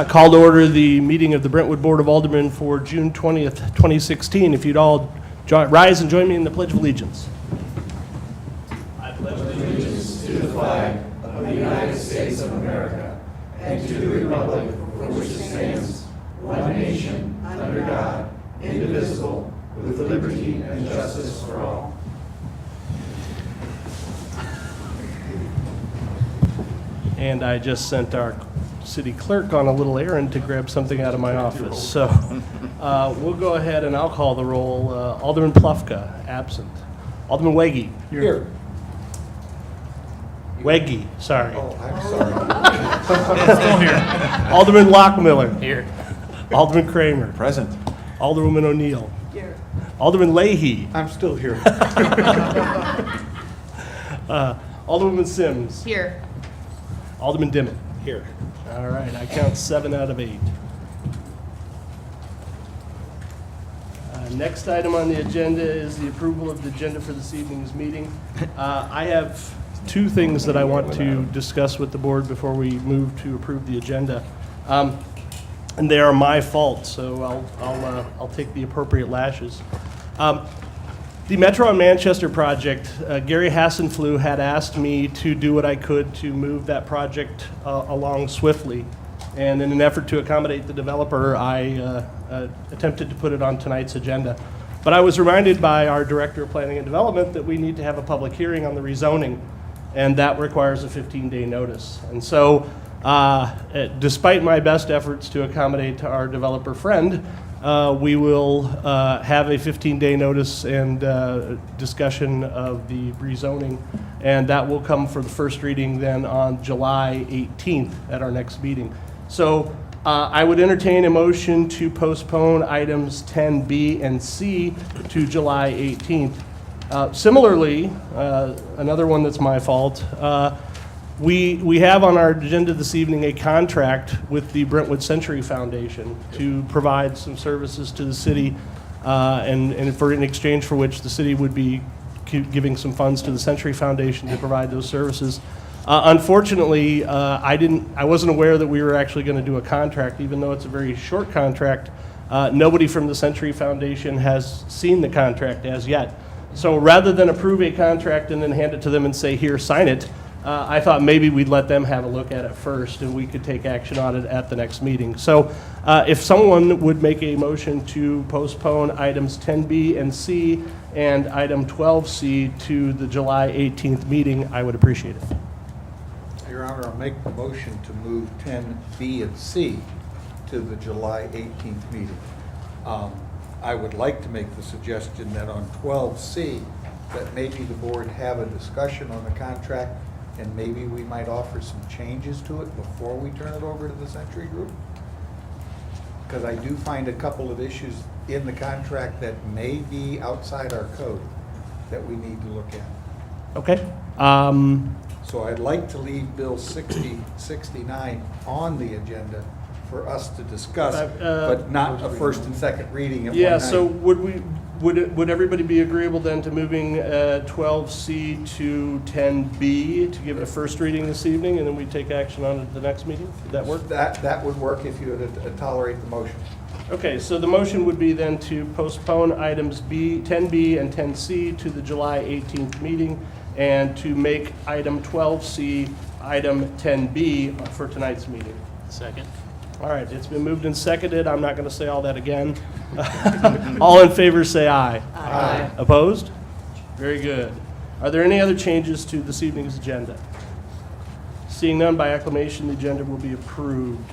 Call to order the meeting of the Brentwood Board of Aldermen for June 20th, 2016. If you'd all rise and join me in the Pledge of Allegiance. I pledge allegiance to the flag of the United States of America and to the republic for which it stands, one nation, under God, indivisible, with liberty and justice for all. And I just sent our city clerk on a little errand to grab something out of my office. So we'll go ahead and I'll call the roll. Alderman Plufka, absent. Alderman Weggie. Here. Weggie, sorry. Oh, I'm sorry. Still here. Alderman Lockmiller. Here. Alderman Kramer. Present. Alderwoman O'Neill. Here. Alderman Leahy. I'm still here. Alderwoman Sims. Here. Alderman Dimmitt. Here. All right, I count 7 out of 8. Next item on the agenda is the approval of the agenda for this evening's meeting. I have 2 things that I want to discuss with the board before we move to approve the agenda. And they are my fault, so I'll take the appropriate lashes. The Metro and Manchester project, Gary Hassenflew had asked me to do what I could to move that project along swiftly. And in an effort to accommodate the developer, I attempted to put it on tonight's agenda. But I was reminded by our Director of Planning and Development that we need to have a public hearing on the rezoning, and that requires a 15-day notice. And so, despite my best efforts to accommodate our developer friend, we will have a 15-day notice and discussion of the rezoning, and that will come for the first reading then on July 18th at our next meeting. So I would entertain a motion to postpone items 10B and C to July 18th. Similarly, another one that's my fault, we have on our agenda this evening a contract with the Brentwood Century Foundation to provide some services to the city, and in exchange for which the city would be giving some funds to the Century Foundation to provide those services. Unfortunately, I wasn't aware that we were actually going to do a contract, even though it's a very short contract. Nobody from the Century Foundation has seen the contract as yet. So rather than approve a contract and then hand it to them and say, here, sign it, I thought maybe we'd let them have a look at it first and we could take action on it at the next meeting. So if someone would make a motion to postpone items 10B and C and item 12C to the July 18th meeting, I would appreciate it. Your Honor, I'll make the motion to move 10B and C to the July 18th meeting. I would like to make the suggestion that on 12C, that maybe the board have a discussion on the contract and maybe we might offer some changes to it before we turn it over to the Century Group. Because I do find a couple of issues in the contract that may be outside our code that we need to look at. Okay. So I'd like to leave Bill 6069 on the agenda for us to discuss, but not a first and second reading at one Yeah, night. so would everybody be agreeable then to moving 12C to 10B to give it a first reading this evening, and then we take action on it at the next meeting? Would that work? That would work if you would tolerate the motion. Okay, so the motion would be then to postpone items 10B and 10C to the July 18th meeting, and to make item 12C item 10B for tonight's meeting. Second. All right, it's been moved and seconded. I'm not going to say all that again. All in favor say aye. Aye. Opposed? Very good. Are there any other changes to this evening's agenda? Seeing none, by acclamation, the agenda will be approved.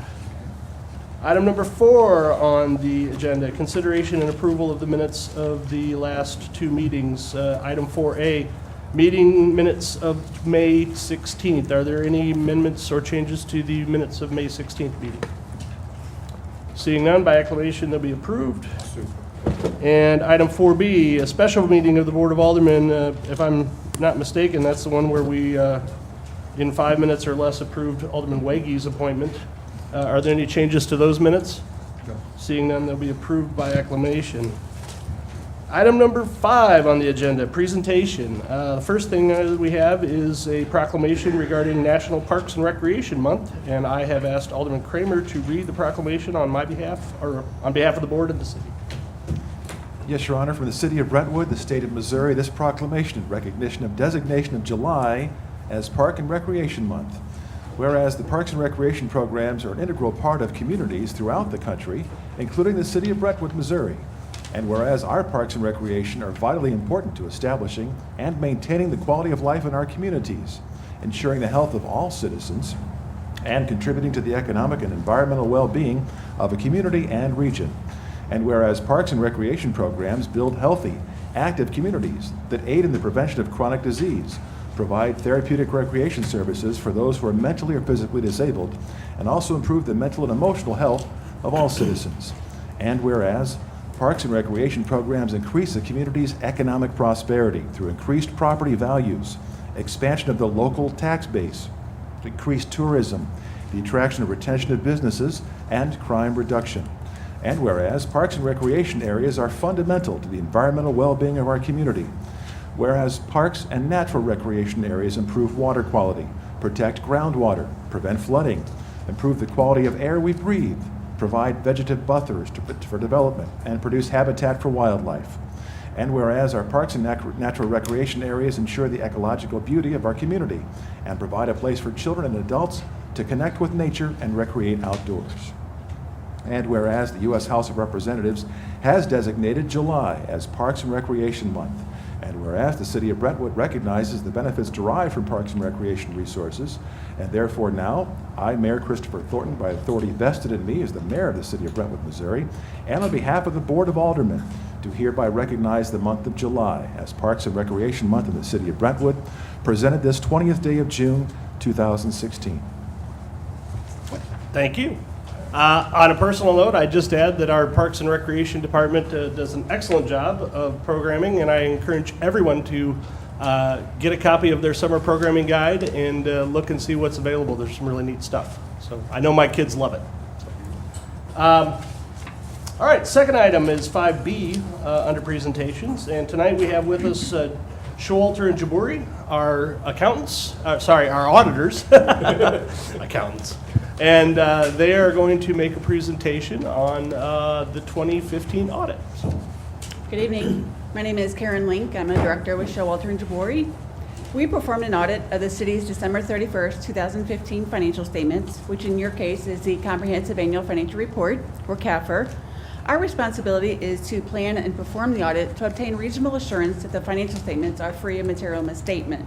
Item number 4 on the agenda, consideration and approval of the minutes of the last 2 meetings. Item 4A, meeting minutes of May 16th. Are there any amendments or changes to the minutes of May 16th meeting? Seeing none, by acclamation, they'll be approved. And item 4B, a special meeting of the Board of Aldermen. If I'm not mistaken, that's the one where we, in 5 minutes or less, approved Alderman Weggie's appointment. Are there any changes to those minutes? No. Seeing none, they'll be approved by acclamation. Item number 5 on the agenda, presentation. The first thing we have is a proclamation regarding National Parks and Recreation Month, and I have asked Alderman Kramer to read the proclamation on my behalf, or on behalf of the board and the city. Yes, Your Honor, from the city of Brentwood, the state of Missouri, this proclamation in recognition of designation of July as Park and Recreation Month. Whereas the Parks and Recreation programs are an integral part of communities throughout the country, including the city of Brentwood, Missouri. And whereas our parks and recreation are vitally important to establishing and maintaining the quality of life in our communities, ensuring the health of all citizens, and contributing to the economic and environmental well-being of a community and region. And whereas parks and recreation programs build healthy, active communities that aid in the prevention of chronic disease, provide therapeutic recreation services for those who are mentally or physically disabled, and also improve the mental and emotional health of all citizens. And whereas parks and recreation programs increase a community's economic prosperity through increased property values, expansion of the local tax base, increased tourism, the attraction and retention of businesses, and crime reduction. And whereas parks and recreation areas are fundamental to the environmental well-being of our community, whereas parks and natural recreation areas improve water quality, protect groundwater, prevent flooding, improve the quality of air we breathe, provide vegetative buffers for development, and produce habitat for wildlife. And whereas our parks and natural recreation areas ensure the ecological beauty of our community and provide a place for children and adults to connect with nature and recreate outdoors. And whereas the U.S. House of Representatives has designated July as Parks and Recreation Month. And whereas the city of Brentwood recognizes the benefits derived from parks and recreation resources, and therefore now, I, Mayor Christopher Thornton, by authority vested in me as the mayor of the city of Brentwood, Missouri, and on behalf of the Board of Aldermen, do hereby recognize the month of July as Parks and Recreation Month in the city of Brentwood, presented this 20th day of June, 2016. Thank you. On a personal note, I just add that our Parks and Recreation Department does an excellent job of programming, and I encourage everyone to get a copy of their summer programming guide and look and see what's available. There's some really neat stuff. So I know my kids love it. All right, second item is 5B under presentations, and tonight we have with us Showalter and Jabouri, our accountants, our auditors, accountants. And they are going to make a presentation on the 2015 audit. Good evening. My name is Karen Link. I'm a director with Showalter and Jabouri. We performed an audit of the city's December 31st, 2015 financial statements, which in your case is the Comprehensive Annual Financial Report, or CAFR. Our responsibility is to plan and perform the audit to obtain reasonable assurance that the financial statements are free of material misstatement.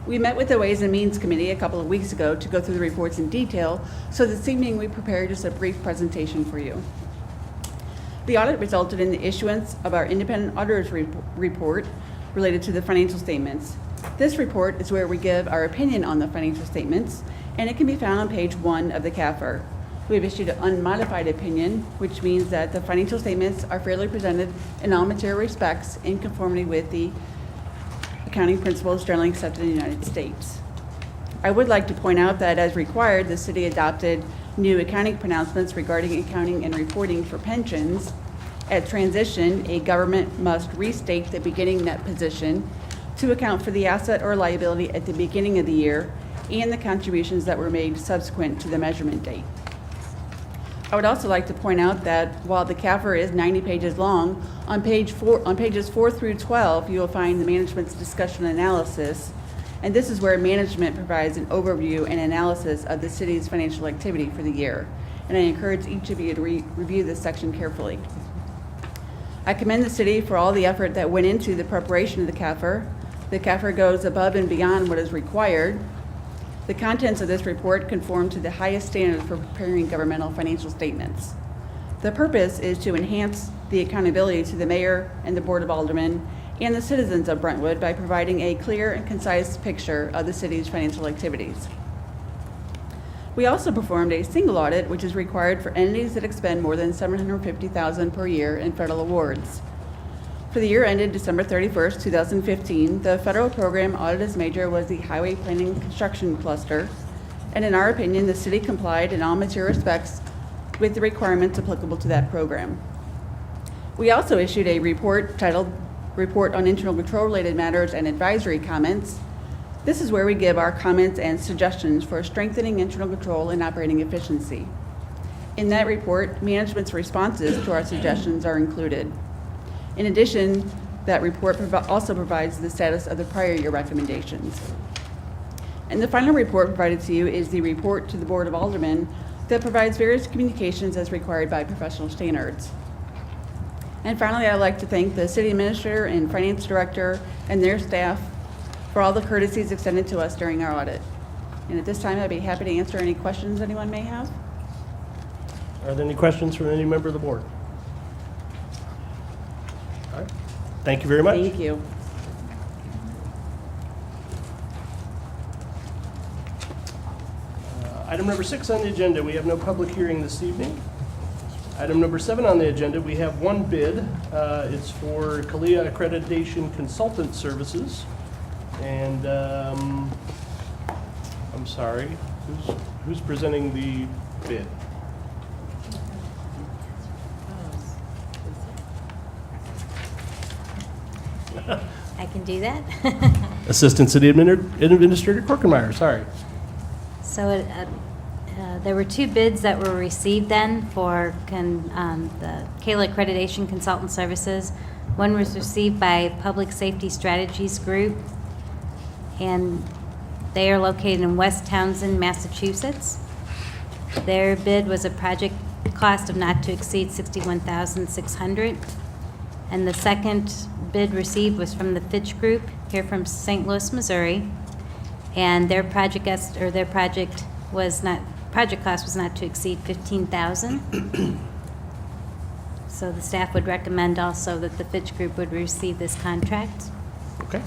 We met with the Ways and Means Committee a couple of weeks ago to go through the reports in detail, so this evening we prepared just a brief presentation for you. The audit resulted in the issuance of our independent auditor's report related to the financial statements. This report is where we give our opinion on the financial statements, and it can be found on page 1 of the CAFR. We've issued an unmodified opinion, which means that the financial statements are fairly presented in all material respects in conformity with the accounting principles generally accepted in the United States. I would like to point out that as required, the city adopted new accounting pronouncements regarding accounting and reporting for pensions. At transition, a government must restate the beginning net position to account for the asset or liability at the beginning of the year and the contributions that were made subsequent to the measurement date. I would also like to point out that while the CAFR is 90 pages long, on pages 4 through 12, you will find the management's discussion and analysis, and this is where management provides an overview and analysis of the city's financial activity for the year. And I encourage each of you to review this section carefully. I commend the city for all the effort that went into the preparation of the CAFR. The CAFR goes above and beyond what is required. The contents of this report conform to the highest standards for preparing governmental financial statements. The purpose is to enhance the accountability to the mayor and the Board of Aldermen and the citizens of Brentwood by providing a clear and concise picture of the city's financial activities. We also performed a single audit, which is required for entities that expend more than $750,000 per year in federal awards. For the year ended December 31st, 2015, the federal program audit as major was the Highway Planning and Construction Cluster, and in our opinion, the city complied in all material respects with the requirements applicable to that program. We also issued a report titled Report on Internal Control Related Matters and Advisory Comments. This is where we give our comments and suggestions for strengthening internal control and operating efficiency. In that report, management's responses to our suggestions are included. In addition, that report also provides the status of the prior year recommendations. And the final report provided to you is the report to the Board of Aldermen that provides various communications as required by professional standards. And finally, I'd like to thank the City Administrator and Finance Director and their staff for all the courtesies extended to us during our audit. And at this time, I'd be happy to answer any questions anyone may have. Are there any questions from any member of the board? All right. Thank you very much. Thank you. Item number 6 on the agenda, we have no public hearing this evening. Item number 7 on the agenda, we have one bid. It's for CALIA Accreditation Consultant Services. And I'm sorry, who's presenting the bid? I can do that. Assistant City Administrator Korkenmeier, sorry. So there were 2 bids that were received then for the CALA Accreditation Consultant Services. One was received by Public Safety Strategies Group, and they are located in West Townsend, Massachusetts. Their bid was a project cost of not to exceed $61,600. And the second bid received was from the Fitch Group here from St. Louis, Missouri. And their project cost was not to exceed $15,000. So the staff would recommend also that the Fitch Group would receive this contract. Okay.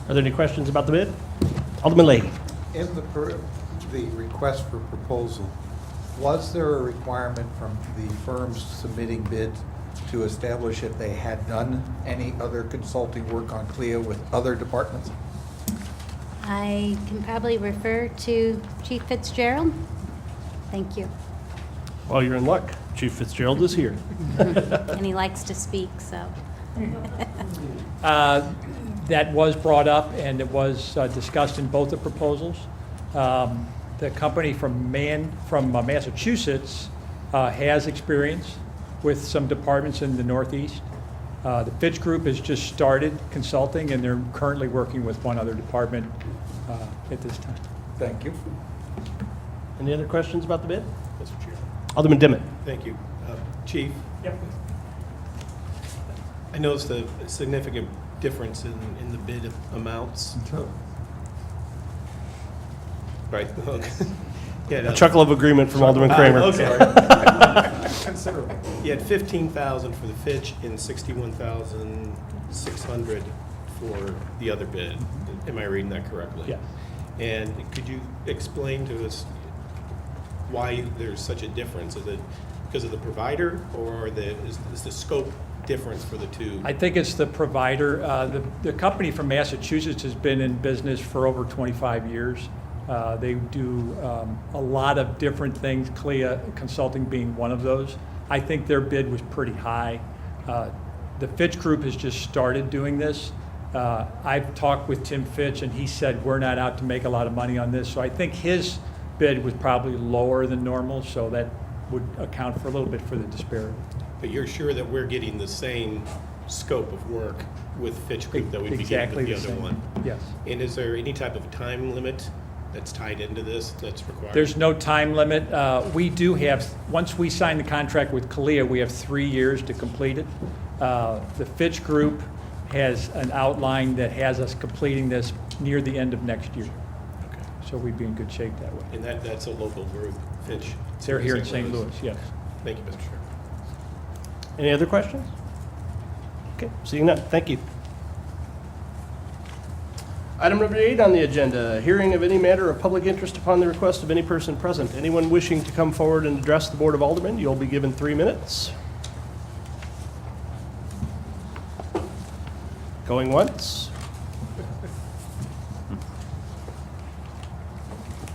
Are there any questions about the bid? Alderman Leahy. In the request for proposal, was there a requirement from the firms submitting bids to establish if they had done any other consulting work on CLIA with other departments? I can probably refer to Chief Fitzgerald. Thank you. Well, you're in luck. Chief Fitzgerald is here. And he likes to speak, so. That was brought up, and it was discussed in both the proposals. The company from Massachusetts has experience with some departments in the Northeast. The Fitch Group has just started consulting, and they're currently working with one other department at this time. Thank you. Any other questions about the bid? Mr. Chair. Alderman Dimmitt. Thank you. Chief, Yep. I noticed a significant difference in the bid amounts. Right. Okay. Yeah, A chuckle of agreement from Alderman Kramer. Okay. Considerable. You had 15,000 for the Fitch and 61,600 for the other bid. Am I reading that correctly? Yes. And could you explain to us why there's such a difference? Is it because of the provider, or is the scope difference for the two? I think it's the provider. The company from Massachusetts has been in business for over 25 years. They do a lot of different things, CLIA Consulting being one of those. I think their bid was pretty high. The Fitch Group has just started doing this. I've talked with Tim Fitch, and he said we're not out to make a lot of money on this. So I think his bid was probably lower than normal, so that would account for a little bit for the disparity. But you're sure that we're getting the same scope of work with Fitch Group that we'd be getting Exactly with the the other same. one? Yes. And is there any type of time limit that's tied into this that's required? There's no time limit. We do have, once we sign the contract with CALIA, we have 3 years to complete it. The Fitch Group has an outline that has us completing this near the end of next year. Okay. So we'd be in good shape that way. And that's a local group, Fitch? They're here in St. Louis, yes. Thank you, Mr. Chair. Any other questions? Okay, seeing none, thank you. Item number 8 on the agenda, hearing of any matter of public interest upon the request of any person present. Anyone wishing to come forward and address the Board of Aldermen, you'll be given 3 minutes. Going once.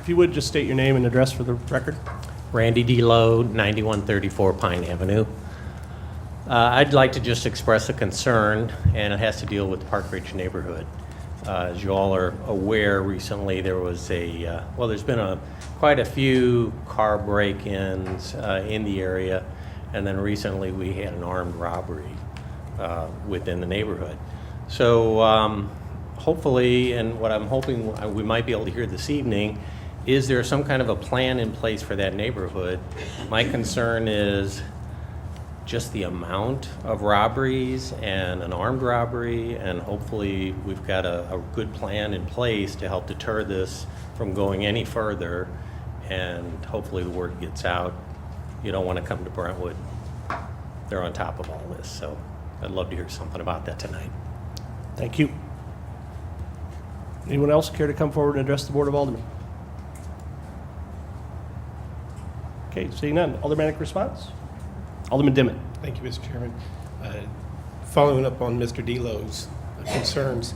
If you would, just state your name and address for the record. Randy D. Lowe, 9134 Pine Avenue. I'd like to just express a concern, and it has to deal with the Park Ridge neighborhood. As you all are aware, recently there was there's been quite a few car break-ins in the area, and then recently we had an armed robbery within the neighborhood. So hopefully, and what I'm hoping we might be able to hear this evening, is there some kind of a plan in place for that neighborhood? My concern is just the amount of robberies and an armed robbery, and hopefully we've got a good plan in place to help deter this from going any further, and hopefully the word gets out. You don't want to come to Brentwood. They're on top of all this, so I'd love to hear something about that tonight. Thank you. Anyone else care to come forward and address the Board of Aldermen? Okay, seeing none. Aldermanic response? Alderman Dimmitt. Thank you, Mr. Chairman. Following up on Mr. Delo's concerns,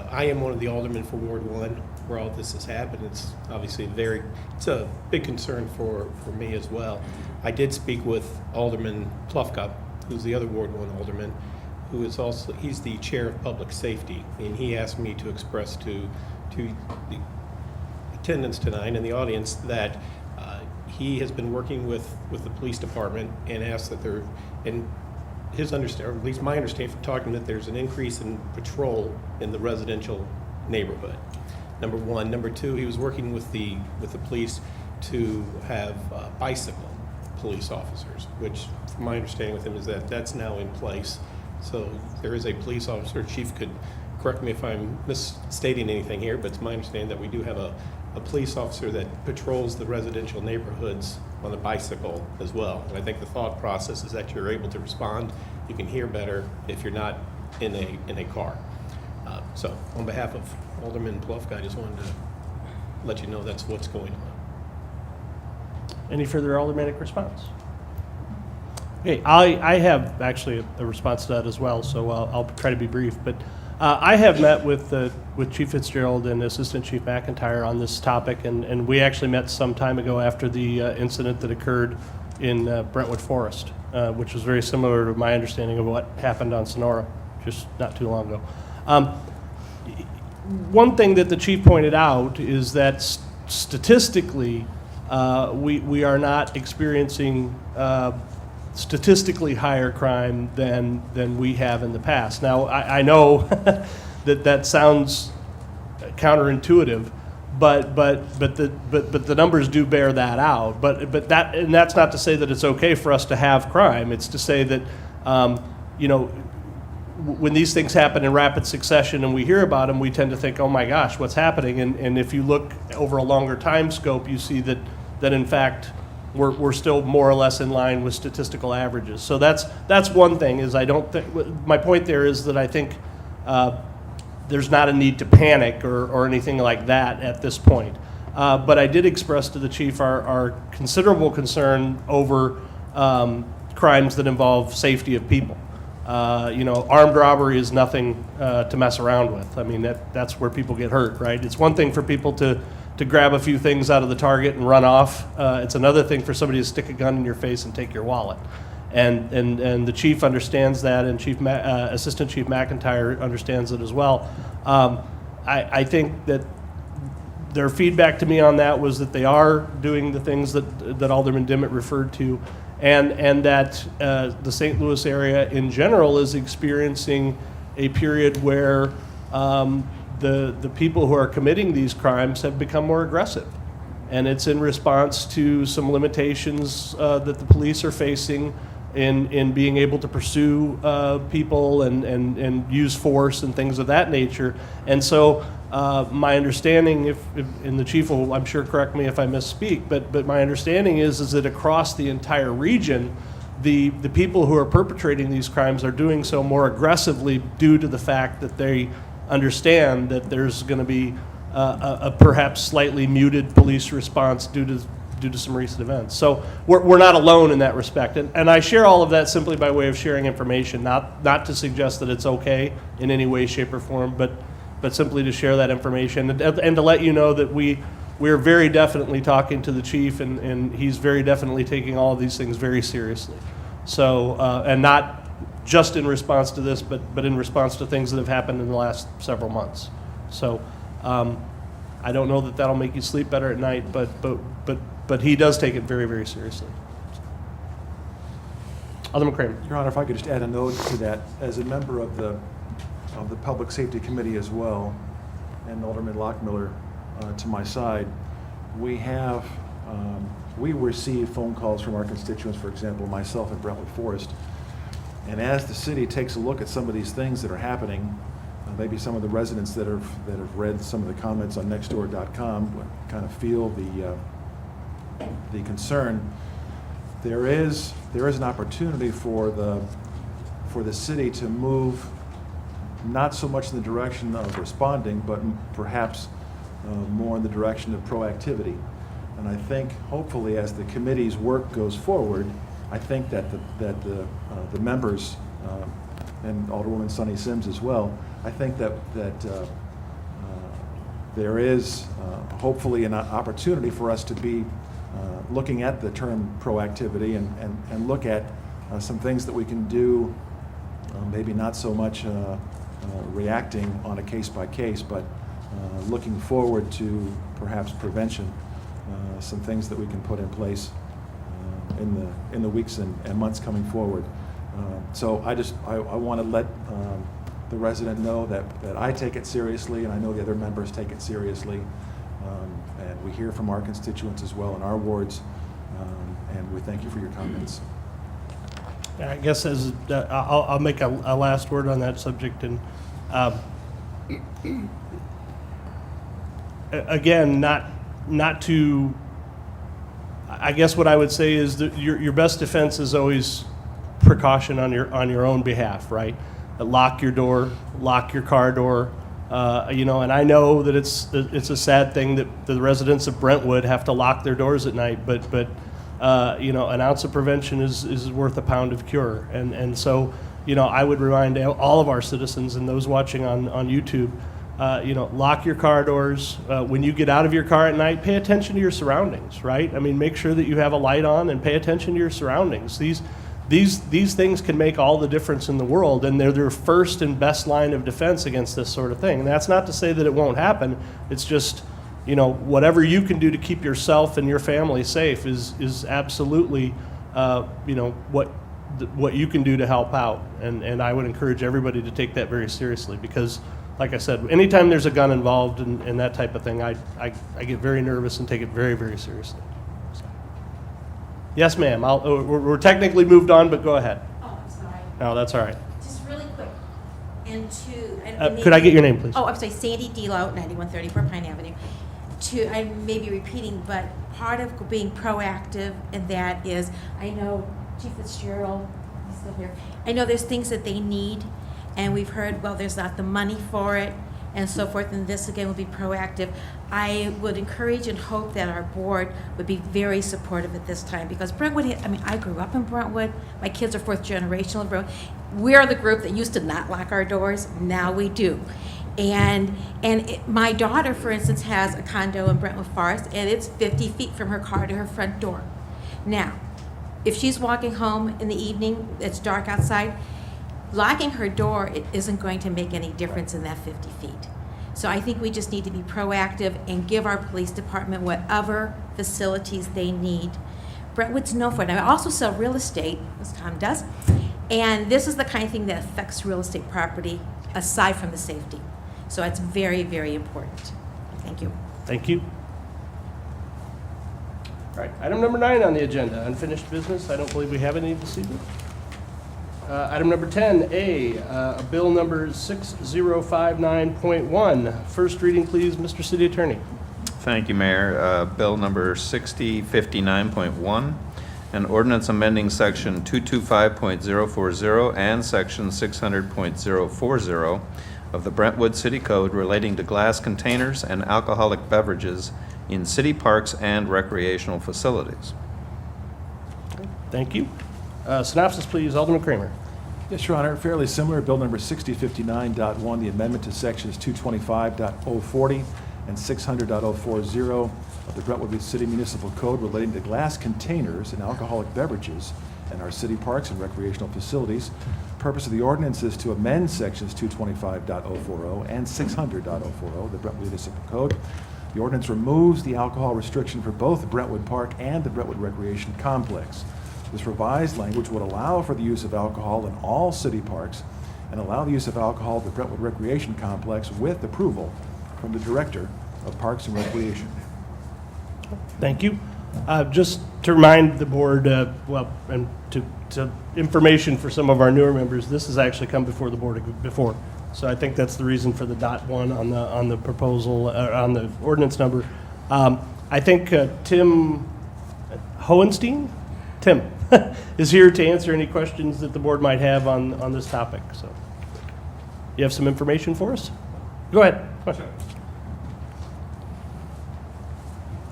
I am one of the aldermen for Ward 1 where all this has happened. It's obviously it's a big concern for me as well. I did speak with Alderman Plufka, who's the other Ward 1 alderman, who is also, he's the chair of public safety, and he asked me to express to the attendants tonight and the audience that he has been working with the police department and asked that there, and his understanding, or at least my understanding from talking, that there's an increase in patrol in the residential neighborhood. Number one. Number two, he was working with the police to have bicycle police officers, which from my understanding with him is that that's now in place. So there is a police officer. Chief could correct me if I'm misstating anything here, but it's my understanding that we do have a police officer that patrols the residential neighborhoods on a bicycle as well. And I think the thought process is that you're able to respond, you can hear better if you're not in a car. So on behalf of Alderman Plufka, I just wanted to let you know that's what's going on. Any further aldermanic response? Okay, I have actually a response to that as well, so I'll try to be brief. But I have met with Chief Fitzgerald and Assistant Chief McIntyre on this topic, and we actually met some time ago after the incident that occurred in Brentwood Forest, which was very similar to my understanding of what happened on Sonora just not too long ago. One thing that the chief pointed out is that statistically, we are not experiencing statistically higher crime than we have in the past. Now, I know that sounds counterintuitive, but the numbers do bear that out. But that's not to say that it's okay for us to have crime. It's to say that when these things happen in rapid succession and we hear about them, we tend to think, oh my gosh, what's happening? And if you look over a longer time scope, you see that in fact we're still more or less in line with statistical averages. So that's one thing. Is I don't think my point there is that I think there's not a need to panic or anything like that at this point. But I did express to the chief our considerable concern over crimes that involve safety of people. Armed robbery is nothing to mess around with. I mean, that's where people get hurt, right? It's one thing for people to grab a few things out of the target and run off. It's another thing for somebody to stick a gun in your face and take your wallet. And the chief understands that, and Assistant Chief McIntyre understands it as well. I think that their feedback to me on that was that they are doing the things that Alderman Dimmitt referred to, and that the St. Louis area in general is experiencing a period where the people who are committing these crimes have become more aggressive. And it's in response to some limitations that the police are facing in being able to pursue people and use force and things of that nature. And so my understanding, and the chief will, I'm sure, correct me if I misspeak, but my understanding is that across the entire region, the people who are perpetrating these crimes are doing so more aggressively due to the fact that they understand that there's going to be a perhaps slightly muted police response due to some recent events. So we're not alone in that respect. And I share all of that simply by way of sharing information, not to suggest that it's okay in any way, shape, or form, but simply to share that information and to let you know that we're very definitely talking to the chief, and he's very definitely taking all of these things very seriously. So, and not just in response to this, but in response to things that have happened in the last several months. So, I don't know that that'll make you sleep better at night, but he does take it very, very seriously. Alderman Kramer. Your Honor, if I could just add a note to that, as a member of the Public Safety Committee as well, and Alderman Lockmiller to my side, we receive phone calls from our constituents, for example, myself in Brentwood Forest, and as the city takes a look at some of these things that are happening, maybe some of the residents that have read some of the comments on nextdoor.com kind of feel the concern. There is an opportunity for the city to move not so much in the direction of responding, but perhaps more in the direction of proactivity. And I think, hopefully, as the committee's work goes forward, I think that the members and Alderwoman Sunny Sims as well, I think that there is hopefully an opportunity for us to be looking at the term proactivity and look at some things that we can do, maybe not so much reacting on a case-by-case, but looking forward to perhaps prevention, some things that we can put in place in the weeks and months coming forward. So I want to let the resident know that I take it seriously, and I know the other members take it seriously. And we hear from our constituents as well in our wards, and we thank you for your comments. I guess I'll make a last word on that subject. And again, not to. I guess what I would say is that your best defense is always precaution on your own behalf, right? Lock your door, lock your car door. And I know that it's a sad thing that the residents of Brentwood have to lock their doors at night, but an ounce of prevention is worth a pound of cure. And so, I would remind all of our citizens and those watching on YouTube, lock your car doors. When you get out of your car at night, pay attention to your surroundings, right? I mean, make sure that you have a light on and pay attention to your surroundings. These things can make all the difference in the world, and they're their first and best line of defense against this sort of thing. And that's not to say that it won't happen. It's just, whatever you can do to keep yourself and your family safe is absolutely, what you can do to help out. And I would encourage everybody to take that very seriously because, like I said, anytime there's a gun involved in that type of thing, I get very nervous and take it very, very seriously. Yes, ma'am. We're technically moved on, but go ahead. Oh, I'm sorry. No, that's all right. Just really quick. Could I get your name, please? Oh, I'm sorry, Sandy Delo, 9134 Pine Avenue. I may be repeating, but part of being proactive, and that is, I know Chief Fitzgerald, he's still here. I know there's things that they need, and we've heard, well, there's not the money for it, and so forth, and this again will be proactive. I would encourage and hope that our board would be very supportive at this time, because Brentwood, I grew up in Brentwood, my kids are fourth generation in Brentwood. We're the group that used to not lock our doors, now we do. And my daughter, for instance, has a condo in Brentwood Forest, and it's 50 feet from her car to her front door. Now, if she's walking home in the evening, it's dark outside, locking her door, it isn't going to make any difference in that 50 feet. So I think we just need to be proactive and give our police department whatever facilities they need. Brentwood's known for it. I also sell real estate, as Tom does, and this is the kind of thing that affects real estate property aside from the safety. So it's very, very important. Thank you. Thank you. All right, item number 9 on the agenda, unfinished business. I don't believe we have any this evening. Item number 10A, bill number 6059.1. First reading, please, Mr. City Attorney. Thank you, Mayor. Bill number 6059.1, an ordinance amending section 225.040 and section 600.040 of the Brentwood City Code relating to glass containers and alcoholic beverages in city parks and recreational facilities. Thank you. Synopsis, please, Alderman Kramer. Yes, Your Honor, fairly similar. Bill number 6059.1, the amendment to sections 225.040 and 600.040 of the Brentwood City Municipal Code relating to glass containers and alcoholic beverages and our city parks and recreational facilities. Purpose of the ordinance is to amend sections 225.040 and 600.040 of the Brentwood Municipal Code. The ordinance removes the alcohol restriction for both Brentwood Park and the Brentwood Recreation Complex. This revised language would allow for the use of alcohol in all city parks and allow the use of alcohol at the Brentwood Recreation Complex with approval from the Director of Parks and Recreation. Thank you. Just to remind the board, and to information for some of our newer members, this has actually come before the board before. So I think that's the reason for the .1 on the proposal, on the ordinance number. I think Tim Hohenstein, Tim, is here to answer any questions that the board might have on this topic. So you have some information for us? Go ahead.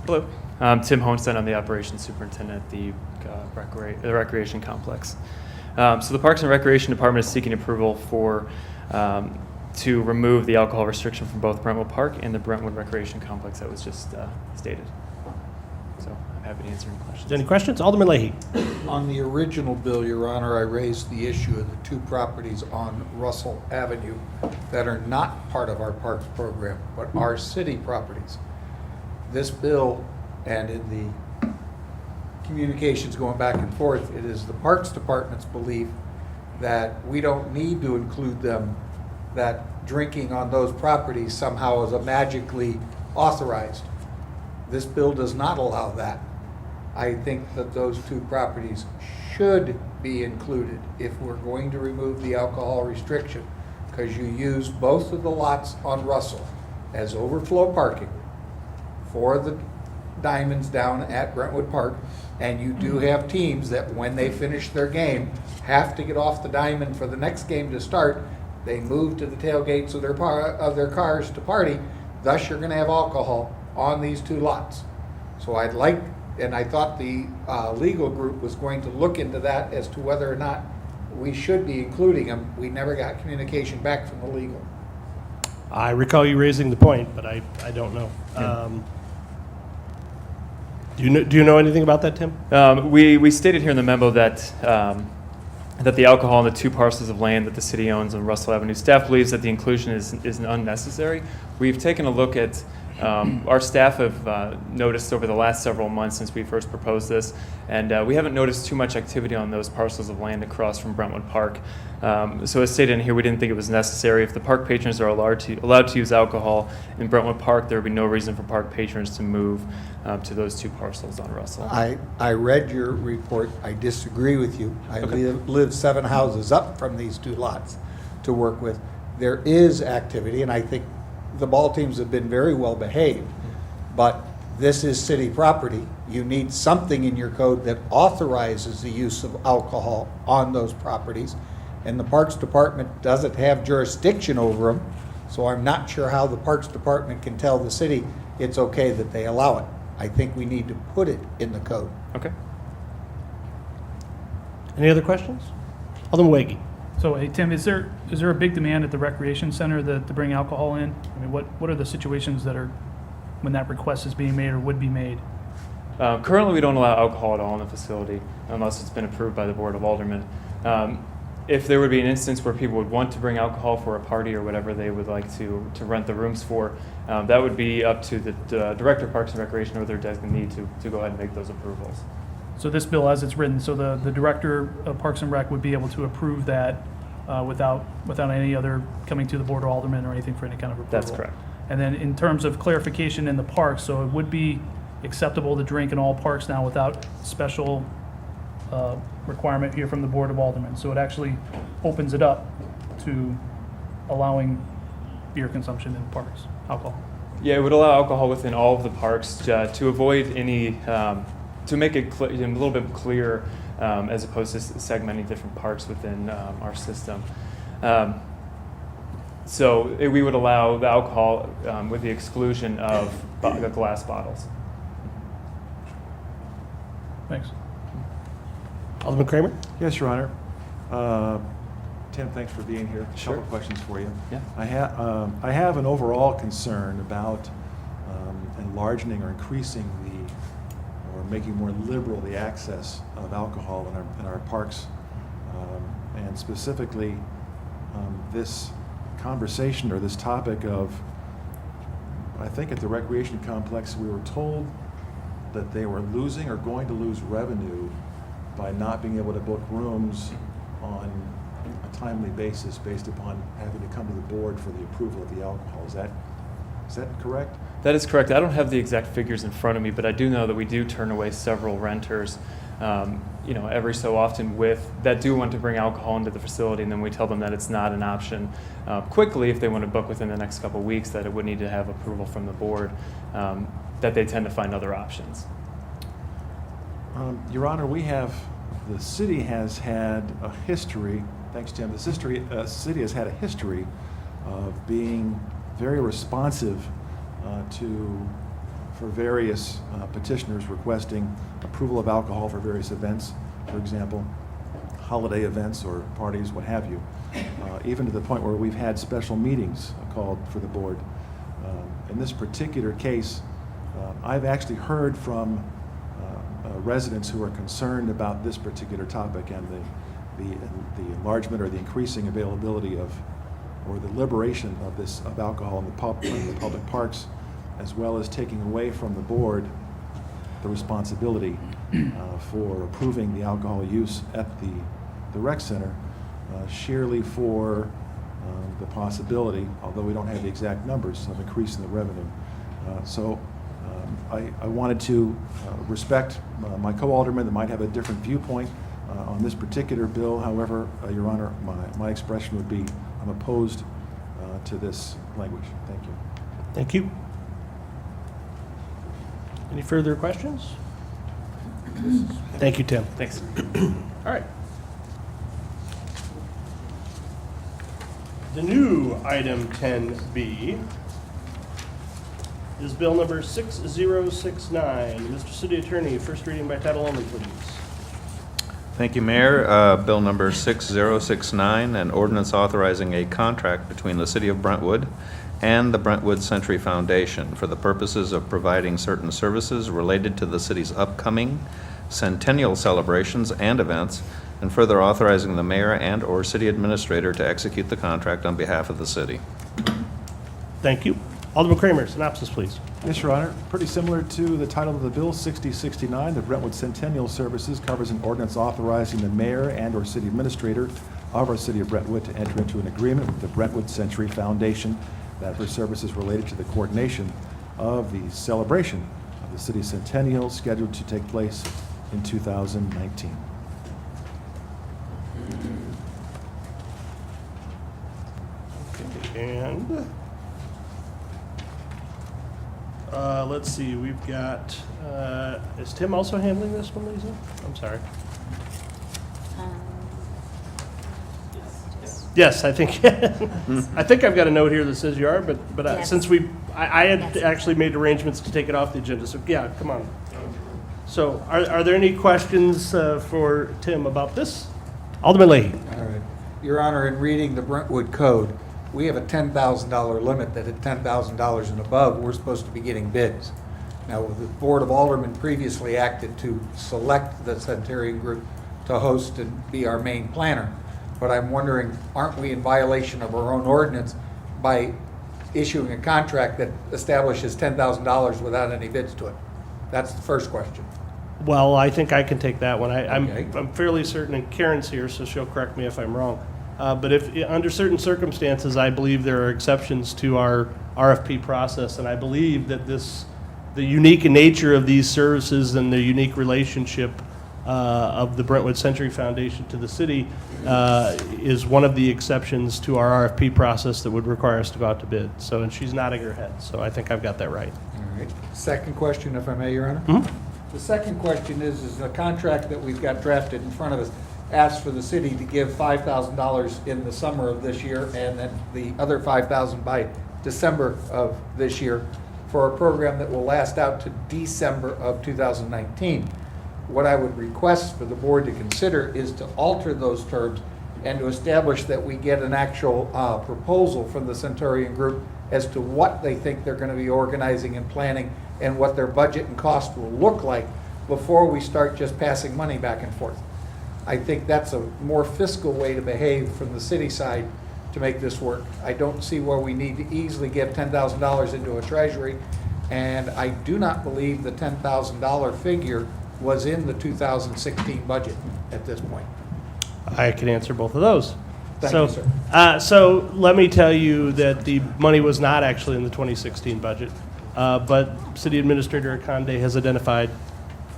Hello. I'm Tim Hohenstein. I'm the operations superintendent at the Recreation Complex. So the Parks and Recreation Department is seeking approval for to remove the alcohol restriction from both Brentwood Park and the Brentwood Recreation Complex that was just stated. So I'm happy to answer any questions. Any questions? Alderman Leahy. On the original bill, Your Honor, I raised the issue of the two properties on Russell Avenue that are not part of our parks program, but are city properties. This bill, and in the communications going back and forth, it is the Parks Department's belief that we don't need to include them, that drinking on those properties somehow is magically authorized. This bill does not allow that. I think that those two properties should be included if we're going to remove the alcohol restriction, because you use both of the lots on Russell as overflow parking for the Diamonds down at Brentwood Park, and you do have teams that when they finish their game have to get off the Diamond for the next game to start. They move to the tailgates of their cars to party. Thus, you're going to have alcohol on these two lots. So I'd like, and I thought the legal group was going to look into that as to whether or not we should be including them. We never got communication back from the legal. I recall you raising the point, but I don't know. Yeah. Do you know anything about that, Tim? We stated here in the memo that that the alcohol on the two parcels of land that the city owns on Russell Avenue, staff believes that the inclusion is unnecessary. We've taken a look at, our staff have noticed over the last several months since we first proposed this, and we haven't noticed too much activity on those parcels of land across from Brentwood Park. So as stated in here, we didn't think it was necessary. If the park patrons are allowed to use alcohol in Brentwood Park, there would be no reason for park patrons to move to those two parcels on Russell. I read your report. I disagree with you. I Okay. live 7 houses up from these two lots to work with. There is activity, and I think the ball teams have been very well behaved, but this is city property. You need something in your code that authorizes the use of alcohol on those properties, and the Parks Department doesn't have jurisdiction over them, so I'm not sure how the Parks Department can tell the city it's okay that they allow it. I think we need to put it in the code. Okay. Any other questions? Alderman Waggy. So, hey, Tim, is there a big demand at the recreation center to bring alcohol in? I mean, what are the situations that are, when that request is being made or would be made? Currently, we don't allow alcohol at all in the facility unless it's been approved by the Board of Aldermen. If there would be an instance where people would want to bring alcohol for a party or whatever they would like to rent the rooms for, that would be up to the Director of Parks and Recreation or their designee to go ahead and make those approvals. So this bill, as it's written, so the Director of Parks and Rec would be able to approve that without any other coming to the Board of Aldermen or anything for any kind of approval? That's correct. And then in terms of clarification in the parks, so it would be acceptable to drink in all parks now without special requirement here from the Board of Aldermen. So it actually opens it up to allowing beer consumption in parks, alcohol. Yeah, it would allow alcohol within all of the parks to avoid any, to make it a little bit clearer as opposed to segmenting different parks within our system. So we would allow the alcohol with the exclusion of the glass bottles. Thanks. Alderman Kramer. Yes, Your Honor. Tim, thanks for being here. Sure. A couple questions for you. Yeah. I have an overall concern about enlarging or increasing or making more liberal the access of alcohol in our parks. And specifically, this conversation or this topic of, I think at the recreation complex, we were told that they were losing or going to lose revenue by not being able to book rooms on a timely basis based upon having to come to the board for the approval of the alcohol. Is that correct? That is correct. I don't have the exact figures in front of me, but I do know that we do turn away several renters, every so often that do want to bring alcohol into the facility, and then we tell them that it's not an option quickly if they want to book within the next couple of weeks, that it would need to have approval from the board, that they tend to find other options. Your Honor, the city has had a history, thanks Tim, the city has had a history of being very responsive for various petitioners requesting approval of alcohol for various events, for example, holiday events or parties, what have you, even to the point where we've had special meetings called for the board. In this particular case, I've actually heard from residents who are concerned about this particular topic and the enlargement or the increasing availability or the liberation of alcohol in the public parks, as well as taking away from the board the responsibility for approving the alcohol use at the rec center, sheerly for the possibility, although we don't have the exact numbers, of increasing the revenue. I wanted to respect my co-alderman that might have a different viewpoint on this particular bill. However, Your Honor, my expression would be I'm opposed to this language. Thank you. Thank you. Any further questions? Thank you, Tim. Thanks. All right. The new item 10B is bill number 6069. Mr. City Attorney, first reading by title only, please. Thank you, Mayor. Bill number 6069, an ordinance authorizing a contract between the City of Brentwood and the Brentwood Century Foundation for the purposes of providing certain services related to the city's upcoming centennial celebrations and events, and further authorizing the mayor and/or city administrator to execute the contract on behalf of the city. Thank you. Alderman Kramer, synopsis, please. Yes, Your Honor. Pretty similar to the title of the bill, 6069, the Brentwood Centennial Services covers an ordinance authorizing the mayor and/or city administrator of our city of Brentwood to enter into an agreement with the Brentwood Century Foundation that for services related to the coordination of the celebration of the city's centennial scheduled to take place in 2019. Okay, and let's see, we've got, is Tim also handling this one, Lisa? I'm sorry. Yes, I think, I think I've got a note here that says you are, but Yes. since I had Yes. actually made arrangements to take it off the agenda, so yeah, come on. So are there any questions for Tim about this? Alderman Leahy. All right. Your Honor, in reading the Brentwood Code, we have a $10,000 limit that at $10,000 and above, we're supposed to be getting bids. Now, the Board of Aldermen previously acted to select the Centenarian Group to host and be our main planner. But I'm wondering, aren't we in violation of our own ordinance by issuing a contract that establishes $10,000 without any bids to it? That's the first question. Well, I think I can take that one. Okay. I'm fairly certain, and Karen's here, so she'll correct me if I'm wrong. But if, under certain circumstances, I believe there are exceptions to our RFP process, and I believe that the unique nature of these services and the unique relationship of the Brentwood Century Foundation to the city is one of the exceptions to our RFP process that would require us to go out to bid. So, and she's nodding her head, so I think I've got that right. All right. Second question, if I may, Your Honor. Mhm. The second question is the contract that we've got drafted in front of us asks for the city to give $5,000 in the summer of this year and then the other $5,000 by December of this year for a program that will last out to December of 2019. What I would request for the board to consider is to alter those terms and to establish that we get an actual proposal from the Centenarian Group as to what they think they're going to be organizing and planning and what their budget and cost will look like before we start just passing money back and forth. I think that's a more fiscal way to behave from the city side to make this work. I don't see where we need to easily give $10,000 into a treasury, and I do not believe the $10,000 figure was in the 2016 budget at this point. I can answer both of those. Thank So, you, sir. So let me tell you that the money was not actually in the 2016 budget, but City Administrator Akande has identified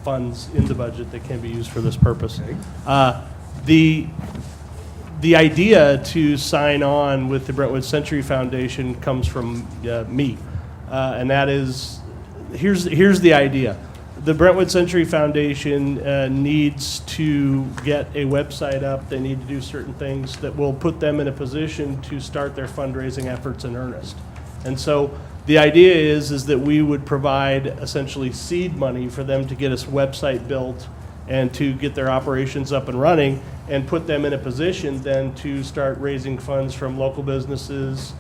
funds in the budget that can be used for this purpose. The idea to sign on with the Brentwood Century Foundation comes from me, and that is, here's the idea. The Brentwood Century Foundation needs to get a website up. They need to do certain things that will put them in a position to start their fundraising efforts in earnest. And so the idea is that we would provide essentially seed money for them to get a website built and to get their operations up and running, and put them in a position then to start raising funds from local businesses,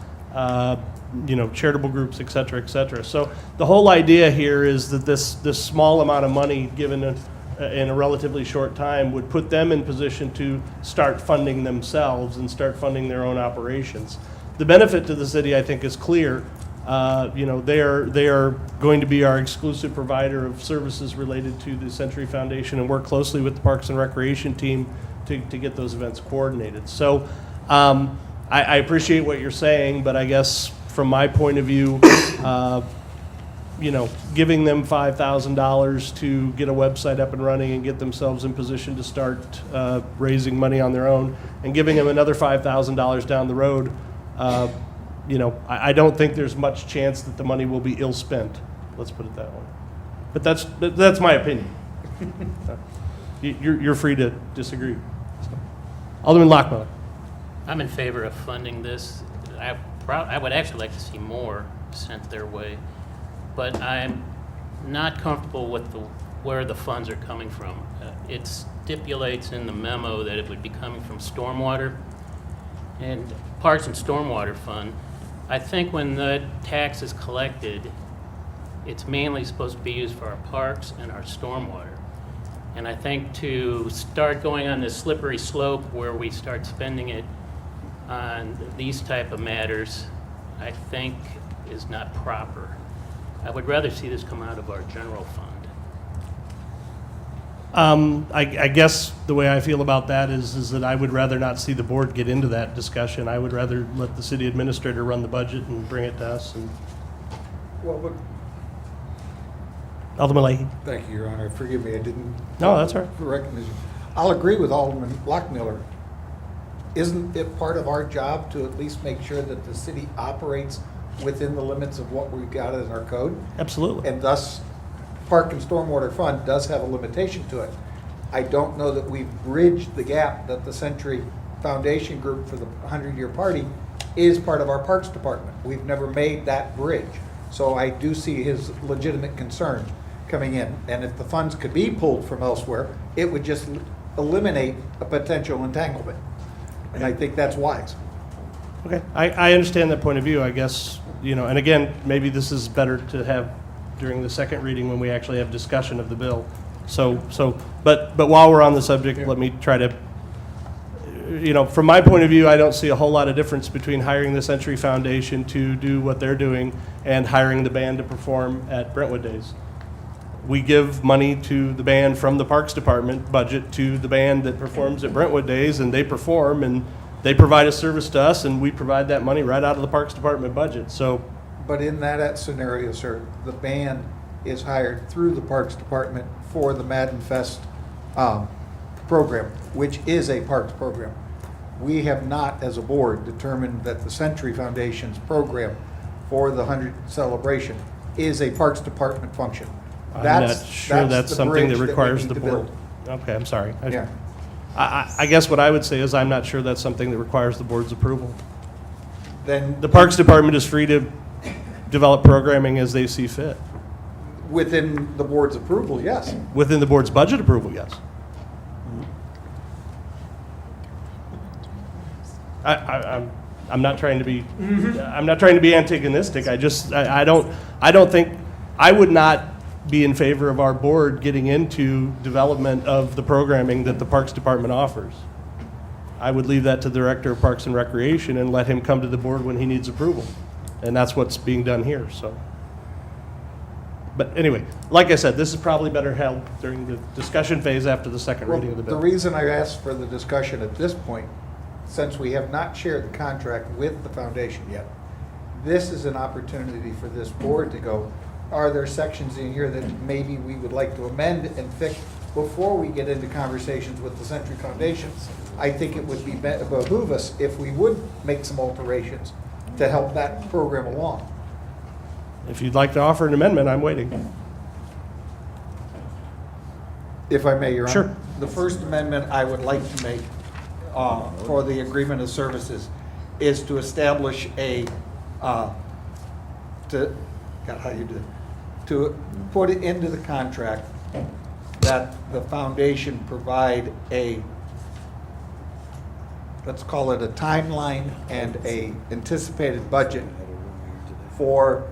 charitable groups, et cetera, et cetera. So the whole idea here is that this small amount of money given in a relatively short time would put them in position to start funding themselves and start funding their own operations. The benefit to the city, I think, is clear. They are going to be our exclusive provider of services related to the Century Foundation and work closely with the Parks and Recreation team to get those events coordinated. So I appreciate what you're saying, but I guess from my point of view, giving them $5,000 to get a website up and running and get themselves in position to start raising money on their own, and giving them another $5,000 down the road, I don't think there's much chance that the money will be ill-spent. Let's put it that way. But that's my opinion. You're free to disagree. Alderman Lockmiller. I'm in favor of funding this. I would actually like to see more sent their way, but I'm not comfortable with where the funds are coming from. It stipulates in the memo that it would be coming from stormwater and Parks and Stormwater Fund. I think when the tax is collected, it's mainly supposed to be used for our parks and our stormwater. And I think to start going on this slippery slope where we start spending it on these type of matters, I think is not proper. I would rather see this come out of our general fund. I guess the way I feel about that is that I would rather not see the board get into that discussion. I would rather let the city administrator run the budget and bring it to us. And Well, but Alderman Leahy. thank you, Your Honor. Forgive me, I didn't. No, that's all right. For recognition. I'll agree with Alderman Lockmiller. Isn't it part of our job to at least make sure that the city operates within the limits of what we've got in our code? Absolutely. And thus, Park and Stormwater Fund does have a limitation to it. I don't know that we've bridged the gap that the Century Foundation Group for the 100-year party is part of our Parks Department. We've never made that bridge. So I do see his legitimate concern coming in. And if the funds could be pulled from elsewhere, it would just eliminate a potential entanglement. And I think that's wise. Okay, I understand that point of view, I guess, and again, maybe this is better to have during the second reading when we actually have discussion of the bill. But while we're on the subject, let me try to, from my point of view, I don't see a whole lot of difference between hiring the Century Foundation to do what they're doing and hiring the band to perform at Brentwood Days. We give money to the band from the Parks Department budget to the band that performs at Brentwood Days, and they perform, and they provide a service to us, and we provide that money right out of the Parks Department budget. So, But in that scenario, sir, the band is hired through the Parks Department for the Madden Fest program, which is a parks program. We have not, as a board, determined that the Century Foundation's program for the 100th celebration is a Parks Department function. I'm not sure that's the something that bridge we requires need the to board. build. Okay, I'm sorry. Yeah. I guess what I would say is I'm not sure that's something that requires the board's approval. Then The Parks Department is free to develop programming as they see fit. within the board's approval, yes. Within the board's budget approval, yes. I'm not trying to be, I'm not trying to be antagonistic. I don't think, I would not be in favor of our board getting into development of the programming that the Parks Department offers. I would leave that to the Director of Parks and Recreation and let him come to the board when he needs approval. And that's what's being done here, so. But anyway, like I said, this is probably better held during the discussion phase after the second reading of the The bill. reason I asked for the discussion at this point, since we have not shared the contract with the foundation yet, this is an opportunity for this board to go, are there sections in here that maybe we would like to amend and fix before we get into conversations with the Century Foundation? I think it would behoove us if we would make some alterations to help that program along. If you'd like to offer an amendment, I'm waiting. If I may, Your Honor. Sure. The first amendment I would like to make for the agreement of services is to establish to put it into the contract that the foundation provide let's call it a timeline and a anticipated budget for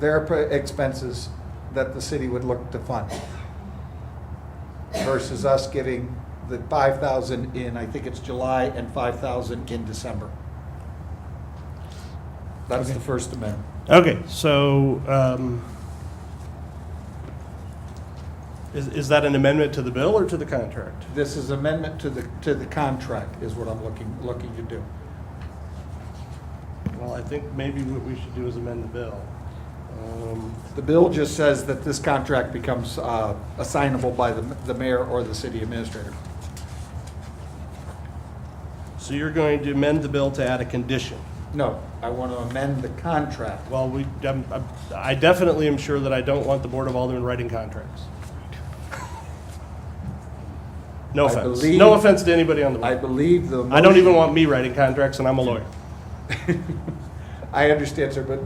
their expenses that the city would look to fund versus us giving the 5,000 in, I think it's July, and 5,000 in December. That's the First Amendment. Okay, so is that an amendment to the bill or to the contract? This is amendment to the contract is what I'm looking to do. Well, I think maybe what we should do is amend the bill. The bill just says that this contract becomes assignable by the mayor or the city administrator. So you're going to amend the bill to add a condition? No, I want to amend the contract. Well, I definitely am sure that I don't want the Board of Aldermen writing contracts. No I offense. believe- No offense to anybody on the I board. believe the. I don't even motion- want me writing contracts, and I'm a lawyer. I understand, sir, but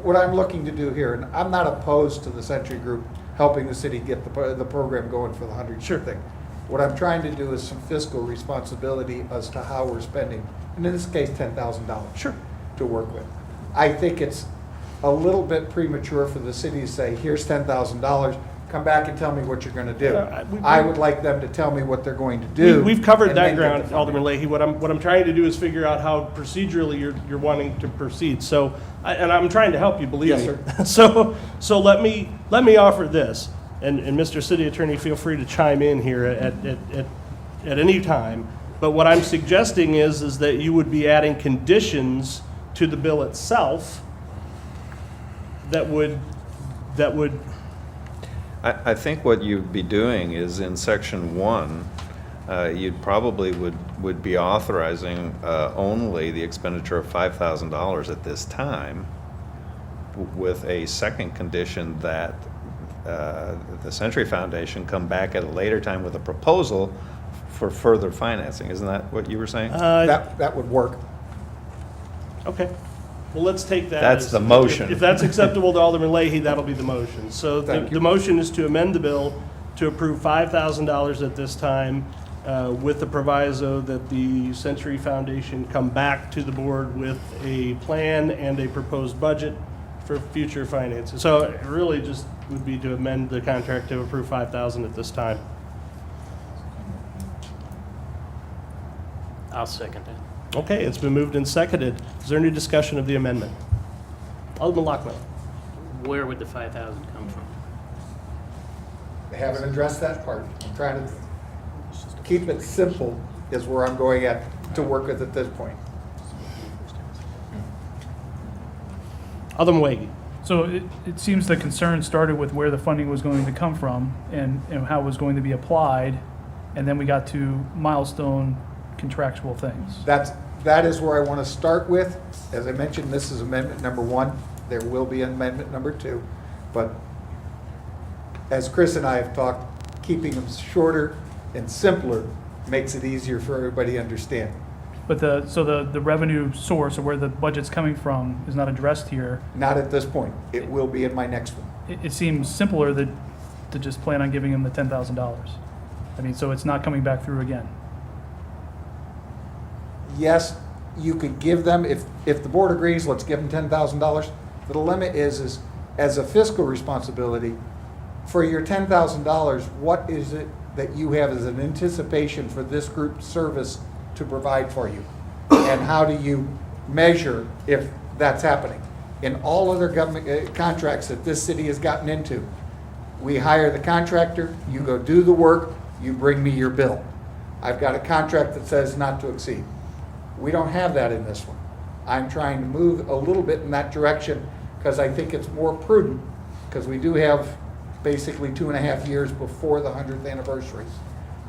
what I'm looking to do here, and I'm not opposed to the Century Group helping the city get the program going for the 100-year Sure. thing. What I'm trying to do is some fiscal responsibility as to how we're spending, and in this case, $10,000. Sure. To work with. I think it's a little bit premature for the city to say, here's $10,000, come back and tell me what you're going to do. I would like them to tell me what they're going to do. We've covered and that then get ground, the funding. Alderman Leahy. What I'm trying to do is figure out how procedurally you're wanting to proceed. So, and I'm trying to help you, believe Yes, me. So let me offer this, and Mr. City Attorney, feel free to chime in here at any time. But what I'm suggesting is that you would be adding conditions to the bill itself that would. I think what you'd be doing is in section 1, you'd probably would be authorizing only the expenditure of $5,000 at this time, with a second condition that the Century Foundation come back at a later time with a proposal for further financing. Isn't that what you were saying? That would work. Okay. Well, let's take that. That's as- the motion. If that's acceptable to Alderman Leahy, that'll be the motion. So Thank you. the motion is to amend the bill to approve $5,000 at this time with the proviso that the Century Foundation come back to the board with a plan and a proposed budget for future finances. So it really just would be to amend the contract to approve $5,000 at this time. I'll second that. Okay, it's been moved and seconded. Is there any discussion of the amendment? Alderman Lockman. Where would the 5,000 come from? They haven't addressed that part. I'm trying to keep it simple is where I'm going to work with at this point. Alderman Waggy. So it seems the concern started with where the funding was going to come from and how it was going to be applied, and then we got to milestone contractual things. That is where I want to start with. As I mentioned, this is amendment number 1. There will be amendment number 2. But as Chris and I have talked, keeping them shorter and simpler makes it easier for everybody to understand. But the revenue source, or where the budget's coming from, is not addressed here. Not at this point. It will be in my next one. It seems simpler to just plan on giving them the $10,000. I mean, so it's not coming back through again. Yes, you could give them, if the board agrees, let's give them $10,000. The limit is as a fiscal responsibility, For your $10,000, what is it that you have as an anticipation for this group's service to provide for you? And how do you measure if that's happening? In all other government contracts that this city has gotten into, we hire the contractor, you go do the work, you bring me your bill. I've got a contract that says not to exceed. We don't have that in this one. I'm trying to move a little bit in that direction because I think it's more prudent, because we do have basically 2.5 years before the 100th anniversary.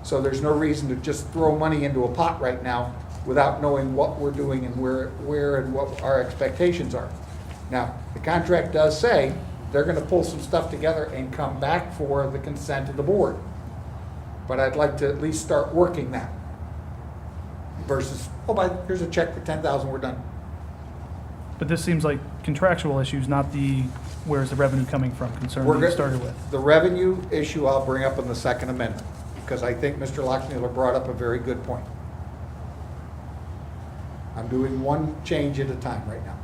So there's no reason to just throw money into a pot right now without knowing what we're doing and where and what our expectations are. Now, the contract does say they're going to pull some stuff together and come back for the consent of the board. But I'd like to at least start working that versus, here's a check for 10,000, we're done. But this seems like contractual issues, not the where's the revenue coming from concern that you started with. The revenue issue I'll bring up in the Second Amendment, because I think Mr. Lochmueller brought up a very good point. I'm doing one change at a time right now.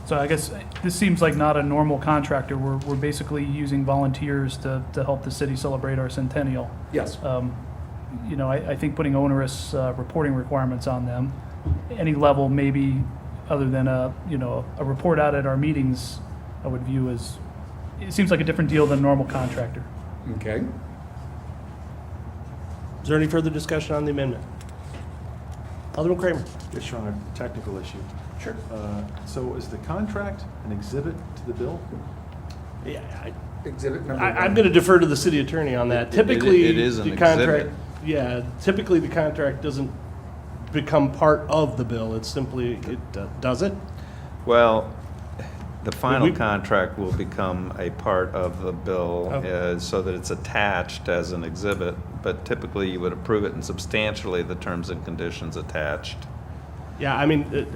So I guess this seems like not a normal contractor. We're basically using volunteers to help the city celebrate our centennial. Yes. You know, I think putting onerous reporting requirements on them, any level maybe other than a report out at our meetings, I would view as, it seems like a different deal than a normal contractor. Okay. Is there any further discussion on the amendment? Alderman Kramer. Yes, Your Honor, technical issue. Sure. So is the contract an exhibit to the bill? Yeah, Exhibit number I'm one. going to defer to the city attorney on that. Typically, it is an the contract, exhibit. yeah, typically the contract doesn't become part of the bill. It's simply, does it? Well, the final We- contract will become a part of the bill Okay. so that it's attached as an exhibit, but typically you would approve it and substantially the terms and conditions attached. Yeah, I mean,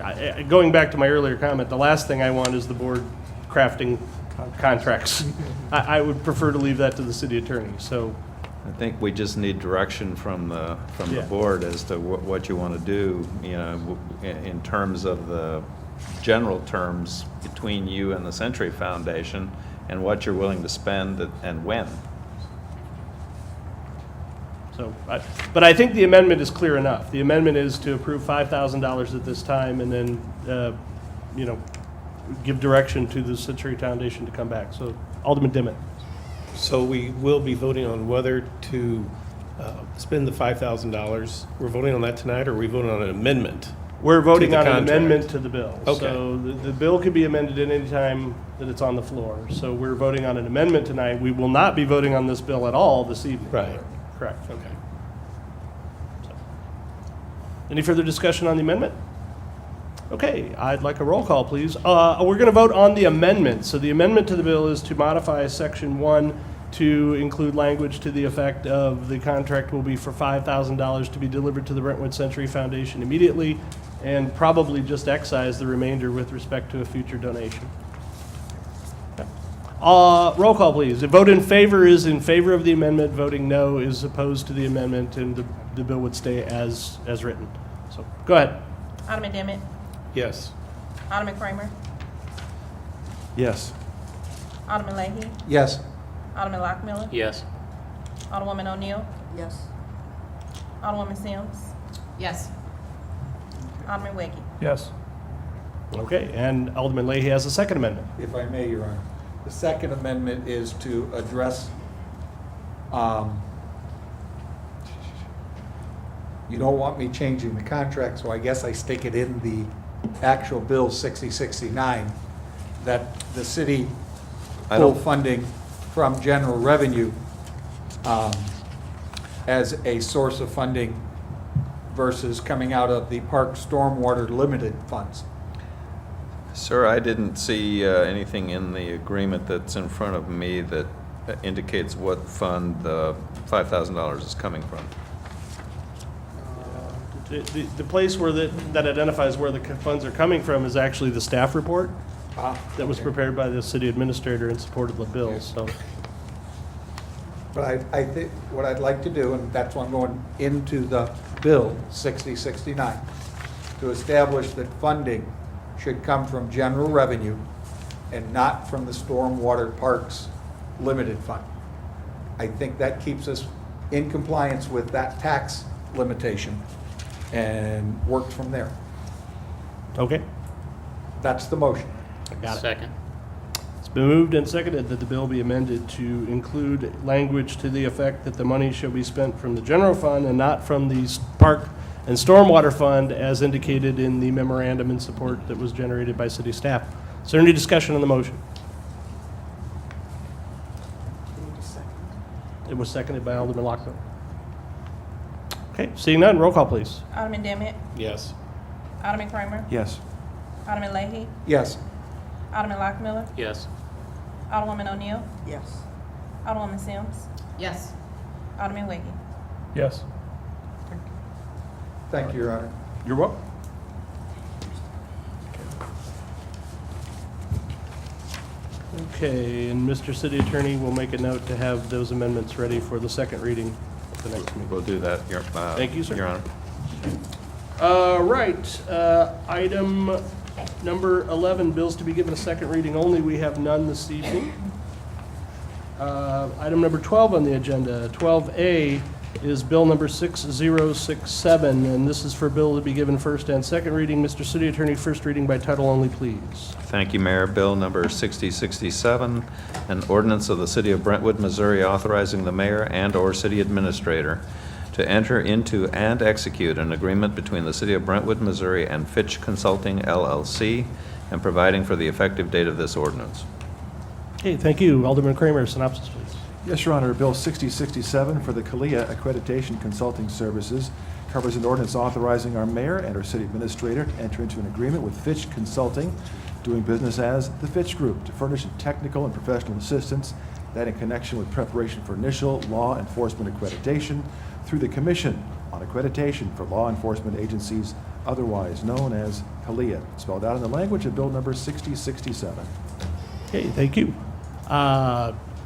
going back to my earlier comment, the last thing I want is the board crafting contracts. I would prefer to leave that to the city attorney, so. I think we just need direction from the Yeah. board as to what you want to do, in terms of the general terms between you and the Century Foundation and what you're willing to spend and when. So, but I think the amendment is clear enough. The amendment is to approve $5,000 at this time and then, give direction to the Century Foundation to come back. So Alderman Dimmitt. So we will be voting on whether to spend the $5,000. We're voting on that tonight, or are we voting on an amendment? We're voting To the on an contract. amendment to the bill. Okay. So the bill can be amended at any time that it's on the floor. So we're voting on an amendment tonight. We will not be voting on this bill at all this evening. Right. Correct. Okay. So, any further discussion on the amendment? Okay, I'd like a roll call, please. We're going to vote on the amendment. So the amendment to the bill is to modify Section 1 to include language to the effect of the contract will be for $5,000 to be delivered to the Brentwood Century Foundation immediately, and probably just excise the remainder with respect to a future donation. Okay. Roll call, please. The vote in favor is in favor of the amendment. Voting no is opposed to the amendment, and the bill would stay as written. So go ahead. Alderman Dimmitt, Yes. Alderman Kramer, Yes. Alderman Leahy, Yes. Alderman Lockmiller, Yes. Alderwoman O'Neill, Yes. Alderwoman Sims, Yes. Alderman Weggie. Yes. Okay, and Alderman Leahy has a second amendment. If I may, Your Honor. The Second Amendment is to address, you don't want me changing the contract, so I guess I stick it in the actual Bill 6069, that the city I pull don't- funding from general revenue as a source of funding versus coming out of the Park Stormwater Limited funds. Sir, I didn't see anything in the agreement that's in front of me that indicates what fund the $5,000 is coming from. The place where that identifies where the funds are coming from is actually the staff report that was prepared by the city administrator in support of the bill, so. But I think what I'd like to do, and that's why I'm going into the Bill 6069, to establish that funding should come from general revenue and not from the Stormwater Parks Limited Fund. I think that keeps us in compliance with that tax limitation and worked from there. Okay, That's the motion. got it. Second. It's been moved and seconded that the bill be amended to include language to the effect that the money shall be spent from the general fund and not from the park and stormwater fund as indicated in the memorandum in support that was generated by city staff. Is there any discussion on the motion? It was seconded by Alderman Lockwood. Okay, seeing none, roll call, please. Alderman Demmett, Yes. Alderman Kramer, Yes. Alderman Leahy, Yes. Alderman Lockmiller, Yes. Alderwoman O'Neill, Yes. Alderwoman Sims, Yes. Alderman Wiggy. Yes. Thank you, Your Honor. You're welcome. Okay, and Mr. City Attorney will make a note to have those amendments ready for the second reading at the next meeting. We'll do that, Thank you, sir. Your Honor. Item number 11, bills to be given a second reading only. We have none this evening. Item number 12 on the agenda, 12A, is bill number 6067, and this is for bill to be given first and second reading. Mr. City Attorney, first reading by title only, please. Thank you, Mayor. Bill number 6067, an ordinance of the City of Brentwood, Missouri authorizing the mayor and/or city administrator to enter into and execute an agreement between the City of Brentwood, Missouri and Fitch Consulting, LLC, and providing for the effective date of this ordinance. Okay, thank you. Alderman Kramer, synopsis, please. Yes, Your Honor. Bill 6067 for the CALIA Accreditation Consulting Services covers an ordinance authorizing our mayor and our city administrator to enter into an agreement with Fitch Consulting, doing business as the Fitch Group, to furnish technical and professional assistance that in connection with preparation for initial law enforcement accreditation through the Commission on Accreditation for Law Enforcement Agencies, otherwise known as CALIA, spelled out in the language of bill number 6067. Okay, thank you.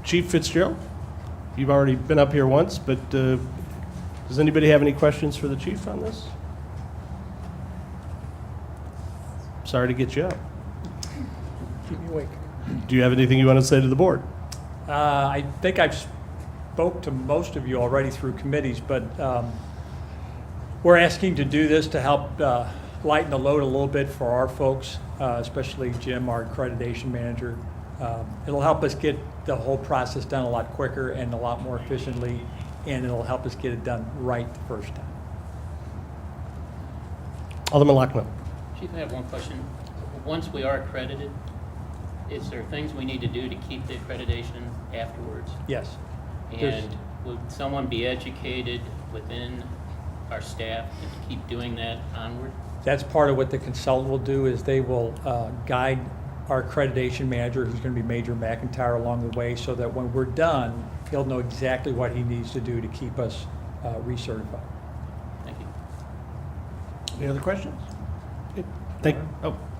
Chief Fitzgerald, you've already been up here once, but does anybody have any questions for the chief on this? Sorry to get you up. Keep me awake. Do you have anything you want to say to the board? I think I've spoke to most of you already through committees, but we're asking to do this to help lighten the load a little bit for our folks, especially Jim, our accreditation manager. It'll help us get the whole process done a lot quicker and a lot more efficiently, and it'll help us get it done right the first time. Alderman Lockman. Chief, I have one question. Once we are accredited, is there things we need to do to keep the accreditation afterwards? Yes. And would someone be educated within our staff to keep doing that onward? That's part of what the consultant will do, is they will guide our accreditation manager, who's going to be Major McIntyre, along the way, so that when we're done, he'll know exactly what he needs to do to keep us recertified. Thank you. Any other questions? Okay.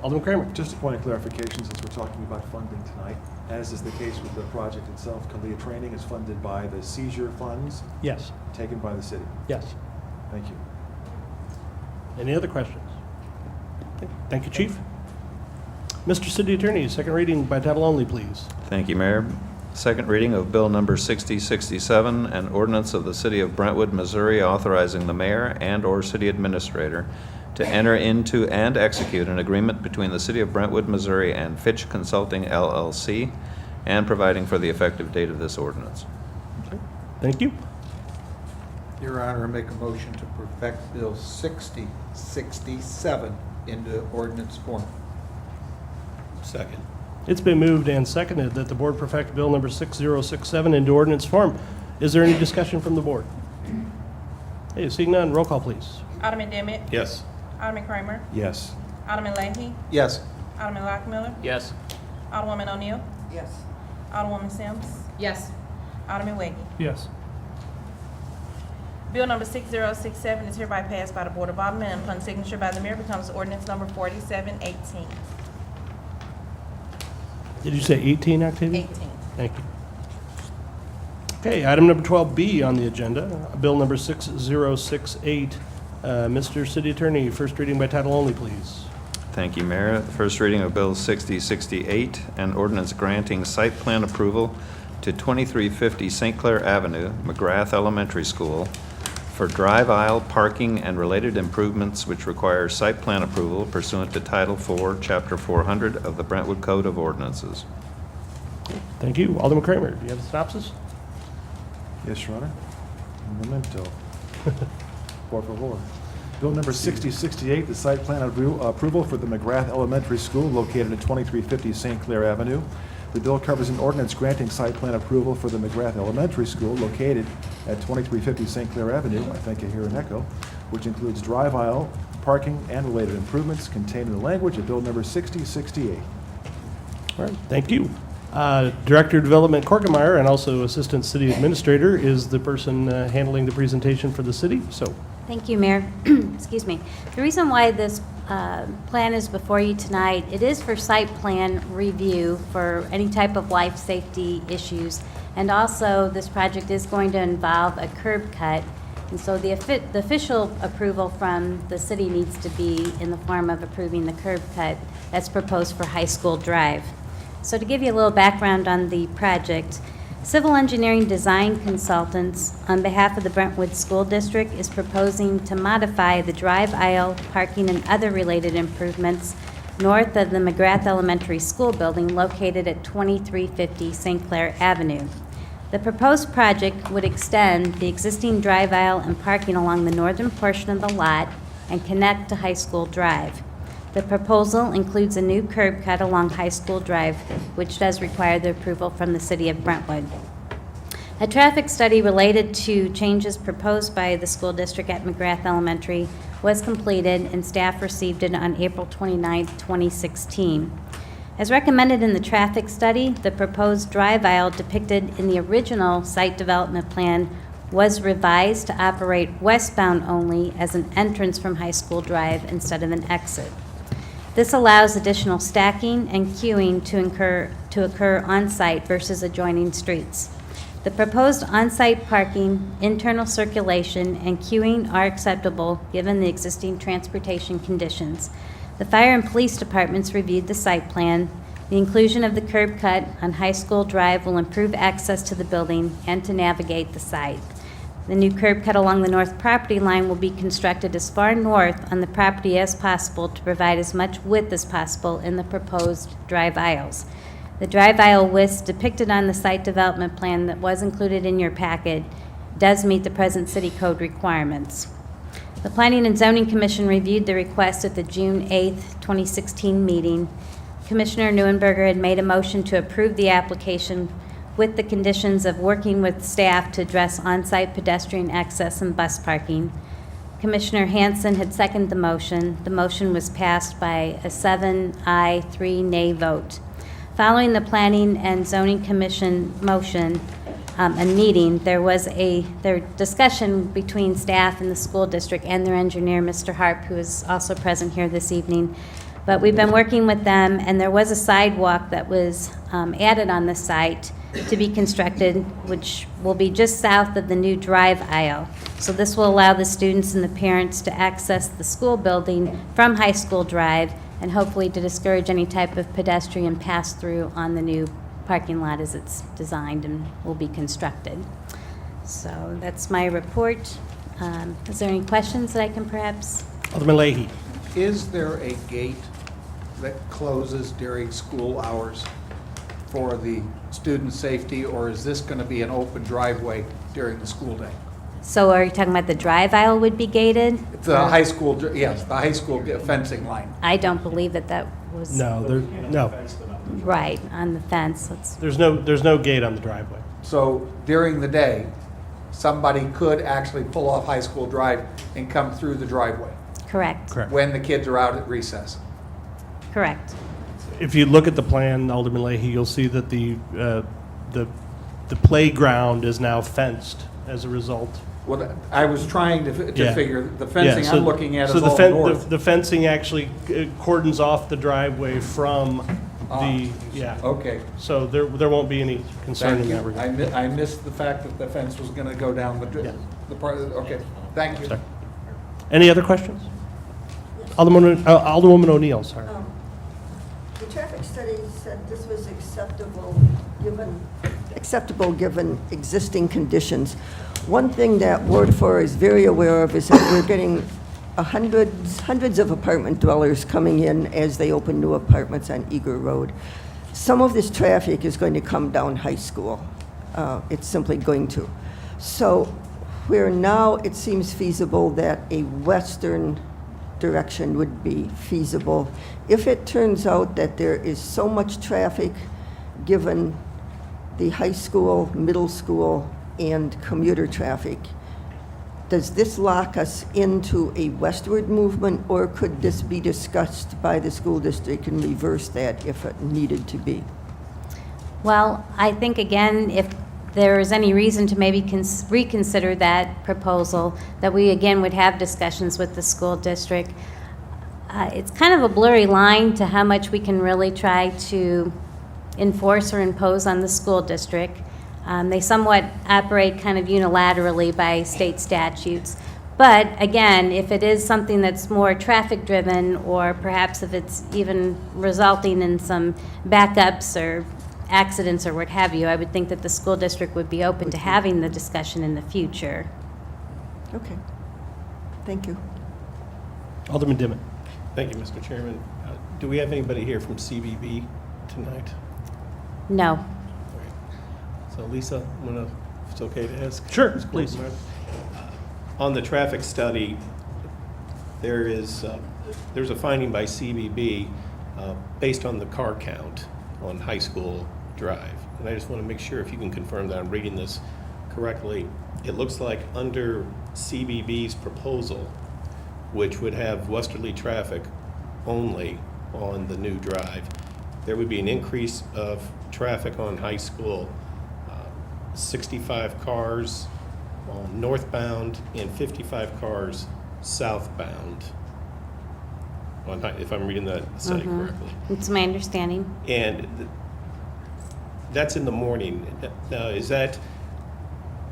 Alderman Kramer. Just a point of clarification, since we're talking about funding tonight, as is the case with the project itself, CALIA training is funded by the seizure funds Yes. taken by the city. Yes. Thank you. Any other questions? Okay. Thank you, Chief. Mr. City Attorney, second reading by title only, please. Thank you, Mayor. Second reading of Bill number 6067, an ordinance of the City of Brentwood, Missouri authorizing the mayor and/or city administrator to enter into and execute an agreement between the City of Brentwood, Missouri and Fitch Consulting, LLC, and providing for the effective date of this ordinance. Okay. Thank you. Your Honor, I make a motion to perfect Bill 6067 into ordinance form. Second. It's been moved and seconded that the board perfect bill number 6067 into ordinance form. Is there any discussion from the board? Hey, seeing none, roll call, please. Alderman Demmett, Yes. Alderman Kramer, Yes. Alderman Leahy, Yes. Alderman Lockmiller, Yes. Alderwoman O'Neill, Yes. Alderwoman Sims, Yes. Alderman Wiggy. Yes. Bill number 6067 is hereby passed by the Board of Aldermen and upon signature by the mayor becomes ordinance number 4718. Did you say 18, Octavia? 18. Thank you. Okay, item number 12B on the agenda, bill number 6068. Mr. City Attorney, first reading by title only, please. Thank you, Mayor. The first reading of Bill 6068, an ordinance granting site plan approval to 2350 St. Clair Avenue, McGrath Elementary School, for drive aisle parking and related improvements which require site plan approval pursuant to Title 4, Chapter 400 of the Brentwood Code of Ordinances. Thank you. Alderman Kramer, do you have the synopsis? Yes, Your Honor. Memento. Por favor. Bill number 6068, the site plan approval for the McGrath Elementary School located at 2350 St. Clair Avenue. The bill covers an ordinance granting site plan approval for the McGrath Elementary School located at 2350 St. Clair Avenue, I think I hear an echo, which includes drive aisle, parking, and related improvements contained in the language of Bill number 6068. All right, thank you. Director of Development Corkemeyer and also Assistant City Administrator is the person handling the presentation for the city, so. Thank you, Mayor. Excuse me. The reason why this plan is before you tonight, it is for site plan review for any type of life safety issues. And also, this project is going to involve a curb cut. And so the official approval from the city needs to be in the form of approving the curb cut that's proposed for High School Drive. So to give you a little background on the project, Civil Engineering Design Consultants, on behalf of the Brentwood School District, is proposing to modify the drive aisle, parking, and other related improvements north of the McGrath Elementary School building located at 2350 St. Clair Avenue. The proposed project would extend the existing drive aisle and parking along the northern portion of the lot and connect to High School Drive. The proposal includes a new curb cut along High School Drive, which does require the approval from the City of Brentwood. A traffic study related to changes proposed by the school district at McGrath Elementary was completed, and staff received it on April 29, 2016. As recommended in the traffic study, the proposed drive aisle depicted in the original site development plan was revised to operate westbound only as an entrance from High School Drive instead of an exit. This allows additional stacking and queuing to occur on-site versus adjoining streets. The proposed on-site parking, internal circulation, and queuing are acceptable given the existing transportation conditions. The fire and police departments reviewed the site plan. The inclusion of the curb cut on High School Drive will improve access to the building and to navigate the site. The new curb cut along the north property line will be constructed as far north on the property as possible to provide as much width as possible in the proposed drive aisles. The drive aisle width depicted on the site development plan that was included in your packet does meet the present city code requirements. The Planning and Zoning Commission reviewed the request at the June 8, 2016 meeting. Commissioner Neuenberger had made a motion to approve the application with the conditions of working with staff to address on-site pedestrian access and bus parking. Commissioner Hansen had seconded the motion. The motion was passed by a 7-aye, 3-nay vote. Following the Planning and Zoning Commission motion and meeting, there was their discussion between staff and the school district and their engineer, Mr. Harp, who is also present here this evening. But we've been working with them, and there was a sidewalk that was added on the site to be constructed, which will be just south of the new drive aisle. So this will allow the students and the parents to access the school building from High School Drive and hopefully to discourage any type of pedestrian pass-through on the new parking lot as it's designed and will be constructed. So that's my report. Is there any questions that I can perhaps? Alderman Leahy. Is there a gate that closes during school hours for the student safety, or is this going to be an open driveway during the school day? So are you talking about the drive aisle would be gated? The high school, yes, the high school fencing line. I don't believe that was. No, Right, on the fence. there's no gate on the driveway. So during the day, somebody could actually pull off High School Drive and come through the driveway Correct. Correct. when the kids are out at recess. Correct. If you look at the plan, Alderman Leahy, you'll see that the playground is now fenced as a result. Well, I was trying to Yeah. figure, the fencing I'm looking at is the all north. The fencing actually cordons off the driveway from yeah. Okay. So there won't be any concern Thank in you. that regard. I missed the fact that the fence was going to go down Yeah. the part, okay, thank you. Sorry. Any other questions? Alderwoman O'Neill, sorry. The traffic study said this was acceptable given existing conditions. One thing that Ward 4 is very aware of is that we're getting hundreds of apartment dwellers coming in as they open new apartments on Eager Road. Some of this traffic is going to come down High School. It's simply going to. So where now it seems feasible that a western direction would be feasible, if it turns out that there is so much traffic given the high school, middle school, and commuter traffic, does this lock us into a westward movement, or could this be discussed by the school district and reverse that if it needed to be? Well, I think, again, if there is any reason to maybe reconsider that proposal, that we, again, would have discussions with the school district. It's kind of a blurry line to how much we can really try to enforce or impose on the school district. They somewhat operate kind of unilaterally by state statutes. But again, if it is something that's more traffic-driven, or perhaps if it's even resulting in some backups or accidents or what have you, I would think that the school district would be open to having the discussion in the future. Okay. Thank you. Alderman Dimmitt. Thank you, Mr. Chairman. Do we have anybody here from CBB tonight? No. So Lisa, if it's okay to ask? Sure, Ms. please. Courtmire? On the traffic study, there's a finding by CBB based on the car count on High School Drive. And I just want to make sure if you can confirm that I'm reading this correctly. It looks like under CBB's proposal, which would have westerly traffic only on the new drive, there would be an increase of traffic on High School, 65 cars on northbound and 55 cars southbound, if I'm reading that study correctly. It's my understanding. And that's in the morning. Now, is that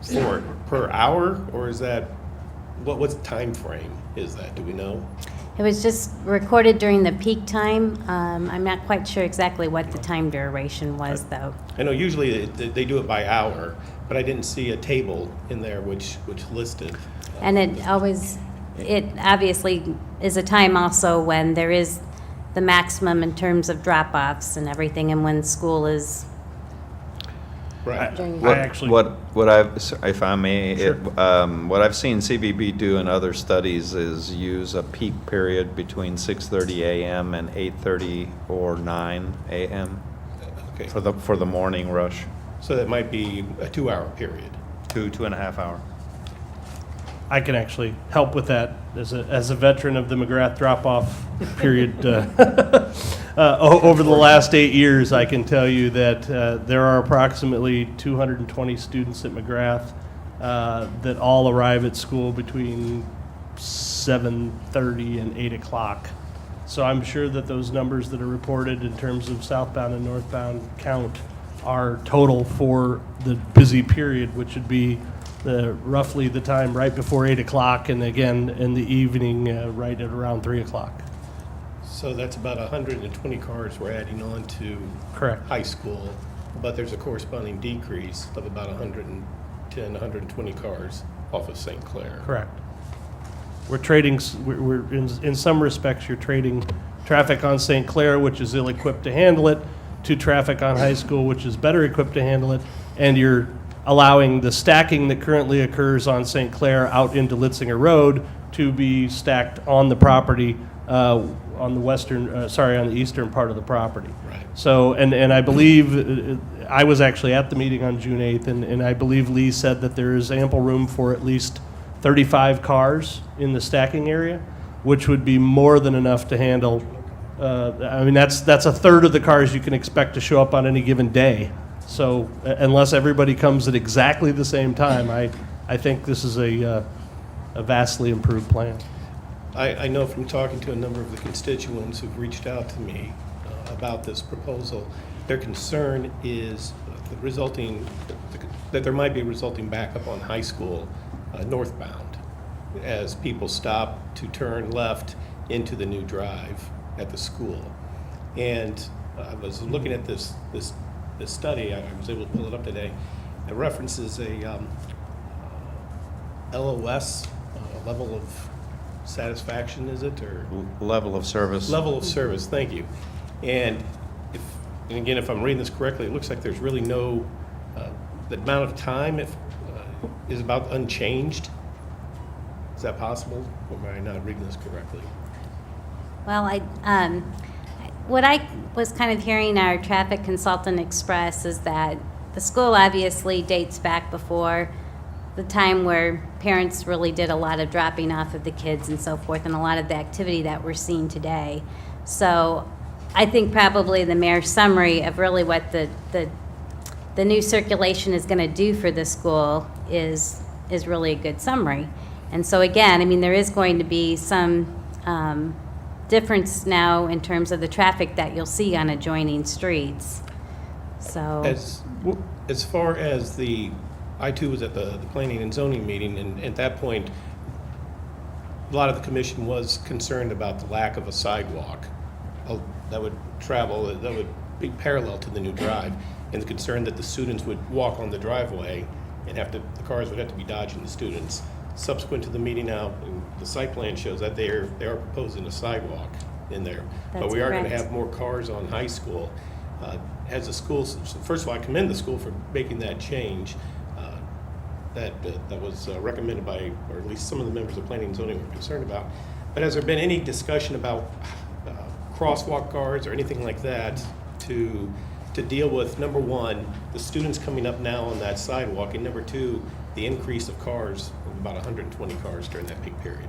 for per hour, or is that, what's the time frame is that? Do we know? It was just recorded during the peak time. I'm not quite sure exactly what the time duration was, though. I know usually they do it by hour, but I didn't see a table in there which listed. And it obviously is a time also when there is the maximum in terms of drop-offs and everything, and when school is Right. during. What I've, if I may, Sure. what I've seen CBB do in other studies is use a peak period between 6:30 a.m. and 8:30 or 9 a.m. Okay. for the morning rush. So that might be a 2-hour period. 2.5 hour. I can actually help with that as a veteran of the McGrath drop-off period. Over the last 8 years, I can tell you that there are approximately 220 students at McGrath that all arrive at school between 7:30 and 8 o'clock. So I'm sure that those numbers that are reported in terms of southbound and northbound count are total for the busy period, which would be roughly the time right before 8 o'clock, and again in the evening right at around 3 o'clock. So that's about 120 cars we're adding on to Correct. High School, but there's a corresponding decrease of about 110, 120 cars off of St. Clair. Correct. We're trading, we're in some respects, you're trading traffic on St. Clair, which is ill-equipped to handle it, to traffic on High School, which is better equipped to handle it, and you're allowing the stacking that currently occurs on St. Clair out into Litzinger Road to be stacked on the property, on the eastern part of the property. Right. So, and I believe, I was actually at the meeting on June 8th, and I believe Lee said that there is ample room for at least 35 cars in the stacking area, which would be more than enough to handle. I mean, that's a third of the cars you can expect to show up on any given day. So unless everybody comes at exactly the same time, I think this is a vastly improved plan. I know from talking to a number of the constituents who've reached out to me about this proposal, their concern is that there might be a resulting backup on High School northbound as people stop to turn left into the new drive at the school. And I was looking at this study, I was able to pull it up today. It references a LOS, level of satisfaction, is it, or? Level of service. Level of service, thank you. And again, if I'm reading this correctly, it looks like there's really no, the amount of time is about unchanged. Is that possible? Or am I not reading this correctly? Well, what I was kind of hearing our traffic consultant express is that the school obviously dates back before the time where parents really did a lot of dropping off of the kids and so forth, and a lot of the activity that we're seeing today. So I think probably the mayor's summary of really what the new circulation is going to do for the school is really a good summary. And so again, I mean, there is going to be some difference now in terms of the traffic that you'll see on adjoining streets. So As far as I too was at the planning and zoning meeting, and at that point, a lot of the commission was concerned about the lack of a sidewalk that would be parallel to the new drive, and the concern that the students would walk on the driveway and the cars would have to be dodging the students. Subsequent to the meeting now, the site plan shows that they are proposing a sidewalk in there. But That's we are going to correct. have more cars on high school. As the school, first of all, I commend the school for making that change. That was recommended by, or at least some of the members of planning and zoning were concerned about. But has there been any discussion about crosswalk guards or anything like that to deal with, number one, the students coming up now on that sidewalk, and number two, the increase of cars, about 120 cars during that peak period?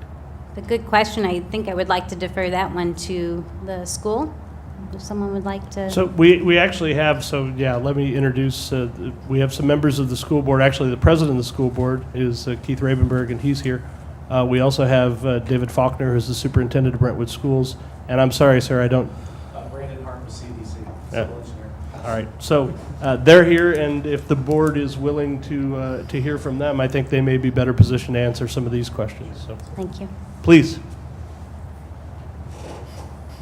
a good question. I think I would like to defer that one to the school. If someone would like to. So we actually have, let me introduce, we have some members of the school board. Actually, the president of the school board is Keith Ravenberg, and he's here. We also have David Faulkner, who's the superintendent of Brentwood Schools. And I'm sorry, sir, I don't. Brandon Harper, CDC, Yeah. civil engineer. All right, so they're here, and if the board is willing to hear from them, I think they may be better positioned to answer some of these questions. So, Thank you. please.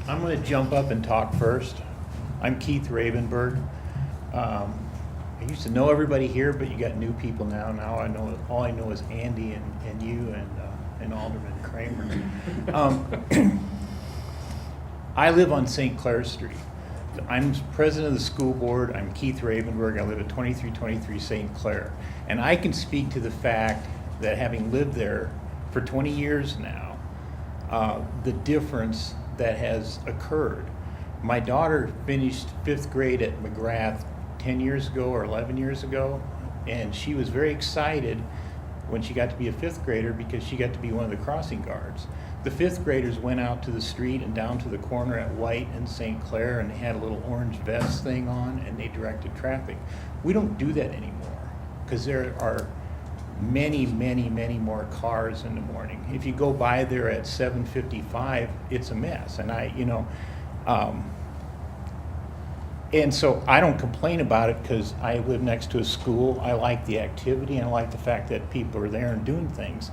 I'm going to jump up and talk first. I'm Keith Ravenberg. I used to know everybody here, but you got new people now. Now I know, all I know is Andy and you and Alderman Kramer. I live on St. Clair Street. I'm president of the school board. I'm Keith Ravenberg. I live at 2323 St. Clair. And I can speak to the fact that having lived there for 20 years now, the difference that has occurred. My daughter finished 5th grade at McGrath 10 years ago or 11 years ago, and she was very excited when she got to be a 5th grader because she got to be one of the crossing guards. The 5th graders went out to the street and down to the corner at White and St. Clair, and they had a little orange vest thing on, and they directed traffic. We don't do that anymore because there are many, many, many more cars in the morning. If you go by there at 7:55, it's a mess. And and so I don't complain about it because I live next to a school. I like the activity and I like the fact that people are there and doing things.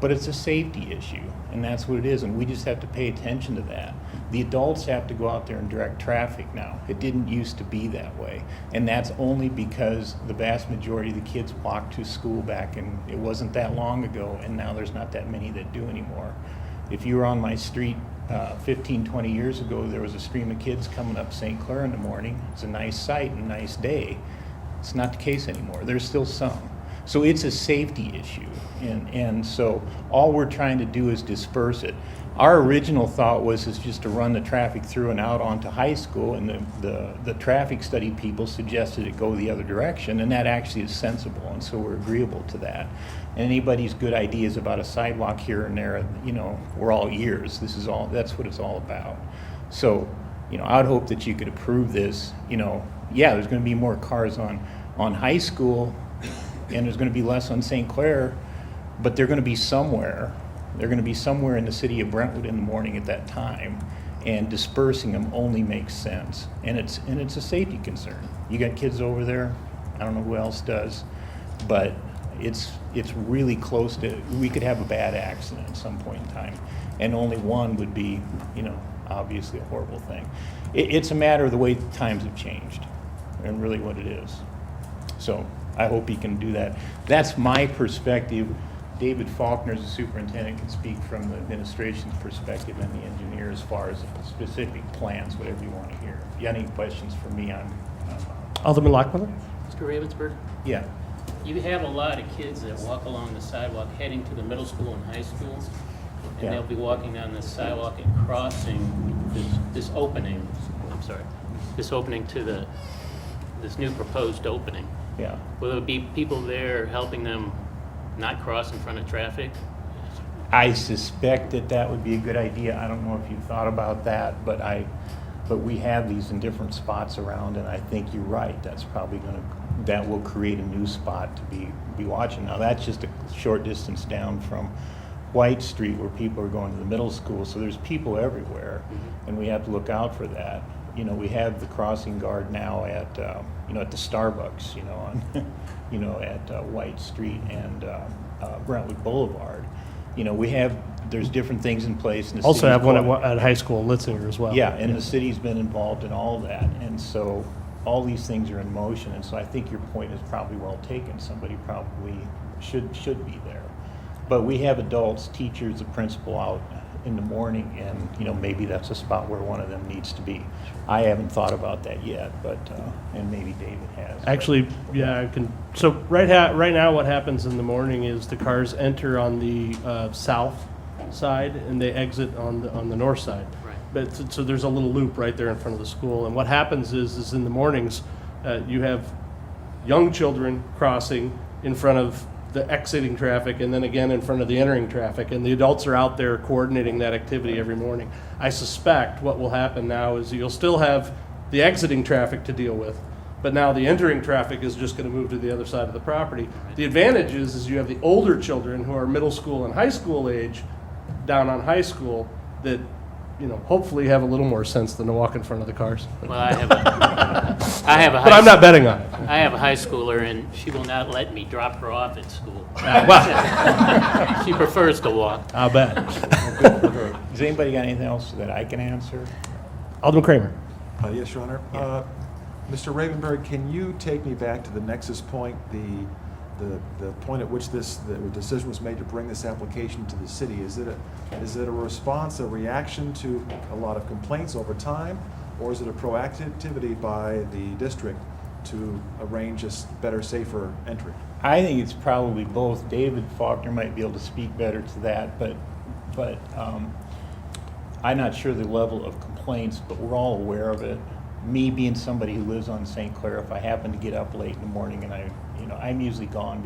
But it's a safety issue, and that's what it is, and we just have to pay attention to that. The adults have to go out there and direct traffic now. It didn't used to be that way, and that's only because the vast majority of the kids walked to school back, and it wasn't that long ago, and now there's not that many that do anymore. If you were on my street 15, 20 years ago, there was a stream of kids coming up St. Clair in the morning. It's a nice sight and a nice day. It's not the case anymore. There's still some. So it's a safety issue, and so all we're trying to do is disperse it. Our original thought was just to run the traffic through and out onto high school, and the traffic study people suggested it go the other direction, and that actually is sensible, and so we're agreeable to that. And anybody's good ideas about a sidewalk here and there, we're all ears. That's what it's all about. So, I'd hope that you could approve this. There's going to be more cars on high school, and there's going to be less on St. Clair, but they're going to be somewhere. They're going to be somewhere in the city of Brentwood in the morning at that time, and dispersing them only makes sense. And it's a safety concern. You got kids over there. I don't know who else does, but It's really close to, we could have a bad accident at some point in time, and only one would be, obviously a horrible thing. It's a matter of the way times have changed, and really what it is. So I hope he can do that. That's my perspective. David Faulkner, as the superintendent, can speak from the administration's perspective and the engineer as far as specific plans, whatever you want to hear. If you have any questions for me on Alderman Lockmiller? Mr. Ravensburg, yeah. you have a lot of kids that walk along the sidewalk heading to the middle school and high school, and Yeah. they'll be walking down this sidewalk and crossing this opening, this opening to this new proposed opening. Yeah. Will there be people there helping them not cross in front of traffic? I suspect that would be a good idea. I don't know if you've thought about that, but we have these in different spots around, and I think you're right. That's probably that will create a new spot to be watching. Now, that's just a short distance down from White Street where people are going to the middle school, so there's people everywhere, and we have to look out for that. We have the crossing guard now at the Starbucks, at White Street and Brentwood Boulevard. There's different things in place. And the Also city's have one caught- at high school in Litzinger as well. Yeah, and the city's been involved in all that, and so all these things are in motion, and so I think your point is probably well taken. Somebody probably should be there. But we have adults, teachers, the principal out in the morning, and maybe that's a spot where one of them needs to be. I haven't thought about that yet, but and maybe David has. Actually, yeah, I can. So right now, what happens in the morning is the cars enter on the south side and they exit on the north side. Right. But so there's a little loop right there in front of the school. And what happens is in the mornings, you have young children crossing in front of the exiting traffic and then again in front of the entering traffic, and the adults are out there coordinating that activity every morning. I suspect what will happen now is you'll still have the exiting traffic to deal with, but now the entering traffic is just going to move to the other side of the property. The advantage is you have the older children who are middle school and high school age down on high school that hopefully have a little more sense than to walk in front of the cars. Well, I have a But I'm not betting on it. I have a high schooler, and she will not let me drop her off at school. Well, She prefers to walk. I'll bet. Good for her. Has anybody got anything else that I can answer? Alderman Kramer. Yes, Your Honor. Mr. Ravenberg, can you take me back to the nexus point, the point at which the decision was made to bring this application to the city? Is it a response, a reaction to a lot of complaints over time, or is it a proactivity by the district to arrange a better, safer entry? I think it's probably both. David Faulkner might be able to speak better to that, but I'm not sure the level of complaints, but we're all aware of it. Me being somebody who lives on St. Clair, if I happen to get up late in the morning and I'm usually gone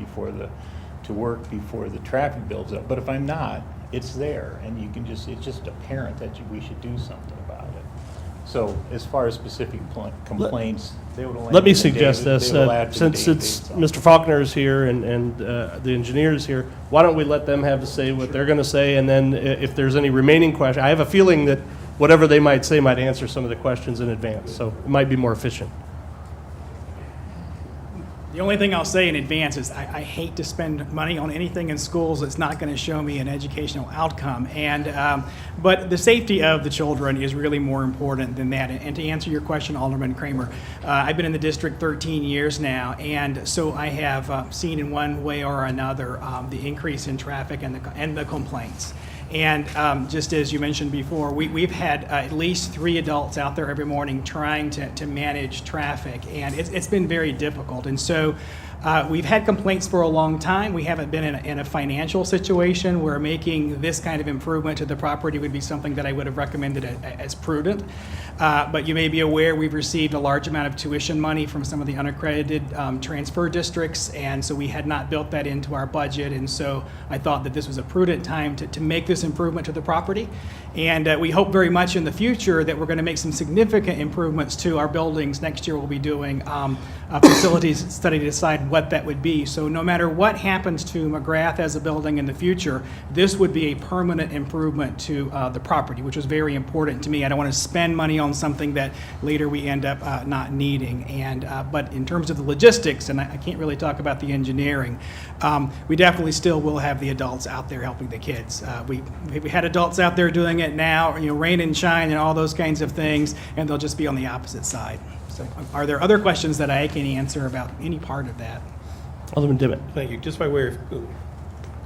to work before the traffic builds up. But if I'm not, it's there, and it's just apparent that we should do something about it. So as far as specific complaints, they would Let me suggest this, since Mr. Faulkner is here and the engineer is here, why don't we let them have to say what they're going to say, and then if there's any remaining questions, I have a feeling that whatever they might say might answer some of the questions in advance, so it might be more efficient. The only thing I'll say in advance is I hate to spend money on anything in schools that's not going to show me an educational outcome. But the safety of the children is really more important than that. And to answer your question, Alderman Kramer, I've been in the district 13 years now, and so I have seen in one way or another the increase in traffic and the complaints. And just as you mentioned before, we've had at least 3 adults out there every morning trying to manage traffic, and it's been very difficult. And so we've had complaints for a long time. We haven't been in a financial situation where making this kind of improvement to the property would be something that I would have recommended as prudent. But you may be aware we've received a large amount of tuition money from some of the unaccredited transfer districts, and so we had not built that into our budget, and so I thought that this was a prudent time to make this improvement to the property. And we hope very much in the future that we're going to make some significant improvements to our buildings. Next year we'll be doing facilities study to decide what that would be. So no matter what happens to McGrath as a building in the future, this would be a permanent improvement to the property, which is very important to me. I don't want to spend money on something that later we end up not needing. And but in terms of the logistics, and I can't really talk about the engineering, we definitely still will have the adults out there helping the kids. We had adults out there doing it now, rain and shine and all those kinds of things, and they'll just be on the opposite side. So are there other questions that I can answer about any part of that? Alderman Dimmitt. Thank you. Just by way of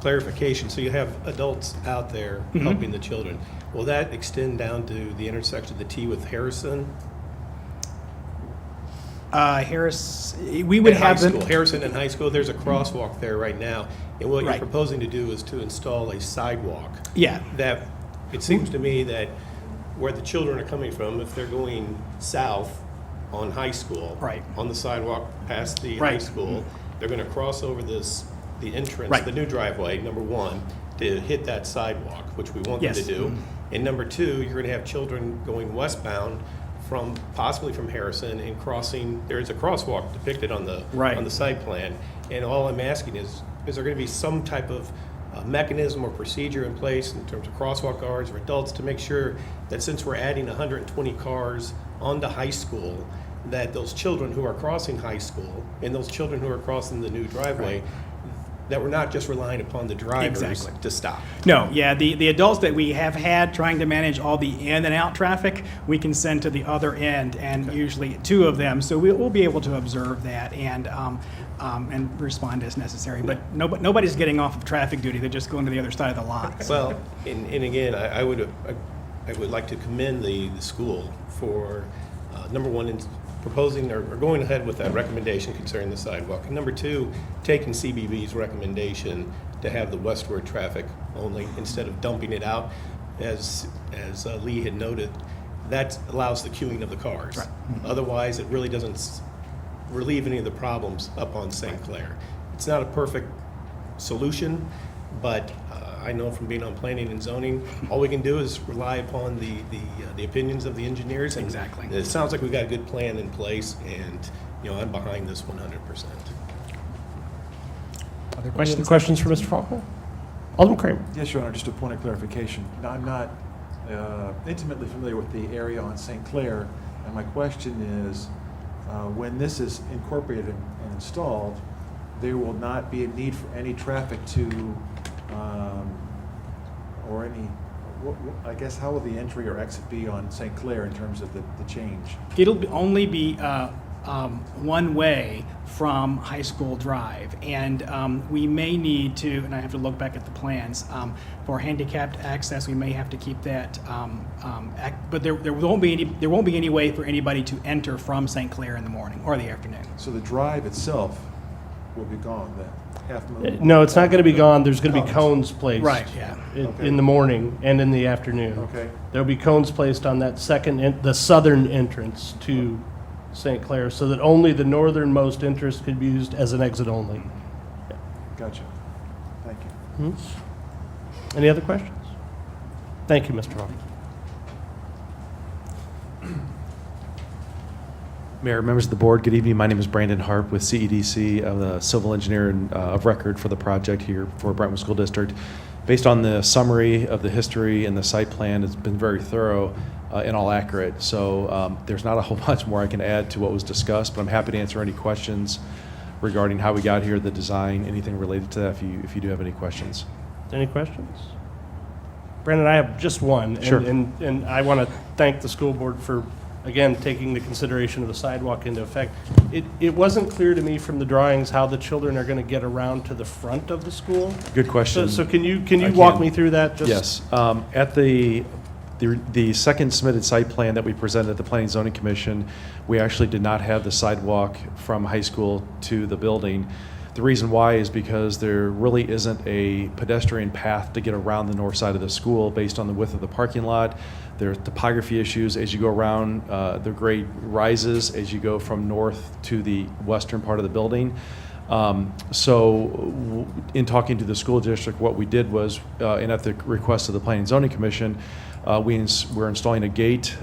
clarification, so you have adults out there helping the children. Will that extend down to the intersection of the T with Harrison? Harris, we would High have school, them. Harrison and high school, there's a crosswalk there right now. And what you're Right. proposing to do is to install a sidewalk. Yeah. That, it seems to me that where the children are coming from, if they're going south on high school. Right. On the sidewalk past the high Right. school, they're gonna cross over the entrance, Right. the new driveway, number one, to hit that sidewalk, which we want them to Yes. do. And number two, you're gonna have children going westbound possibly from Harrison and crossing, there's a crosswalk depicted on the Right. on the site plan. And all I'm asking is there going to be some type of mechanism or procedure in place in terms of crosswalk guards or adults to make sure that since we're adding 120 cars onto high school, that those children who are crossing high school and those children who are crossing the new driveway, that we're not just relying upon the drivers Exactly. to stop. No, yeah, the adults that we have had trying to manage all the in and out traffic, we can send to the other end, and usually two of them. So we'll be able to observe that and respond as necessary. But nobody's getting off of traffic duty; they're just going to the other side of the lot. Well, and again, I would like to commend the school for, number one, in proposing or going ahead with that recommendation concerning the sidewalk. And number two, taking CBB's recommendation to have the westward traffic only instead of dumping it out. As Lee had noted, that allows the queuing of the cars. Right. Otherwise, it really doesn't relieve any of the problems up on St. Clair. It's not a perfect solution, but I know from being on planning and zoning, all we can do is rely upon the opinions of the engineers. And Exactly. it sounds like we've got a good plan in place, and I'm behind this 100%. Other Any other questions for Mr. Faulkner? Alderman Kramer. Yes, Your Honor, just a point of clarification. Now, I'm not intimately familiar with the area on St. Clair, and my question is, when this is incorporated and installed, there will not be a need for any traffic to, or any, I guess, how will the entry or exit be on St. Clair in terms of the change? Only be one way from High School Drive, and we may need to, and I have to look back at the plans, for handicapped access, we may have to keep that, but there won't be any way for anybody to enter from St. Clair in the morning or the afternoon. So the drive itself will be gone then? Half moon? No, it's not going to be gone. There's going to be cones placed. Right, yeah. In the morning and in the afternoon. Okay. There'll be cones placed on that the southern entrance to St. Clair, so that only the northernmost entrance could be used as an exit only. Gotcha. Thank you. Any other questions? Thank you, Mr. Hawkins. Mayor, members of the board, good evening. My name is Brandon Harp with CEDC, the civil engineer of record for the project here for Brentwood School District. Based on the summary of the history and the site plan, it's been very thorough and all accurate. So there's not a whole bunch more I can add to what was discussed, but I'm happy to answer any questions regarding how we got here, the design, anything related to that if you do have any questions. Any questions? Brandon, I have just one. Sure. And I want to thank the school board for, again, taking the consideration of the sidewalk into effect. It wasn't clear to me from the drawings how the children are going to get around to the front of the school. Good question. So can you I walk can. me through that? Yes. At the second submitted site plan that we presented at the Planning and Zoning Commission, we actually did not have the sidewalk from high school to the building. The reason why is because there really isn't a pedestrian path to get around the north side of the school based on the width of the parking lot. There are topography issues as you go around. The grade rises as you go from north to the western part of the building. In talking to the school district, what we did was, and at the request of the Planning and Zoning Commission, we're installing a gate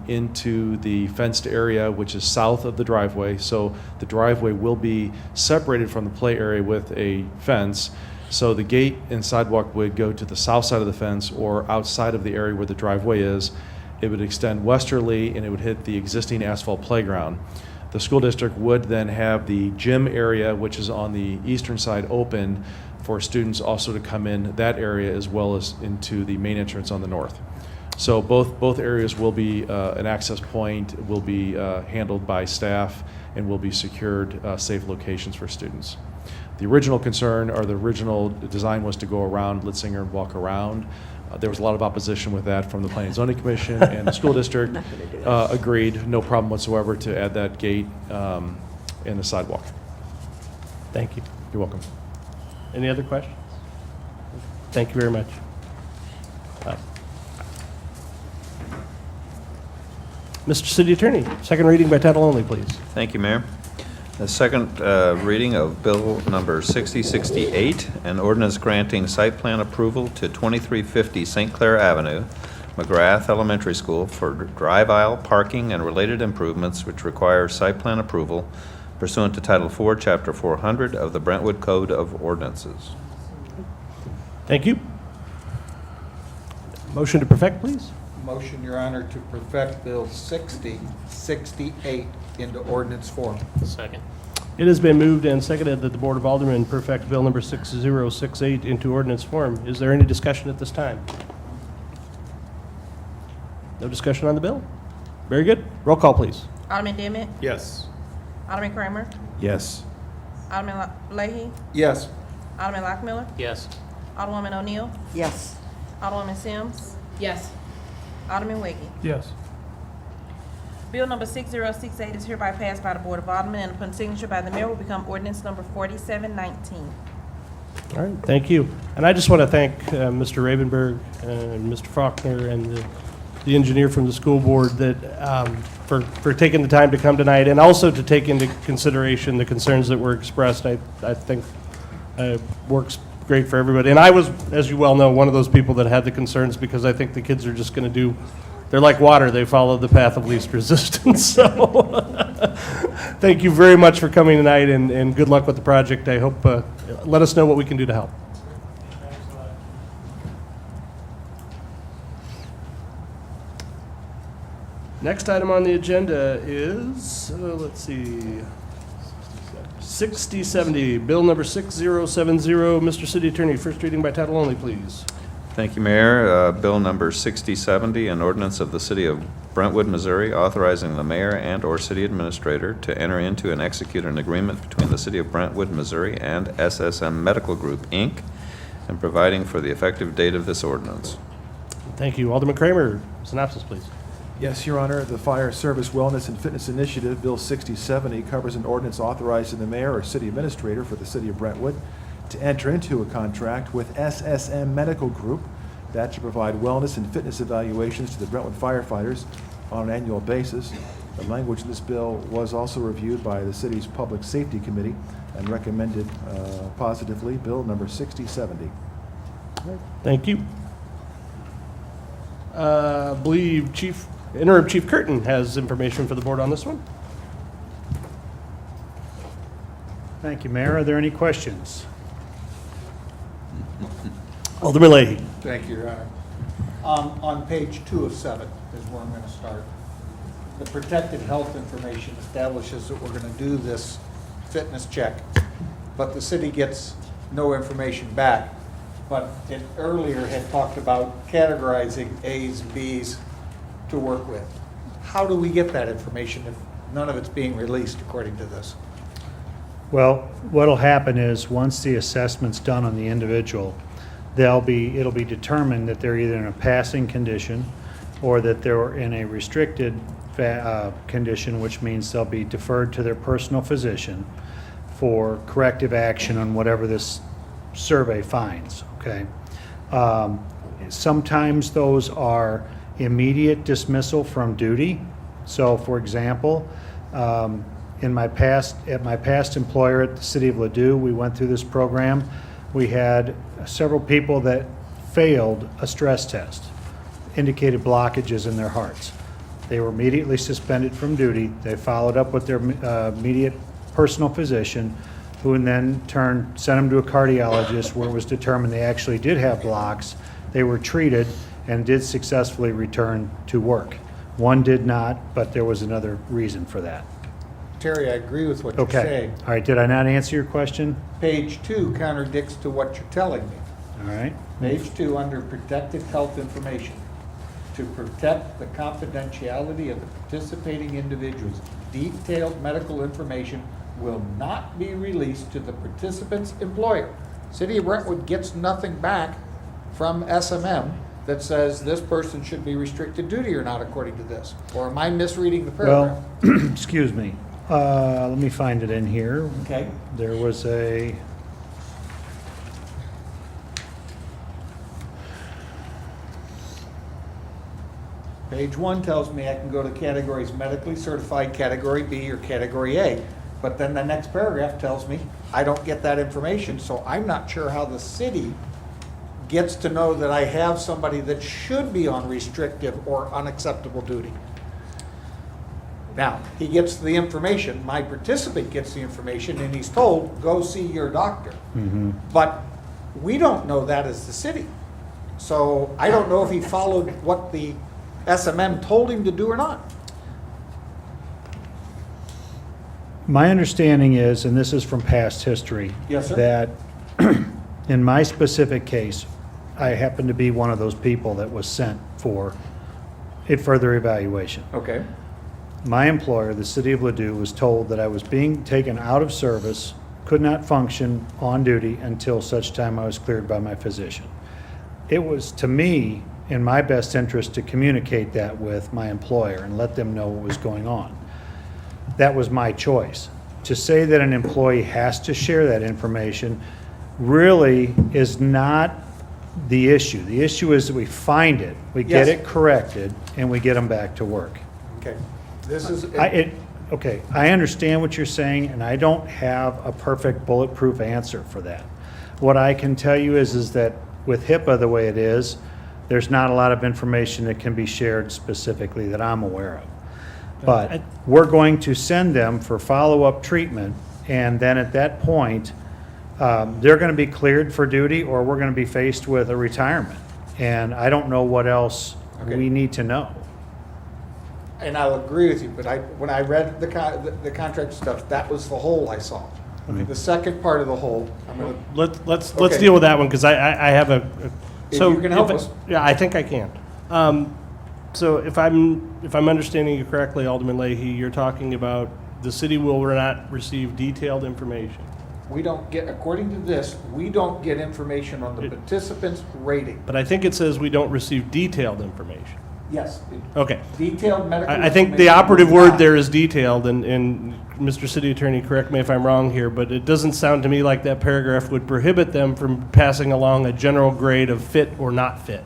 into the fenced area, which is south of the driveway. So the driveway will be separated from the play area with a fence. So the gate and sidewalk would go to the south side of the fence or outside of the area where the driveway is. It would extend westerly and it would hit the existing asphalt playground. The school district would then have the gym area, which is on the eastern side, open for students also to come in that area as well as into the main entrance on the north. So both areas will be an access point, will be handled by staff, and will be secured safe locations for students. The original concern, or the original design, was to go around Litzinger and walk around. There was a lot of opposition with that from the Planning and Zoning Commission, and the school district agreed, no problem whatsoever, to add that gate and the sidewalk. Thank you. You're welcome. Any other questions? Thank you very much. Mr. City Attorney, second reading by title only, please. Thank you, Mayor. The second reading of Bill Number 6068, an ordinance granting site plan approval to 2350 St. Clair Avenue, McGrath Elementary School for drive aisle parking and related improvements which require site plan approval pursuant to Title IV, Chapter 400 of the Brentwood Code of Ordinances. Thank you. Motion to perfect, please. Motion, Your Honor, to perfect Bill 6068 into ordinance form. Second. It has been moved and seconded that the Board of Aldermen perfect Bill number 6068 into ordinance form. Is there any discussion at this time? No discussion on the bill? Very good. Roll call, please. Alderman Demmett, Yes. Alderman Kramer, Yes. Alderman Leahy, Yes. Alderman Lockmiller, Yes. Alderwoman O'Neill, Yes. Alderwoman Sims, Yes. Alderman Wiggy. Yes. Bill number 6068 is hereby passed by the Board of Aldermen and upon signature by the mayor will become ordinance number 4719. All right, thank you. And I just want to thank Mr. Ravenberg and Mr. Faulkner and the engineer from the school board that for taking the time to come tonight and also to take into consideration the concerns that were expressed. I think works great for everybody. And I was, as you well know, one of those people that had the concerns because I think the kids are just going to they're like water. They follow the path of least resistance. So thank you very much for coming tonight and good luck with the project. I hope, let us know what we can do to help. Next item on the agenda is, let's see, 6070, bill number 6070. Mr. City Attorney, first reading by title only, please. Thank you, Mayor. Bill number 6070, an ordinance of the City of Brentwood, Missouri, authorizing the mayor and/or city administrator to enter into and execute an agreement between the City of Brentwood, Missouri and SSM Medical Group, Inc., and providing for the effective date of this ordinance. Thank you. Alderman Kramer, synopsis, please. Yes, Your Honor. The Fire Service Wellness and Fitness Initiative, Bill 6070, covers an ordinance authorizing the mayor or city administrator for the City of Brentwood to enter into a contract with SSM Medical Group that should provide wellness and fitness evaluations to the Brentwood firefighters on an annual basis. The language in this bill was also reviewed by the city's Public Safety Committee and recommended positively. Bill number 6070. Thank you. I believe Interim Chief Curtin has information for the board on this one. Thank you, Mayor. Are there any questions? Alderman Leahy. Thank you, Your Honor. On page 2 of 7 is where I'm going to start. The protected health information establishes that we're going to do this fitness check, but the city gets no information back. But it earlier had talked about categorizing A's, B's to work with. How do we get that information if none of it's being released according to this? Well, what'll happen is once the assessment's done on the individual, it'll be determined that they're either in a passing condition or that they're in a restricted condition, which means they'll be deferred to their personal physician for corrective action on whatever this survey finds, okay? Sometimes those are immediate dismissal from duty. So, for example, at my past employer at the city of Ladue, we went through this program. We had several people that failed a stress test, indicated blockages in their hearts. They were immediately suspended from duty. They followed up with their immediate personal physician, who in then sent them to a cardiologist where it was determined they actually did have blocks. They were treated and did successfully return to work. One did not, but there was another reason for that. Terry, I agree with what you're Okay. saying. All right, did I not answer your question? Page 2 contradicts to what you're telling me. All right. Page 2, under protected health information, to protect the confidentiality of the participating individuals, detailed medical information will not be released to the participant's employer. City of Brentwood gets nothing back from SMM that says this person should be restricted duty or not according to this. Or am I misreading the paragraph? Well, excuse me. Let me find it in here. Okay. There was a... Page 1 tells me I can go to categories medically certified, category B or category A. But then the next paragraph tells me I don't get that information, so I'm not sure how the city gets to know that I have somebody that should be on restrictive or unacceptable duty. Now, he gets the information, my participant gets the information, and he's told, go see your doctor. Mhm. But we don't know that as the city. So I don't know if he followed what the SMM told him to do or not. My understanding is, and this is from past history, Yes, sir. that in my specific case, I happen to be one of those people that was sent for a further evaluation. Okay. My employer, the city of Ladue, was told that I was being taken out of service, could not function on duty until such time I was cleared by my physician. It was, to me, in my best interest to communicate that with my employer and let them know what was going on. That was my choice. To say that an employee has to share that information really is not the issue. The issue is that we find it, we get Yes. it corrected, and we get them back to work. Okay. This is. Okay, I understand what you're saying, and I don't have a perfect bulletproof answer for that. What I can tell you is that with HIPAA the way it is, there's not a lot of information that can be shared specifically that I'm aware of. But we're going to send them for follow-up treatment, and then at that point, they're going to be cleared for duty, or we're going to be faced with a retirement. And I don't know what else we need to know. And I'll agree with you, but when I read the contract stuff, that was the hole I saw. Okay. The second part of the hole, I'm gonna. Let's Okay. deal with that one, because I have a. If so you can help if- us. Yeah, I think I can. So if I'm understanding you correctly, Alderman Leahy, you're talking about the city will not receive detailed information. We don't get, according to this, we don't get information on the participant's rating. But I think it says we don't receive detailed information. Yes. Okay. Detailed medical. I think the information operative is word not. there is detailed, and Mr. City Attorney, correct me if I'm wrong here, but it doesn't sound to me like that paragraph would prohibit them from passing along a general grade of fit or not fit.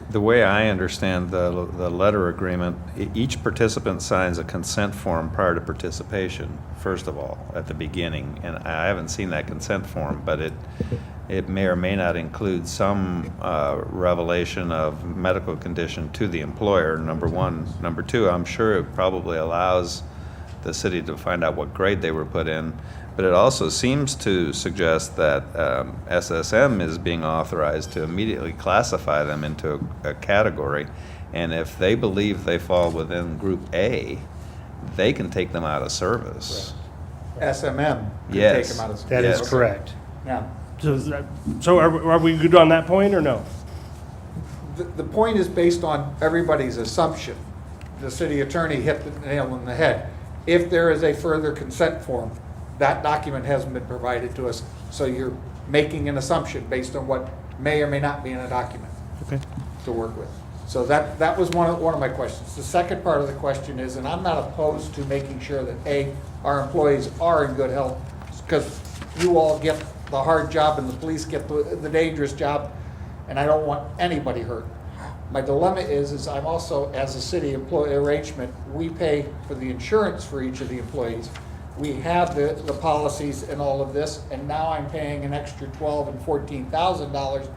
The way I understand the letter agreement, each participant signs a consent form prior to participation, first of all, at the beginning. And I haven't seen that consent form, but it may or may not include some revelation of medical condition to the employer, number one. Number two, I'm sure it probably allows the city to find out what grade they were put in. But it also seems to suggest that SSM is being authorized to immediately classify them into a category. And if they believe they fall within Group A, they can take them out of service. SMM can Yes. take them out of. That is Yes. correct. Now, So are we good on that point or no? the point is based on everybody's assumption. The city attorney hit the nail on the head. If there is a further consent form, that document hasn't been provided to us, so you're making an assumption based on what may or may not be in a document to work with. So that was one of my questions. The second part of the question is, and I'm not opposed to making sure that A, our employees are in good health, because you all get the hard job and the police get the dangerous job, and I don't want anybody hurt. My dilemma is I'm also, as a city employee arrangement, we pay for the insurance for each of the employees. we have the policies and all of this, and now I'm paying an extra $12,000 and $14,000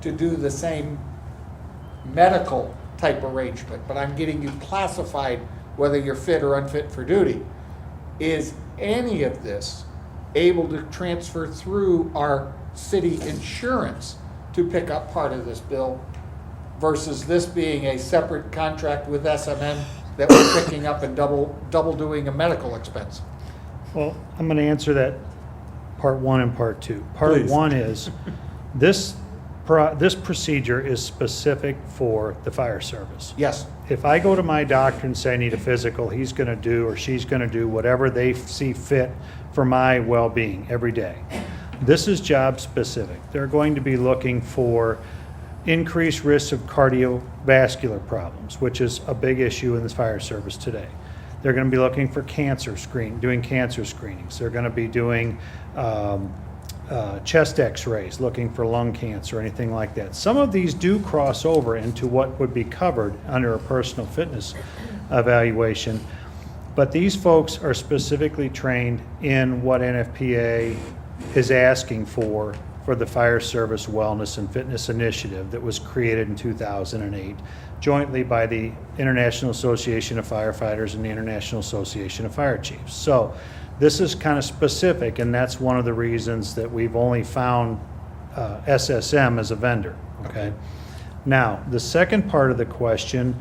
to do the same medical type arrangement, but I'm getting you classified whether you're fit or unfit for duty. Is any of this able to transfer through our city insurance to pick up part of this bill versus this being a separate contract with SMN that we're picking up and double doing a medical expense? Well, I'm going to answer that part one and part two. Part Please. one is this procedure is specific for the fire service. Yes. If I go to my doctor and say I need a physical, he's going to do or she's going to do whatever they see fit for my well-being every day. This is job specific. They're going to be looking for increased risks of cardiovascular problems, which is a big issue in the fire service today. They're going to be looking for doing cancer screenings. They're going to be doing chest x-rays, looking for lung cancer or anything like that. Some of these do cross over into what would be covered under a personal fitness evaluation, but these folks are specifically trained in what NFPA is asking for the Fire Service Wellness and Fitness Initiative that was created in 2008, jointly by the International Association of Firefighters and the International Association of Fire Chiefs. So this is kind of specific, and that's one of the reasons that we've only found SSM as a vendor, okay? Now, the second part of the question,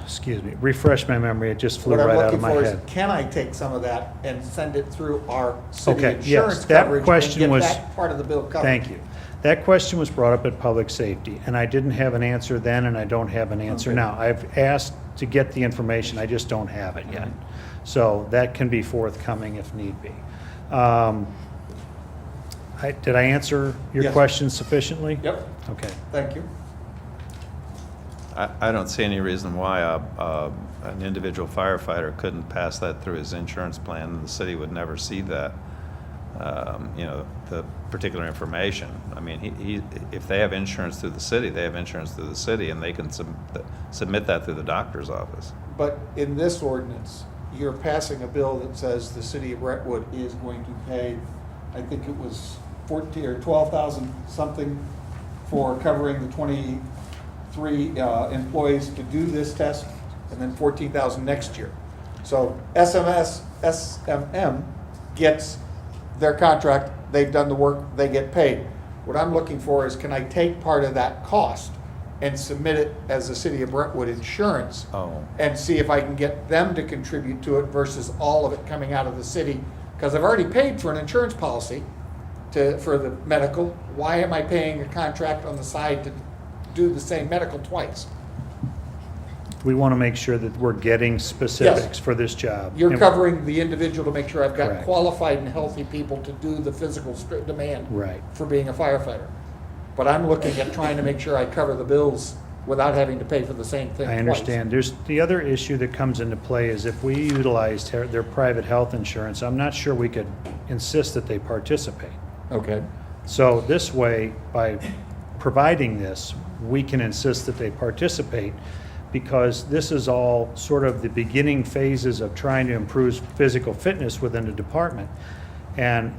excuse me, refresh my memory, it just flew right out of my head. What I'm looking for is, can I take some of that and send it through our city Okay, insurance yes, that coverage question and was- get that part of the bill covered? Thank you. That question was brought up at Public Safety, and I didn't have an answer then, and I don't have an answer Okay. now. I've asked to get the information, I just don't have it yet. So that can be forthcoming if need be. Did I answer your Yes. question sufficiently? Yep, Okay. thank you. I don't see any reason why an individual firefighter couldn't pass that through his insurance plan, and the city would never see that, the particular information. I mean, if they have insurance through the city, they have insurance through the city, and they can submit that through the doctor's office. But in this ordinance, you're passing a bill that says the city of Brentwood is going to pay, I think it was 14 or 12,000 something for covering the 23 employees to do this test, and then 14,000 next year. So SMM gets their contract, they've done the work, they get paid. What I'm looking for is, can I take part of that cost and submit it as the city of Brentwood insurance? Oh. And see if I can get them to contribute to it versus all of it coming out of the city? Because I've already paid for an insurance policy for the medical. Why am I paying a contract on the side to do the same medical twice? We want to make sure that we're getting specifics for this job. You're And- covering the individual to make sure I've got Correct. qualified and healthy people to do the physical demand Right. for being a firefighter. But I'm looking at trying to make sure I cover the bills without having to pay for the same thing I twice. understand. There's, the other issue that comes into play is if we utilized their private health insurance, I'm not sure we could insist that they participate. Okay. So this way, by providing this, we can insist that they participate, because this is all sort of the beginning phases of trying to improve physical fitness within the department. And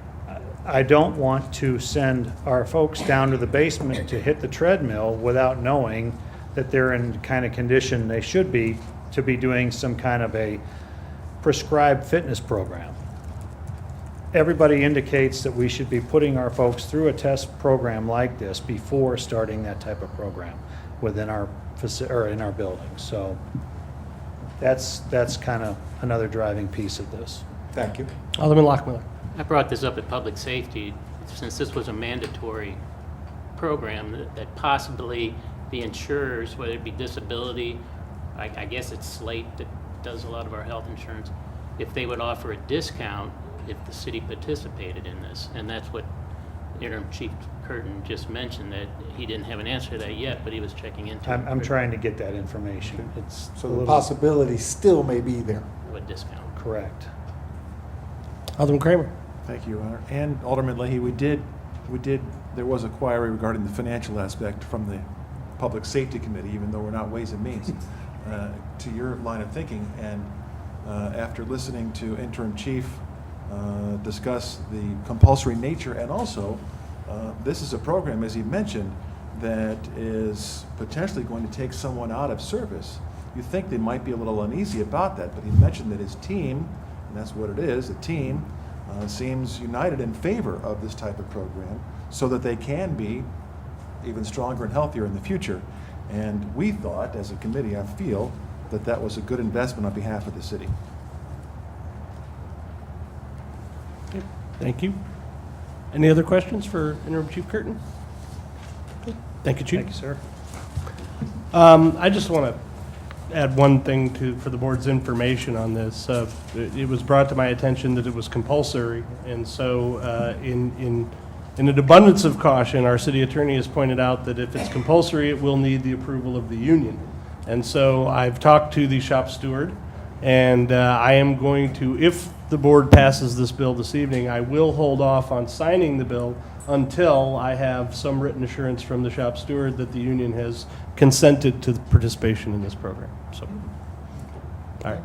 I don't want to send our folks down to the basement to hit the treadmill without knowing that they're in the kind of condition they should be to be doing some kind of a prescribed fitness program. Everybody indicates that we should be putting our folks through a test program like this before starting that type of program within our in our buildings. So that's kind of another driving piece of this. Thank you. Alderman Lockmiller. I brought this up at Public Safety, since this was a mandatory program, that possibly the insurers, whether it be disability, I guess it's Slate that does a lot of our health insurance, if they would offer a discount if the city participated in this. And that's what Interim Chief Curtin just mentioned, that he didn't have an answer to that yet, but he was checking into it. I'm trying to get that information. It's So a the little- possibility still may be there. What discount? Correct. Alderman Kramer. Thank you, Your Honor. And Alderman Leahy, there was a query regarding the financial aspect from the Public Safety Committee, even though we're not Ways and Means, to your line of thinking. And after listening to Interim Chief discuss the compulsory nature, and also this is a program, as he mentioned, that is potentially going to take someone out of service. You think they might be a little uneasy about that, but he mentioned that his team, and that's what it is, a team, seems united in favor of this type of program so that they can be even stronger and healthier in the future. And we thought, as a committee, I feel, that that was a good investment on behalf of the city. Thank you. Any other questions for Interim Chief Curtin? Thank you, Chief. Thank you, sir. I just want to add one thing for the board's information on this. It was brought to my attention that it was compulsory, and so in an abundance of caution, our city attorney has pointed out that if it's compulsory, it will need the approval of the union. And so I've talked to the shop steward, and I am going to, if the board passes this bill this evening, I will hold off on signing the bill until I have some written assurance from the shop steward that the union has consented to the participation in this program. So, all right.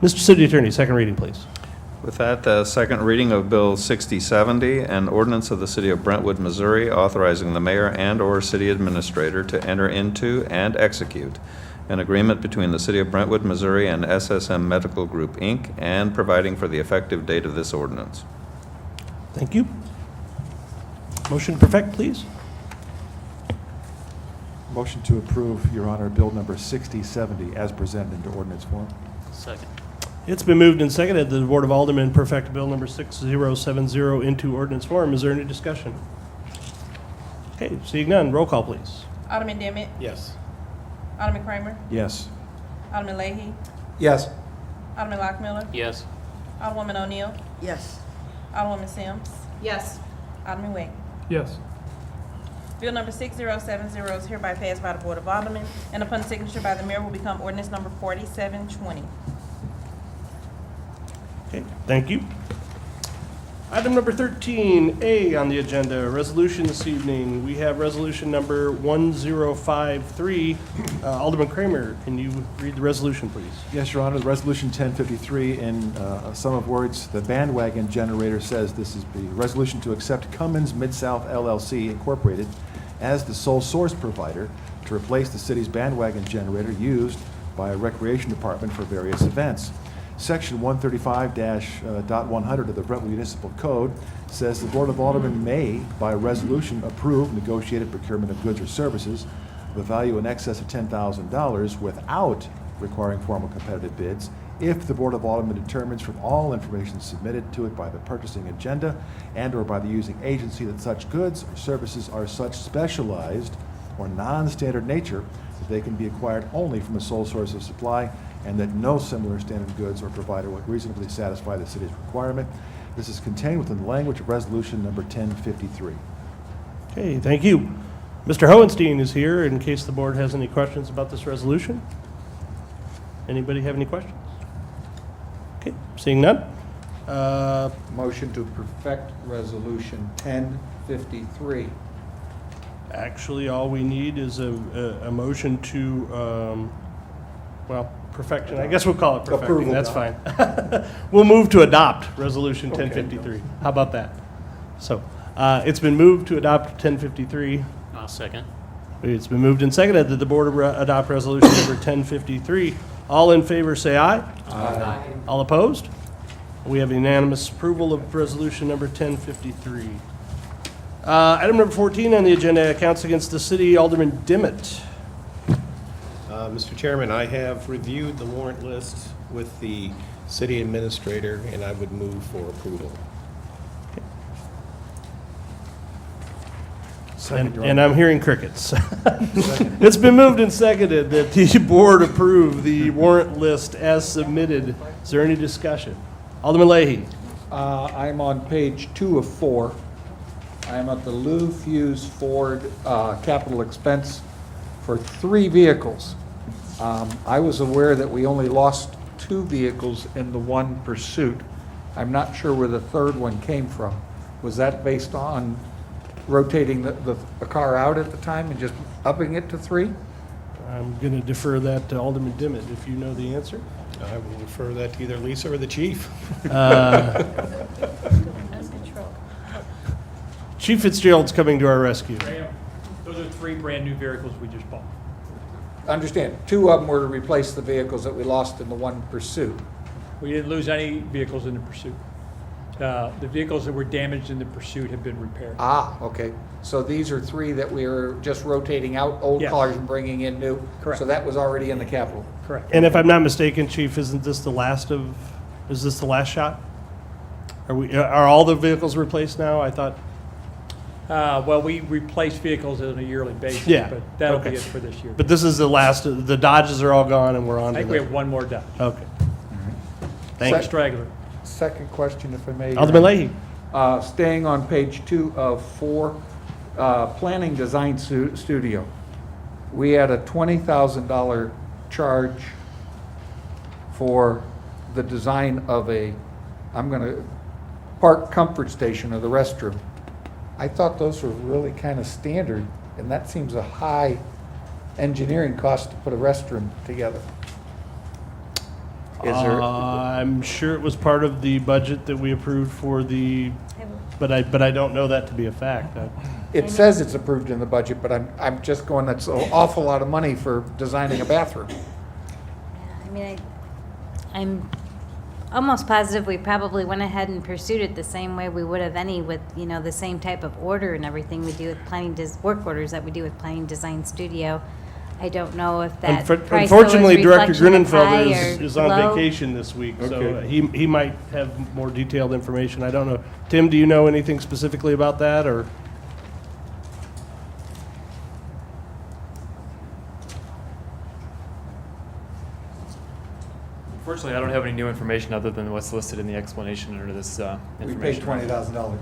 Mr. City Attorney, second reading, please. With that, the second reading of Bill 6070, an ordinance of the City of Brentwood, Missouri, authorizing the mayor and/or city administrator to enter into and execute an agreement between the City of Brentwood, Missouri and SSM Medical Group, Inc., and providing for the effective date of this ordinance. Thank you. Motion to perfect, please. Motion to approve, Your Honor, Bill number 6070 as presented into ordinance form. Second. It's been moved and seconded that the Board of Aldermen perfect Bill number 6070 into ordinance form. Is there any discussion? Okay, seeing none, roll call, please. Alderman Demmett. Yes. Alderman Kramer. Yes. Alderman Leahy. Yes. Alderman Lockmiller. Yes. Alderwoman O'Neill. Yes. Alderwoman Sims. Yes. Alderman Wick. Yes. Bill number 6070 is hereby passed by the Board of Aldermen, and upon signature by the mayor will become ordinance number 4720. Okay, thank you. Item number 13A on the agenda, resolution this evening. We have resolution number 1053. Alderman Kramer, can you read the resolution, please? Yes, Your Honor, the resolution 1053, in a sum of words, the bandwagon generator says this is the resolution to accept Cummins Mid-South LLC Incorporated as the sole source provider to replace the city's bandwagon generator used by a recreation department for various events. Section 135-.100 of the Brentwood Municipal Code says the Board of Aldermen may, by resolution, approve negotiated procurement of goods or services of a value in excess of $10,000 without requiring formal competitive bids if the Board of Aldermen determines from all information submitted to it by the purchasing agenda and/or by the using agency that such goods or services are such specialized or non-standard nature that they can be acquired only from a sole source of supply, and that no similar standard goods or provider would reasonably satisfy the city's requirement. This is contained within the language of resolution number 1053. Okay, thank you. Mr. Hohenstein is here in case the board has any questions about this resolution. Anybody have any questions? Okay, seeing none. Motion to perfect resolution 1053. Actually, all we need is a motion to, well, perfection. I guess we'll call it perfecting. Approval. That's fine. We'll move to adopt resolution 1053. How about that? So, it's been moved to adopt 1053. I'll second. It's been moved and seconded that the board adopt resolution number 1053. All in favor, say aye. Aye. All opposed? We have unanimous approval of resolution number 1053. Item number 14 on the agenda, accounts against the city. Alderman Dimmitt. Mr. Chairman, I have reviewed the warrant list with the city administrator, and I would move for approval. And I'm hearing crickets. It's been moved and seconded that the board approve the warrant list as submitted. Is there any discussion? Alderman Leahy. I'm on page 2 of 4. I'm at the Lou Fuse Ford capital expense for 3 vehicles. I was aware that we only lost 2 vehicles in the one pursuit. I'm not sure where the third one came from. Was that based on rotating the car out at the time and just upping it to 3? I'm going to defer that to Alderman Dimmitt if you know the answer. I will refer that to either Lisa or the chief. Chief Fitzgerald's coming to our rescue. Those are 3 brand-new vehicles we just bought. Understand, 2 of them were to replace the vehicles that we lost in the one pursuit. We didn't lose any vehicles in the pursuit. The vehicles that were damaged in the pursuit have been repaired. Ah, okay. So these are 3 that we are just rotating out old Yes. cars and bringing in new? Correct. So that was already in the capital? Correct. And if I'm not mistaken, Chief, is this the last shot? Are all the vehicles replaced now? I thought. Well, we replace vehicles on a yearly basis, Yeah, but that'll okay. be it for this year. But this is the last, the Dodges are all gone and we're on I to think we the. have one more done. Okay. Thank you. Straggler. Second question, if I may. Your Alderman Honor. Leahy. Staying on page 2 of 4, Planning Design Studio. We had a $20,000 charge for the design of park comfort station or the restroom. I thought those were really kind of standard, and that seems a high engineering cost to put a restroom together. Is there? I'm sure it was part of the budget that we approved for but I don't know that to be a fact. It says it's approved in the budget, but I'm just going, that's an awful lot of money for designing a bathroom. I mean, I'm almost positive we probably went ahead and pursued it the same way we would have any with, the same type of order and everything we do with work orders that we do with Planning Design Studio. I don't know if that price though is Unfortunately, Director reflection of high Grunenfelder or is on low. vacation this week, so Okay. he might have more detailed information. I don't know. Tim, do you know anything specifically about that, or? Unfortunately, I don't have any new information other than what's listed in the explanation under this We paid information. $20,000.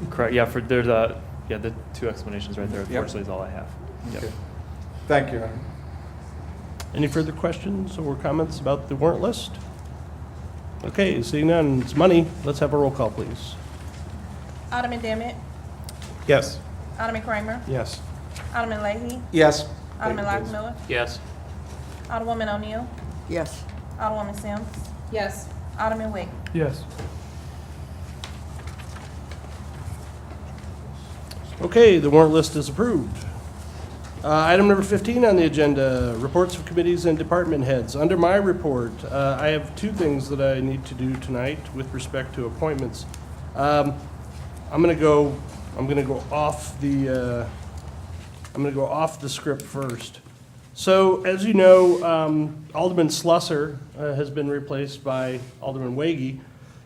Correct, yeah, there's the 2 explanations right there, unfortunately, is all I have. Yep. Okay. Thank you, Your Honor. Any further questions or comments about the warrant list? Okay, seeing none, it's money. Let's have a roll call, please. Alderman Demmett, Yes. Alderman Kramer, Yes. Alderman Leahy, Yes. Alderman Lockmiller, Yes. Alderwoman O'Neill, Yes. Alderwoman Sims. Yes. Alderman Wick. Yes. Okay, the warrant list is approved. Item number 15 on the agenda, reports of committees and department heads. Under my report, I have 2 things that I need to do tonight with respect to appointments. I'm going to go off the script first. So, as you know, Alderman Slusser has been replaced by Alderman Wege,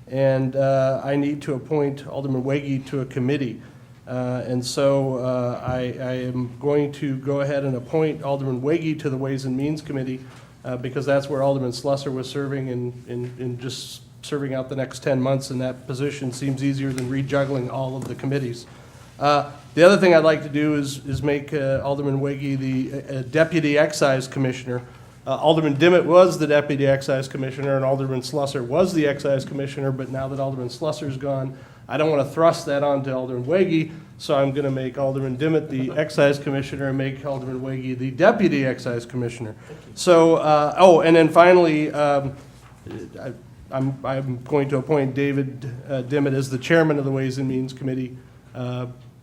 and I need to appoint Alderman Wege to a committee. And so I am going to go ahead and appoint Alderman Wege to the Ways and Means Committee because that's where Alderman Slusser was serving and just serving out the next 10 months in that position seems easier than rejuggling all of the committees. The other thing I'd like to do is make Alderman Wege the Deputy Excise Commissioner. Alderman Dimmitt was the Deputy Excise Commissioner and Alderman Slusser was the Excise Commissioner, but now that Alderman Slusser's gone, I don't want to thrust that onto Alderman Wege, so I'm going to make Alderman Dimmitt the Excise Commissioner and make Alderman Wege the Deputy Excise Commissioner. So, and then finally, I'm going to appoint David Dimmitt as the Chairman of the Ways and Means Committee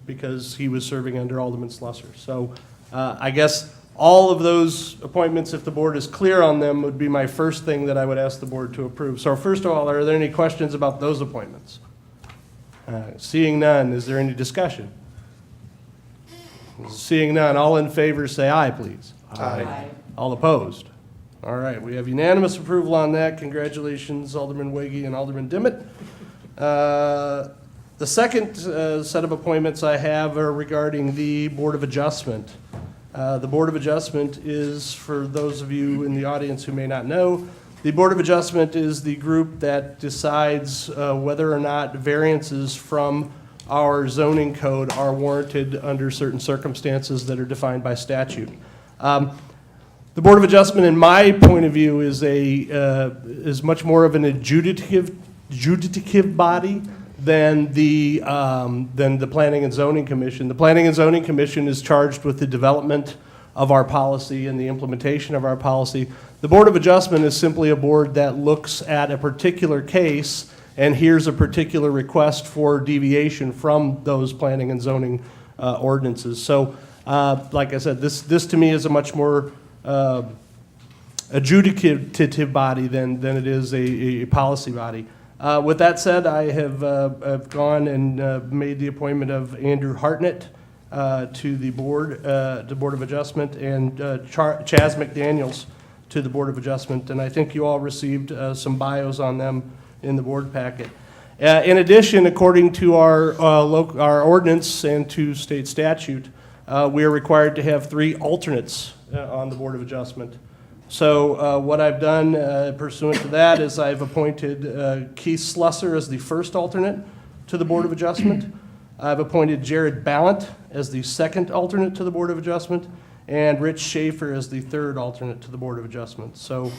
because he was serving under Alderman Slusser. So I guess all of those appointments, if the board is clear on them, would be my first thing that I would ask the board to approve. So first of all, are there any questions about those appointments? Seeing none, is there any discussion? Seeing none, all in favor say aye, please. Aye. All opposed? All right, we have unanimous approval on that. Congratulations, Alderman Wege and Alderman Dimmitt. The second set of appointments I have are regarding the Board of Adjustment. The Board of Adjustment is, for those of you in the audience who may not know, the Board of Adjustment is the group that decides whether or not variances from our zoning code are warranted under certain circumstances that are defined by statute. The Board of Adjustment, in my point of view, is much more of an adjudicative body than the Planning and Zoning Commission. The Planning and Zoning Commission is charged with the development of our policy and the implementation of our policy. The Board of Adjustment is simply a board that looks at a particular case and hears a particular request for deviation from those planning and zoning ordinances. So, like I said, this to me is a much more adjudicative body than it is a policy body. With that said, I have gone and made the appointment of Andrew Hartnett to the Board of Adjustment, and Chaz McDaniels to the Board of Adjustment, and I think you all received some bios on them in the board packet. In addition, according to our ordinance and to state statute, we are required to have 3 alternates on the Board of Adjustment. So what I've done pursuant to that is I've appointed Keith Slusser as the first alternate to the Board of Adjustment. I've appointed Jared Ballant as the second alternate to the Board of Adjustment, and Rich Schaefer as the third alternate to the Board of Adjustment. So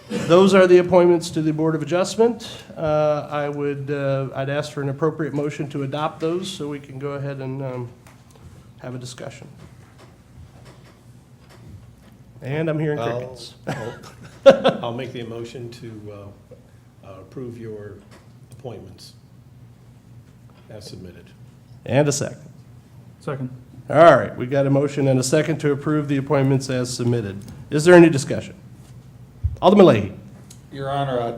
those are the appointments to the Board of Adjustment. I'd ask for an appropriate motion to adopt those so we can go ahead and have a discussion. And I'm hearing crickets. I'll make the motion to approve your appointments as submitted. And a second. Second. All right, we got a motion and a second to approve the appointments as submitted. Is there any discussion? Alderman Leahy. Your Honor,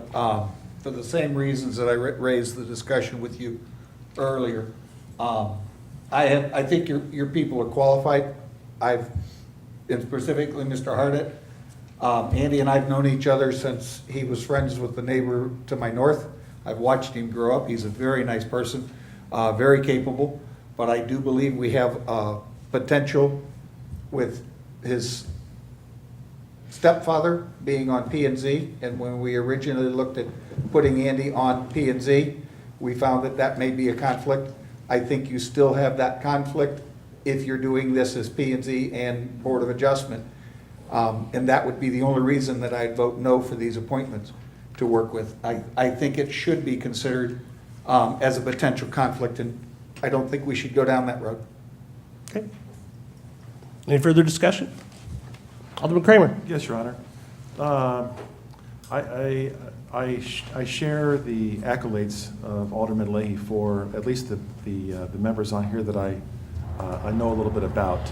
for the same reasons that I raised the discussion with you earlier, I think your people are qualified. And specifically Mr. Hartnett. Andy and I have known each other since he was friends with the neighbor to my north. I've watched him grow up. He's a very nice person, very capable. But I do believe we have potential with his stepfather being on P&Z. And when we originally looked at putting Andy on P&Z, we found that that may be a conflict. I think you still have that conflict if you're doing this as P&Z and Board of Adjustment. And that would be the only reason that I'd vote no for these appointments to work with. I think it should be considered as a potential conflict, and I don't think we should go down that road. Okay. Any further discussion? Alderman Kramer. Yes, Your Honor. I share the accolades of Alderman Leahy for at least the members on here that I know a little bit about,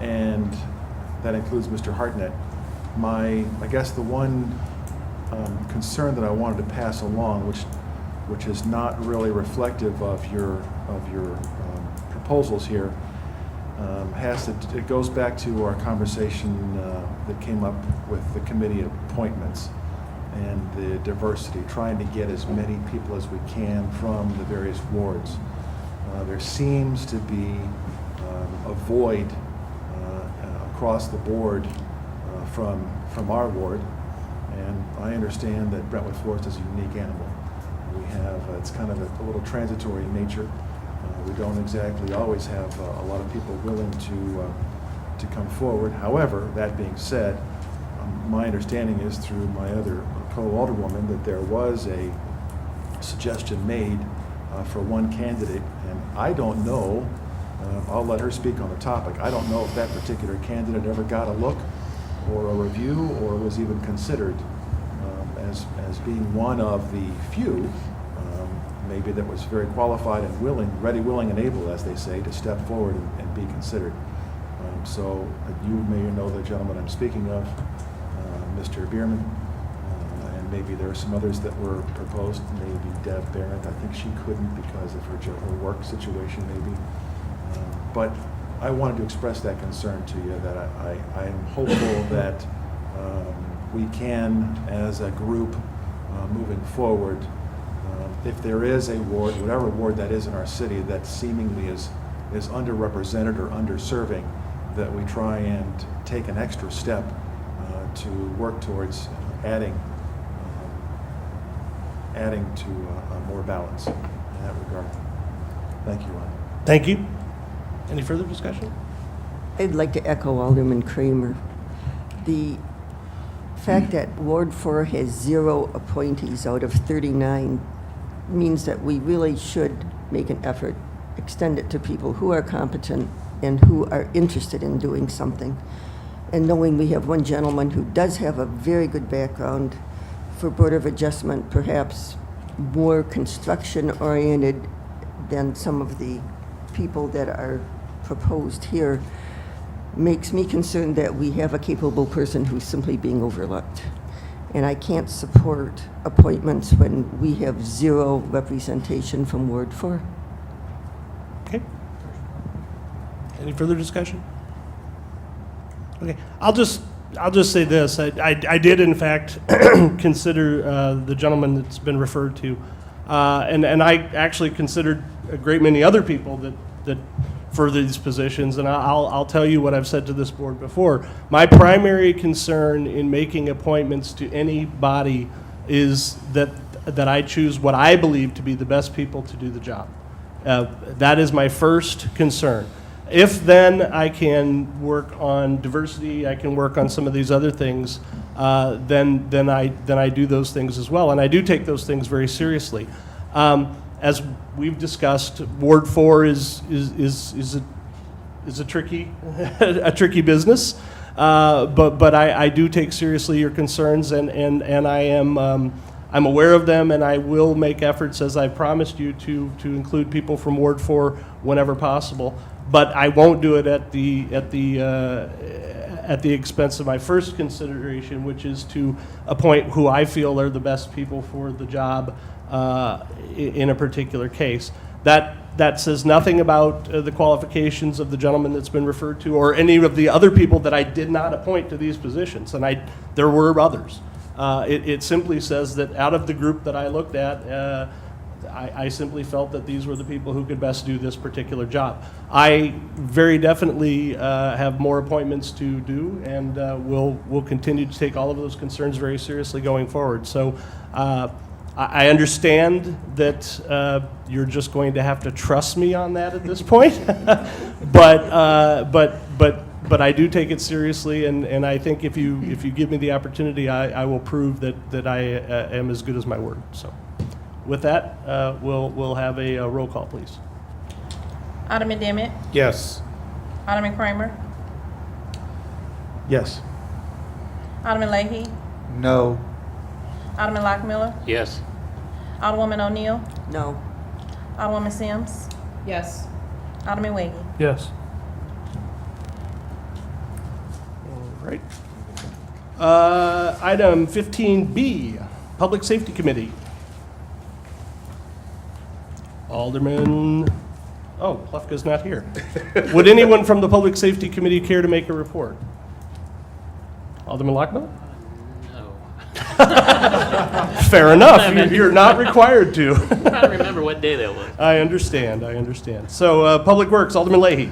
and that includes Mr. Hartnett. I guess the one concern that I wanted to pass along, which is not really reflective of your proposals here, it goes back to our conversation that came up with the committee appointments and the diversity, trying to get as many people as we can from the various wards. There seems to be a void across the board from our ward, and I understand that Brentwood Forest is a unique animal. We have, it's kind of a little transitory in nature. We don't exactly always have a lot of people willing to come forward. However, that being said, my understanding is through my other co-alderwoman that there was a suggestion made for one candidate, and I don't know, I'll let her speak on the topic. I don't know if that particular candidate ever got a look or a review or was even considered as being one of the few maybe that was very qualified and willing, ready, willing, and able, as they say, to step forward and be considered. So you may know the gentleman I'm speaking of, Mr. Bierman, and maybe there are some others that were proposed, maybe Deb Barrett. I think she couldn't because of her work situation maybe. But I wanted to express that concern to you, that I am hopeful that we can, as a group, moving forward, if there is a ward, whatever ward that is in our city that seemingly is underrepresented or underserving, that we try and take an extra step to work towards adding to more balance in that regard. Thank you, Ron. Thank you. Any further discussion? I'd like to echo Alderman Kramer. The fact that Ward 4 has 0 appointees out of 39 means that we really should make an effort, extend it to people who are competent and who are interested in doing something. and knowing we have one gentleman who does have a very good background for Board of Adjustment, perhaps more construction-oriented than some of the people that are proposed here, makes me concerned that we have a capable person who's simply being overlooked. And I can't support appointments when we have zero representation from Ward 4. Okay. Any further discussion? Okay, I'll just say this. I did in fact consider the gentleman that's been referred to, and I actually considered a great many other people that for these positions, and I'll tell you what I've said to this board before. My primary concern in making appointments to any body is that I choose what I believe to be the best people to do the job. That is my first concern. If then I can work on diversity, I can work on some of these other things, then I do those things as well, and I do take those things very seriously. As we've discussed, Ward 4 is a tricky a tricky business, but I do take seriously your concerns, and I am I'm aware of them, and I will make efforts, as I promised you, to include people from Ward 4 whenever possible. But I won't do it at the expense of my first consideration, which is to appoint who I feel are the best people for the job in a particular case. That says nothing about the qualifications of the gentleman that's been referred to, or any of the other people that I did not appoint to these positions, and there were others. It simply says that out of the group that I looked at, I simply felt that these were the people who could best do this particular job. I very definitely have more appointments to do, and we'll continue to take all of those concerns very seriously going forward. So I understand that you're just going to have to trust me on that at this point, but I do take it seriously, and I think if you give me the opportunity, I will prove that I am as good as my word. So. With that, we'll have a roll call, please. Alderman Demmett. Yes. Alderman Kramer. Yes. Alderman Leahy. No. Alderman Lockmiller. Yes. Alderwoman O'Neill. No. Alderwoman Sims. Yes. Alderman Wiggy. Yes. All right. Item 15B, Public Safety Committee. Alderman, Plufka's not here. Would anyone from the Public Safety Committee care to make a report? Alderman Lockmiller? No. Fair enough. You're not required to. I'm trying to remember what day that was. I understand. So, Public Works, Alderman Leahy.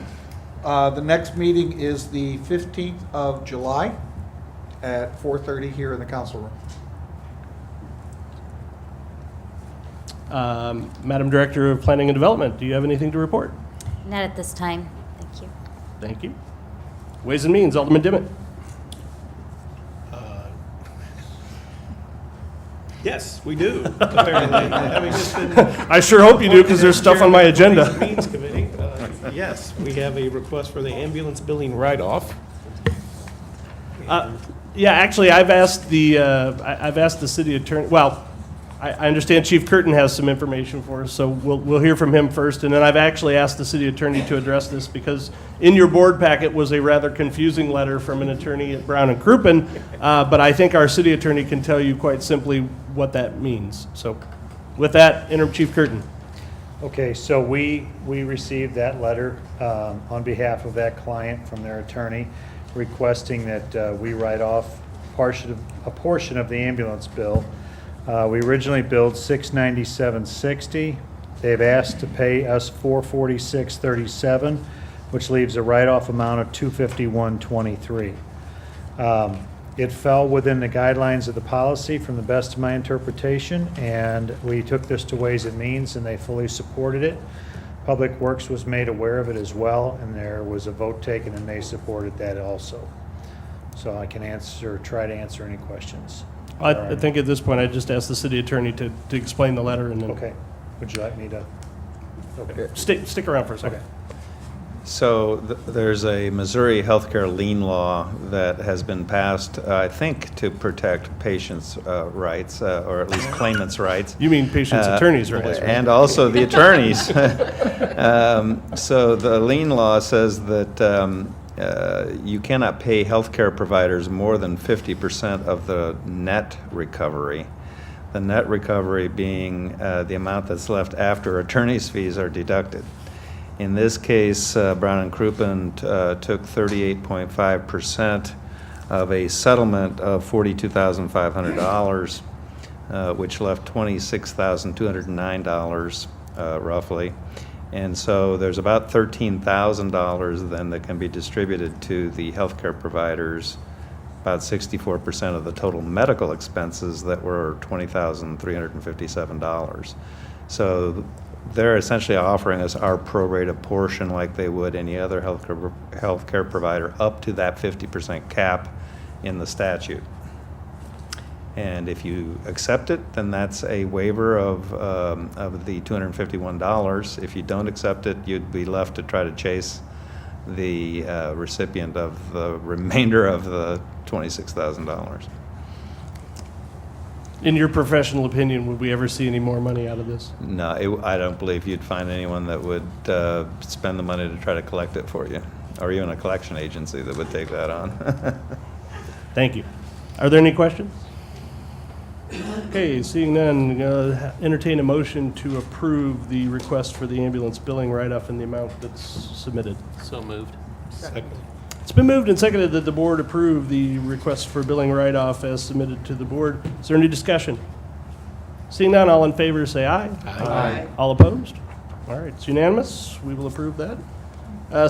The next meeting is the 15th of July at 4:30 here in the council room. Madam Director of Planning and Development, do you have anything to report? Not at this time. Thank you. Thank you. Ways and Means, Alderman Dimmitt. Yes, we do, apparently. Having just been I sure hope you do, because there's stuff on my agenda. Ways and Means Committee. Yes, we have a request for the ambulance billing write-off. Yeah, actually, I've asked the city attorney, well, I understand Chief Curtin has some information for us, so we'll hear from him first, and then I've actually asked the city attorney to address this, because in your board packet was a rather confusing letter from an attorney at Brown and Crouppen, but I think our city attorney can tell you quite simply what that means. So with that, Interim Chief Curtin. Okay, so we received that letter on behalf of that client from their attorney requesting that we write off a portion of the ambulance bill. We originally billed $697.60. They've asked to pay us $446.37, which leaves a write-off amount of $251.23. It fell within the guidelines of the policy from the best of my interpretation, and we took this to Ways and Means, and they fully supported it. Public Works was made aware of it as well, and there was a vote taken, and they supported that also. So I can try to answer any questions. I think at this point, I just asked the city attorney to explain the letter, and then. Okay. Would you like me to? Okay. Stick around for a second. Okay. So there's a Missouri healthcare lien law that has been passed, I think, to protect patients' rights, or at least claimants' rights. You mean patients' attorneys' rights, right? And also the attorneys. So the lien law says that you cannot pay healthcare providers more than 50% of the net recovery. The net recovery being the amount that's left after attorney's fees are deducted. In this case, Brown and Crouppen took 38.5% of a settlement of $42,500, which left $26,209 roughly. And so there's about $13,000 then that can be distributed to the healthcare providers, about 64% of the total medical expenses that were $20,357. So they're essentially offering us our prorated portion like they would any other healthcare provider up to that 50% cap in the statute. And if you accept it, then that's a waiver of the $251. If you don't accept it, you'd be left to try to chase the recipient of the remainder of the $26,000. In your professional opinion, would we ever see any more money out of this? No, I don't believe you'd find anyone that would spend the money to try to collect it for you, or even a collection agency that would take that on. Thank you. Are there any questions? Okay, seeing none, entertain a motion to approve the request for the ambulance billing write-off in the amount that's submitted. So moved. Second. It's been moved and seconded that the board approve the request for billing write-off as submitted to the board. Is there any discussion? Seeing none, all in favor say aye. Aye. All opposed? All right, it's unanimous. We will approve that.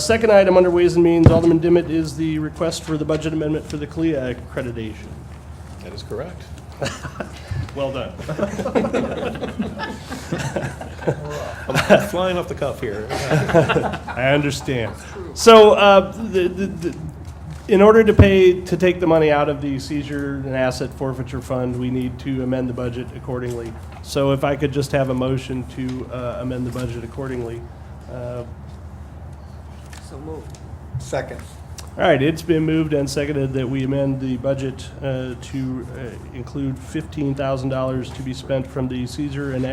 Second item under Ways and Means, Alderman Dimmitt, is the request for the budget amendment for the CLIA accreditation. That is correct. Well done. I'm flying off the cuff here. I understand. So, in order to take the money out of the seizure and asset forfeiture fund, we need to amend the budget accordingly. So if I could just have a motion to amend the budget accordingly. So moved. Second. All right, it's been moved and seconded that we amend the budget to include $15,000 to be spent from the seizure and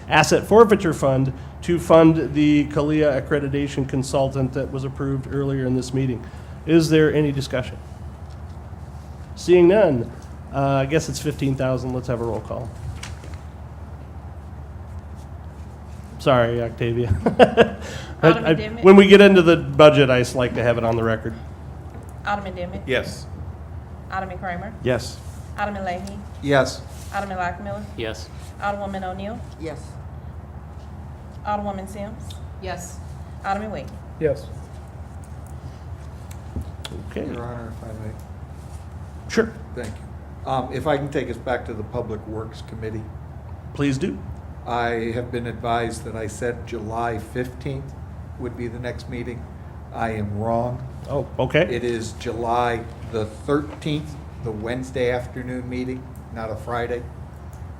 asset forfeiture fund to fund the CALIA accreditation consultant that was approved earlier in this meeting. Is there any discussion? Seeing none, I guess it's $15,000. Let's have a roll call. Sorry, Octavia. Alderman Dimmitt? When we get into the budget, I just like to have it on the record. Alderman Dimmitt? Yes. Alderman Kramer? Yes. Alderman Leahy? Yes. Alderman Lockmiller? Yes. Alderwoman O'Neill? Yes. Alderwoman Sims? Yes. Alderman Wade? Yes. Okay, Your Honor, if I may. sure, Thank you. If I can take us back to the Public Works Committee. please do. I have been advised that I said July 15th would be the next meeting. I am wrong. Oh, okay. It is July the 13th, the Wednesday afternoon meeting, not a Friday.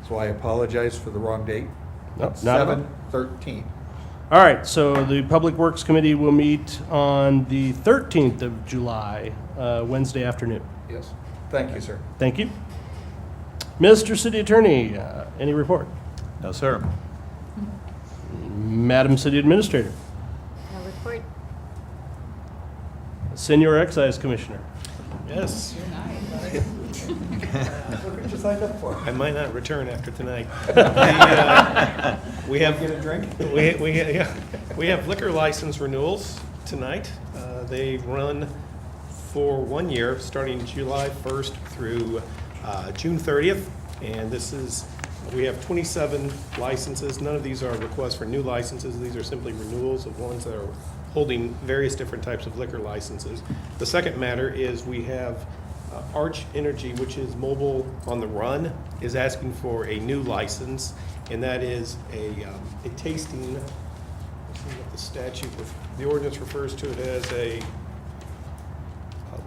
So I apologize for the wrong date. No, not at all. 7/13. All right, so the Public Works Committee will meet on the 13th of July, Wednesday afternoon. Yes. Thank you, sir. Thank you. Mr. City Attorney, any report? No, sir. Madam City Administrator, No report. Senior Excise Commissioner. Yes. Look what you signed up for. I might not return after tonight. We have Get a drink? we have liquor license renewals tonight. They run for 1 year, starting July 1st through June 30th. And we have 27 licenses. None of these are requests for new licenses. These are simply renewals of ones that are holding various different types of liquor licenses. The second matter is we have Arch Energy, which is Mobile on the Run, is asking for a new license, and that is a tasting. Let's see what the statute, the ordinance refers to it as a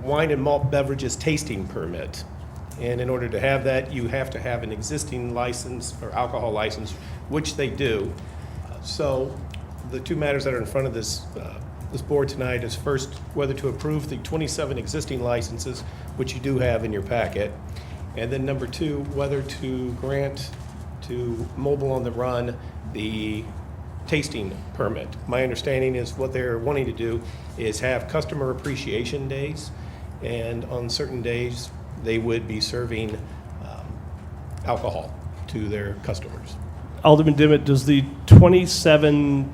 wine and malt beverages tasting permit. And in order to have that, you have to have an existing license or alcohol license, which they do. So the two matters that are in front of this this board tonight is first whether to approve the 27 existing licenses, which you do have in your packet, and then number two, whether to grant to Mobile on the Run the tasting permit. My understanding is what they're wanting to do is have customer appreciation days, and on certain days, they would be serving alcohol to their customers. Alderman Dimmitt, does the 27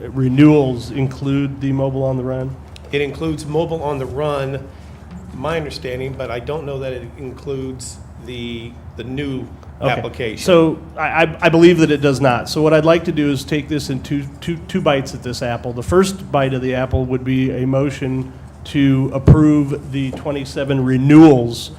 renewals include the Mobile on the Run? It includes Mobile on the Run, my understanding, but I don't know that it includes the new Okay. application. So I believe that it does not. So what I'd like to do is take this in two bites at this apple. The first bite of the apple would be a motion to approve the 27 renewals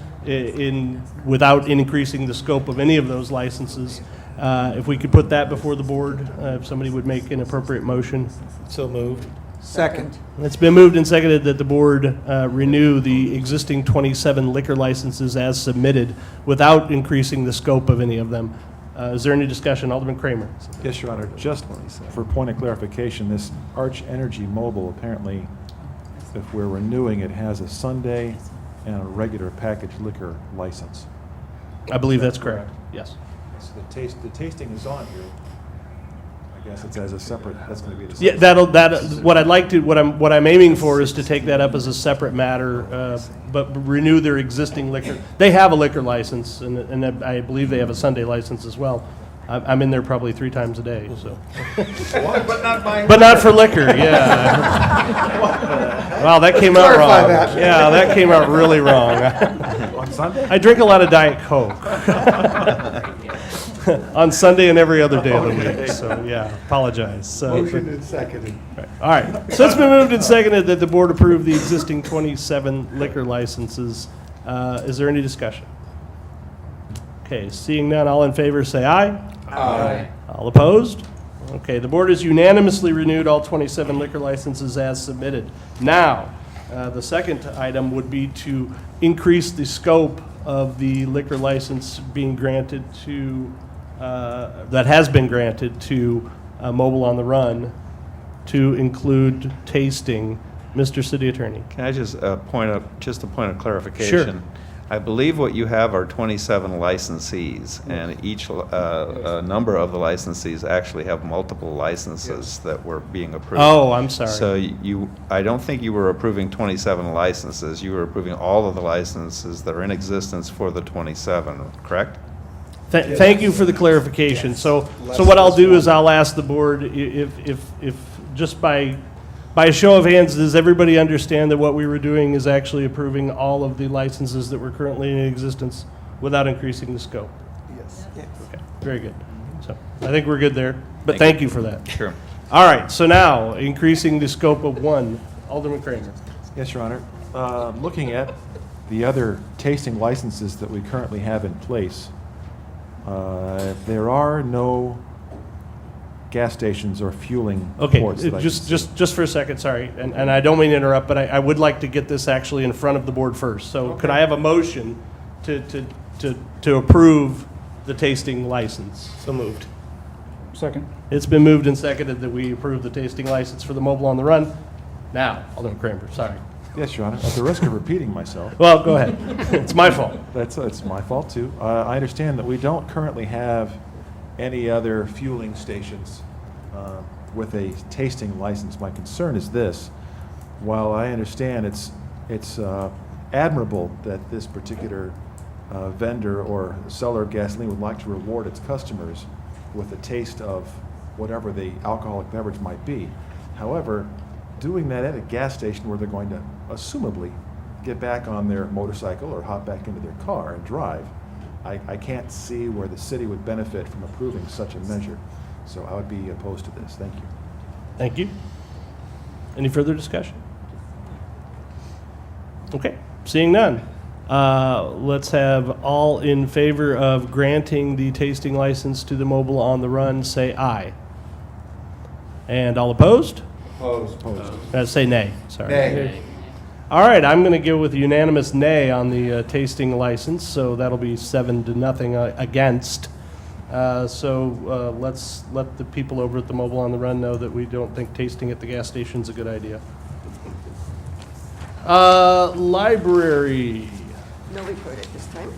without increasing the scope of any of those licenses. If we could put that before the board, if somebody would make an appropriate motion. So moved. Second. It's been moved and seconded that the board renew the existing 27 liquor licenses as submitted without increasing the scope of any of them. Is there any discussion? Alderman Kramer. Yes, Your Honor. Just for point of clarification, this Arch Energy Mobile, apparently, if we're renewing it, has a Sunday and a regular packaged liquor license. I believe that's correct. Yes. So the tasting is on here. I guess it's as a separate, that's going to be the Yeah, what I'm aiming for is to take that up as a separate matter, but renew their existing liquor. They have a liquor license, and I believe they have a Sunday license as well. I'm in there probably 3 times a day, so. But not mine. But not for liquor, yeah. Wow, that came out wrong. Clarify that. Yeah, that came out really wrong. On Sunday? I drink a lot of Diet Coke. On Sunday and every other day of the week, so yeah, apologize. So, Motion and seconded. all right, so it's been moved and seconded that the board approve the existing 27 liquor licenses. Is there any discussion? Okay, seeing none, all in favor say aye. Aye. All opposed? Okay, the board has unanimously renewed all 27 liquor licenses as submitted. Now, the second item would be to increase the scope of the liquor license being granted to, that has been granted to Mobile on the Run to include tasting. Mr. City Attorney. Can I just a point of clarification? Sure. I believe what you have are 27 licensees, and each number of the licensees actually have multiple licenses that were being approved. Oh, I'm sorry. So I don't think you were approving 27 licenses. You were approving all of the licenses that are in existence for the 27, correct? Thank you for the clarification. So what I'll do is I'll ask the board if just by a show of hands, does everybody understand that what we were doing is actually approving all of the licenses that were currently in existence without increasing the scope? Yes. Okay, very good. So I think we're good there, but thank you for that. Sure. All right, so now increasing the scope of one. Alderman Kramer. Yes, Your Honor. Looking at the other tasting licenses that we currently have in place, there are no gas stations or fueling Okay, ports. that I can see. just for a second, sorry, and I don't mean to interrupt, but I would like to get this actually in front of the board first. So could I have a motion to approve the tasting license? So moved. Second. It's been moved and seconded that we approve the tasting license for the Mobile on the Run. Now, Alderman Kramer, sorry. Yes, Your Honor. At the risk of repeating myself. Well, go ahead. It's my fault. It's my fault, too. I understand that we don't currently have any other fueling stations with a tasting license. My concern is this: while I understand it's admirable that this particular vendor or seller of gasoline would like to reward its customers with a taste of whatever the alcoholic beverage might be, however, doing that at a gas station where they're going to assumably get back on their motorcycle or hop back into their car and drive, I can't see where the city would benefit from approving such a measure. So I would be opposed to this. Thank you. Thank you. Any further discussion? Okay, seeing none. Let's have all in favor of granting the tasting license to the Mobile on the Run say aye. And all opposed? Opposed. Say nay, sorry. Nay. All right, I'm going to go with unanimous nay on the tasting license, so that'll be 7-0 against. So let's let the people over at the Mobile on the Run know that we don't think tasting at the gas station's a good idea. Library. No report at this time.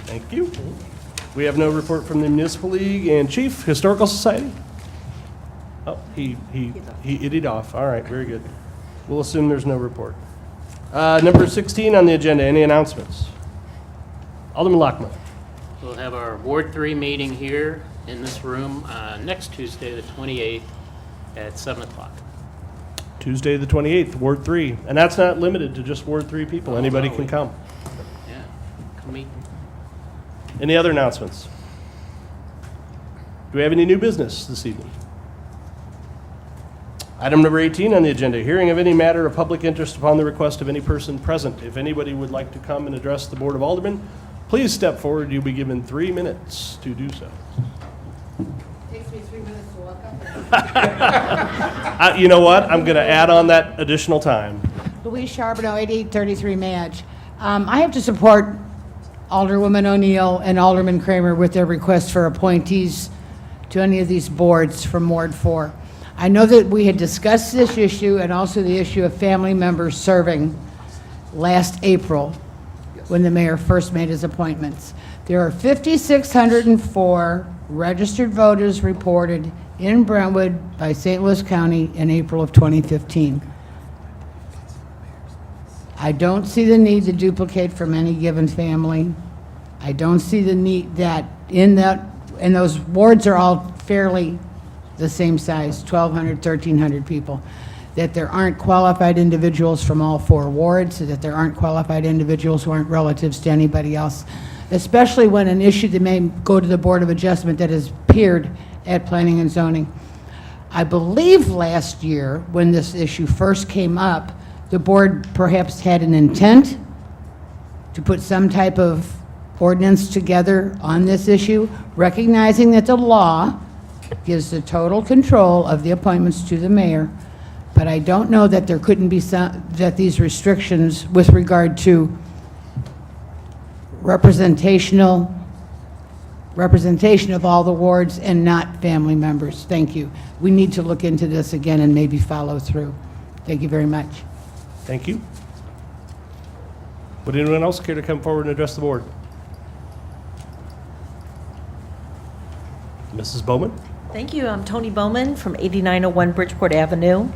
Thank you. We have no report from the Municipal League. And Chief, Historical Society? Oh, he iddied off. All right, very good. We'll assume there's no report. Number 16 on the agenda, any announcements? Alderman Lockman. We'll have our Ward 3 meeting here in this room next Tuesday, the 28th, at 7 o'clock. Tuesday, the 28th, Ward 3. And that's not limited to just Ward 3 people. Anybody can come. Yeah, come meet. Any other announcements? Do we have any new business this evening? Item number 18 on the agenda, hearing of any matter of public interest upon the request of any person present. If anybody would like to come and address the Board of Aldermen, please step forward. You'll be given 3 minutes to do so. Takes me 3 minutes to walk up. You know what? I'm going to add on that additional time. Louise Charbonneau, 8833 Madge. I have to support Alderwoman O'Neill and Alderman Kramer with their request for appointees to any of these boards from Ward 4. I know that we had discussed this issue and also the issue of family members serving last April when the mayor first made his appointments. There are 5,604 registered voters reported in Brentwood by St. Louis County in April of 2015. I don't see the need to duplicate from any given family. I don't see the need that, and those wards are all fairly the same size, 1,200, 1,300 people, that there aren't qualified individuals from all 4 wards, that there aren't qualified individuals who aren't relatives to anybody else, especially when an issue that may go to the Board of Adjustment that has appeared at Planning and Zoning. I believe last year, when this issue first came up, the board perhaps had an intent to put some type of ordinance together on this issue, recognizing that the law gives the total control of the appointments to the mayor, but I don't know that there couldn't be that these restrictions with regard to representation of all the wards and not family members. Thank you. We need to look into this again and maybe follow through. Thank you very much. Thank you. Would anyone else care to come forward and address the board? Mrs. Bowman? Thank you. I'm Tony Bowman from 8901 Bridgeport Avenue,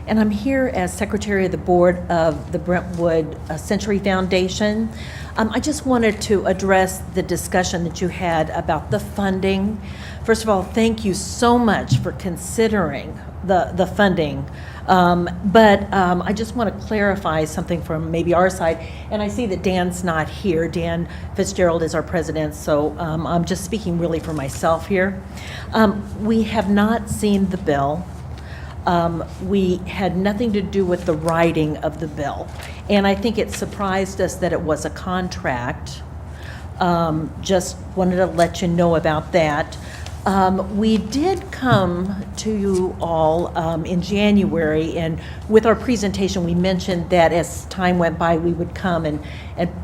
and I'm here as Secretary of the Board of the Brentwood Century Foundation. I just wanted to address the discussion that you had about the funding. First of all, thank you so much for considering the funding. But I just want to clarify something from maybe our side, and I see that Dan's not here. Dan Fitzgerald is our president, so I'm just speaking really for myself here. We have not seen the bill. We had nothing to do with the writing of the bill, and I think it surprised us that it was a contract. Just wanted to let you know about that. We did come to you all in January, and with our presentation, we mentioned that as time went by, we would come and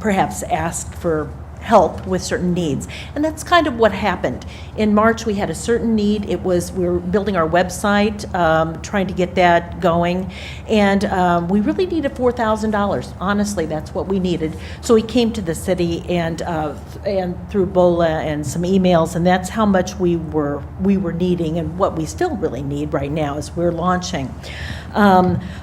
perhaps ask for help with certain needs. And that's kind of what happened. In March, we had a certain need. We were building our website, trying to get that going, and we really needed $4,000. Honestly, that's what we needed. So we came to the city and through BOLA and some emails, and that's how much we were needing, and what we still really need right now as we're launching.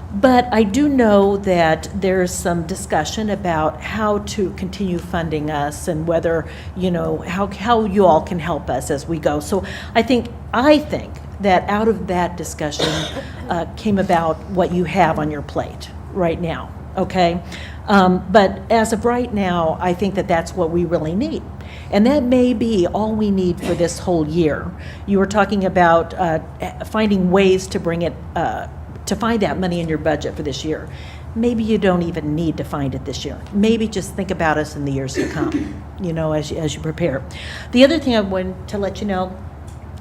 But I do know that there's some discussion about how to continue funding us and whether, how you all can help us as we go. So I think that out of that discussion came about what you have on your plate right now, okay? But as of right now, I think that that's what we really need. And that may be all we need for this whole year. You were talking about finding ways to bring it, to find that money in your budget for this year. Maybe you don't even need to find it this year. Maybe just think about us in the years to come, as you prepare. The other thing I wanted to let you know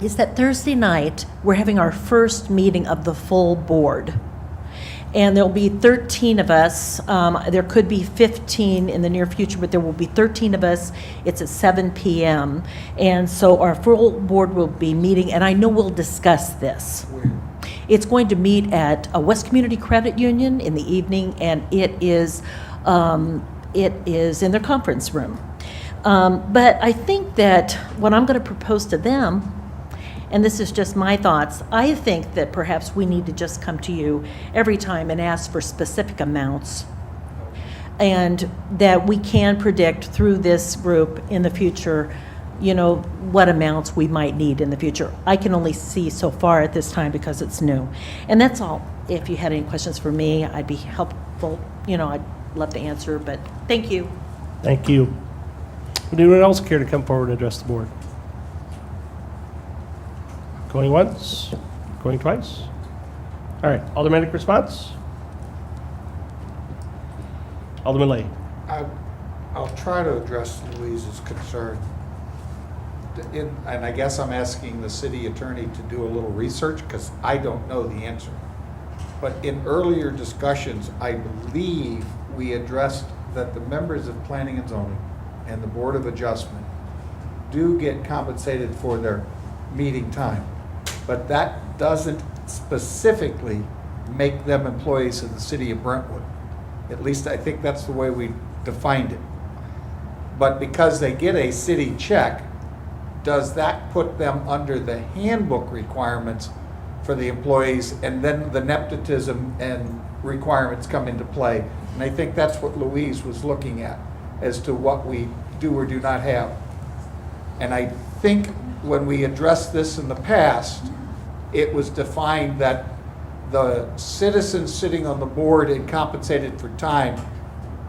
is that Thursday night, we're having our first meeting of the full board. And there'll be 13 of us. There could be 15 in the near future, but there will be 13 of us. It's at 7 p.m. And so our full board will be meeting, and I know we'll discuss this. It's going to meet at a West Community Credit Union in the evening, and it is in their conference room. But I think that what I'm going to propose to them, and this is just my thoughts, I think that perhaps we need to just come to you every time and ask for specific amounts, and that we can predict through this group in the future, you know, what amounts we might need in the future. I can only see so far at this time because it's new. And that's all. If you had any questions for me, I'd be helpful. You know, I'd love to answer, but thank you. Thank you. Would anyone else care to come forward and address the board? Going once, going twice? All right, aldermanic response? Alderman Lay. I'll try to address Louise's concern. And I guess I'm asking the city attorney to do a little research because I don't know the answer. But in earlier discussions, I believe we addressed that the members of Planning and Zoning and the Board of Adjustment do get compensated for their meeting time. But that doesn't specifically make them employees of the city of Brentwood. At least I think that's the way we defined it. But because they get a city check, does that put them under the handbook requirements for the employees, and then the nepotism and requirements come into play? And I think that's what Louise was looking at as to what we do or do not have. And I think when we addressed this in the past, it was defined that the citizens sitting on the board and compensated for time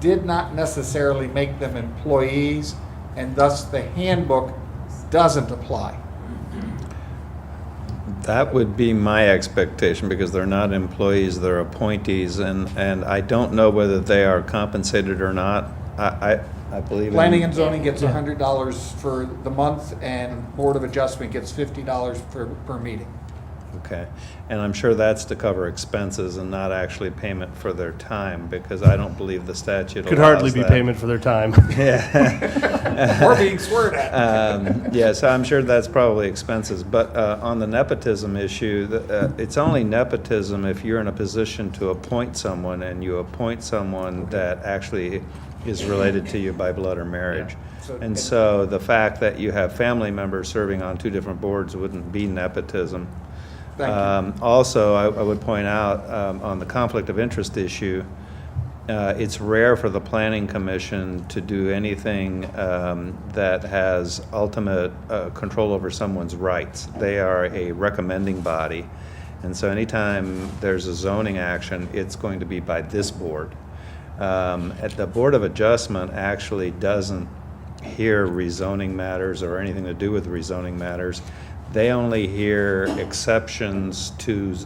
did not necessarily make them employees, and thus the handbook doesn't apply. That would be my expectation, because they're not employees, they're appointees, and I don't know whether they are compensated or not. I believe Planning and Zoning gets $100 for the month, and Board of Adjustment gets $50 per meeting. Okay, and I'm sure that's to cover expenses and not actually payment for their time, because I don't believe the statute Could allows hardly be that. payment for their time. Yeah. We're being sworn at. Yeah, so I'm sure that's probably expenses. But on the nepotism issue, it's only nepotism if you're in a position to appoint someone, and you appoint someone that actually is related to you by blood or marriage. Yeah. And so the fact that you have family members serving on two different boards wouldn't be nepotism. Thank you. Also, I would point out on the conflict of interest issue, it's rare for the Planning Commission to do anything that has ultimate control over someone's rights. They are a recommending body, and so anytime there's a zoning action, it's going to be by this board. At the Board of Adjustment actually doesn't hear rezoning matters or anything to do with rezoning matters. They only hear exceptions to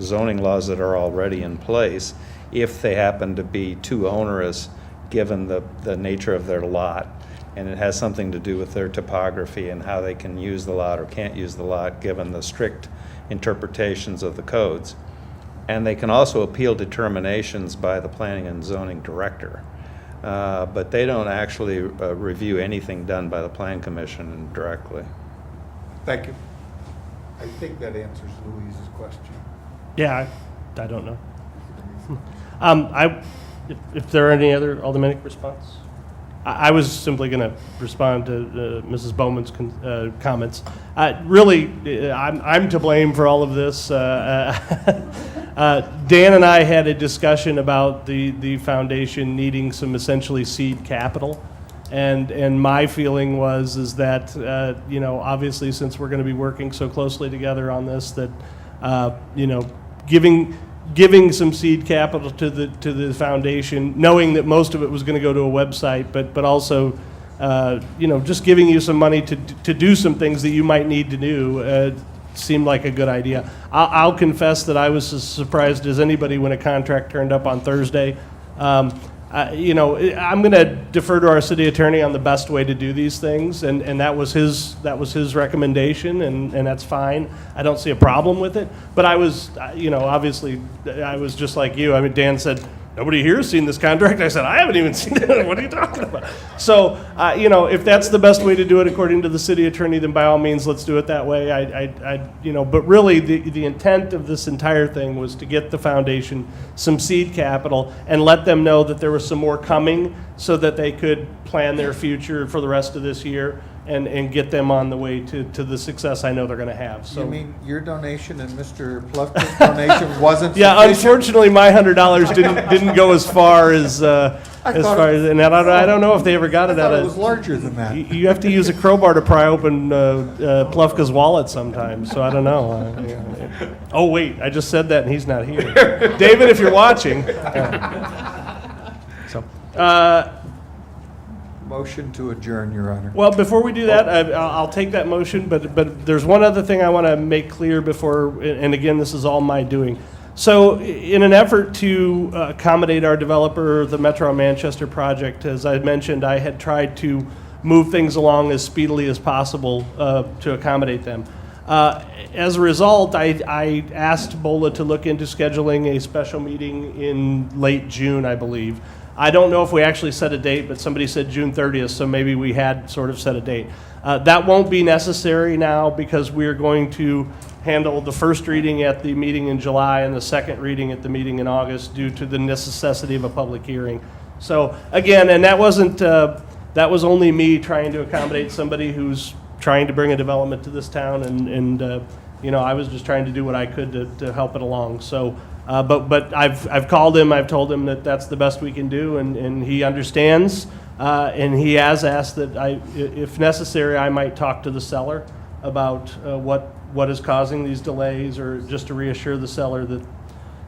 zoning laws that are already in place if they happen to be too onerous given the nature of their lot, and it has something to do with their topography and how they can use the lot or can't use the lot given the strict interpretations of the codes. And they can also appeal determinations by the Planning and Zoning Director. But they don't actually review anything done by the Plan Commission directly. Thank you. I think that answers Louise's question. Yeah, I don't know. If there are any other aldermanic response? I was simply going to respond to Mrs. Bowman's comments. Really, I'm to blame for all of this. Dan and I had a discussion about the foundation needing some essentially seed capital. And my feeling is that, obviously, since we're going to be working so closely together on this, that, giving some seed capital to the foundation, knowing that most of it was going to go to a website, but also, just giving you some money to do some things that you might need to do seemed like a good idea. I'll confess that I was as surprised as anybody when a contract turned up on Thursday. I'm going to defer to our city attorney on the best way to do these things, and that was his recommendation, and that's fine. I don't see a problem with it, but I was, obviously, I was just like you. I mean, Dan said, nobody here has seen this contract. I said, I haven't even seen it. What are you talking about? So, if that's the best way to do it according to the city attorney, then by all means, let's do it that way. But really, the intent of this entire thing was to get the foundation some seed capital and let them know that there was some more coming so that they could plan their future for the rest of this year and get them on the way to the success I know they're going to have. So. You mean your donation and Mr. Plufka's donation wasn't Yeah, sufficient? unfortunately, my $100 didn't go as far as and I don't know if they ever got it I out thought of. it was larger than that. You have to use a crowbar to pry open Plufka's wallet sometimes, so I don't know. Oh wait, I just said that and he's not here. David, if you're watching. Motion to adjourn, Your Honor. Well, before we do that, I'll take that motion, but there's one other thing I want to make clear before, and again, this is all my doing. So in an effort to accommodate our developer, the Metro Manchester project, as I mentioned, I had tried to move things along as speedily as possible to accommodate them. As a result, I asked BOLA to look into scheduling a special meeting in late June, I believe. I don't know if we actually set a date, but somebody said June 30th, so maybe we had sort of set a date. That won't be necessary now because we're going to handle the first reading at the meeting in July and the second reading at the meeting in August due to the necessity of a public hearing. So again, and that was only me trying to accommodate somebody who's trying to bring a development to this town, and I was just trying to do what I could to help it along. So. But I've called him. I've told him that that's the best we can do, and he understands. And he has asked that if necessary, I might talk to the seller about what is causing these delays, or just to reassure the seller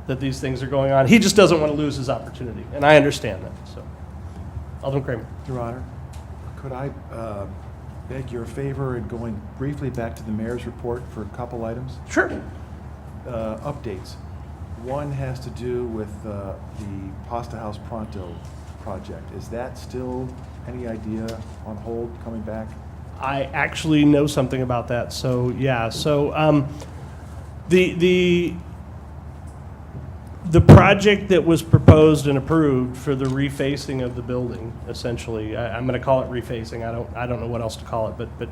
that these things are going on. He just doesn't want to lose his opportunity, and I understand that. So, Alderman Kramer. Your Honor, could I beg your favor in going briefly back to the mayor's report for a couple items? Sure. Updates. One has to do with the Pasta House Pronto project. Is that still, any idea, on hold, coming back? I actually know something about that. So yeah. So the project that was proposed and approved for the refacing of the building, essentially, I'm going to call it refacing. I don't know what else to call it, but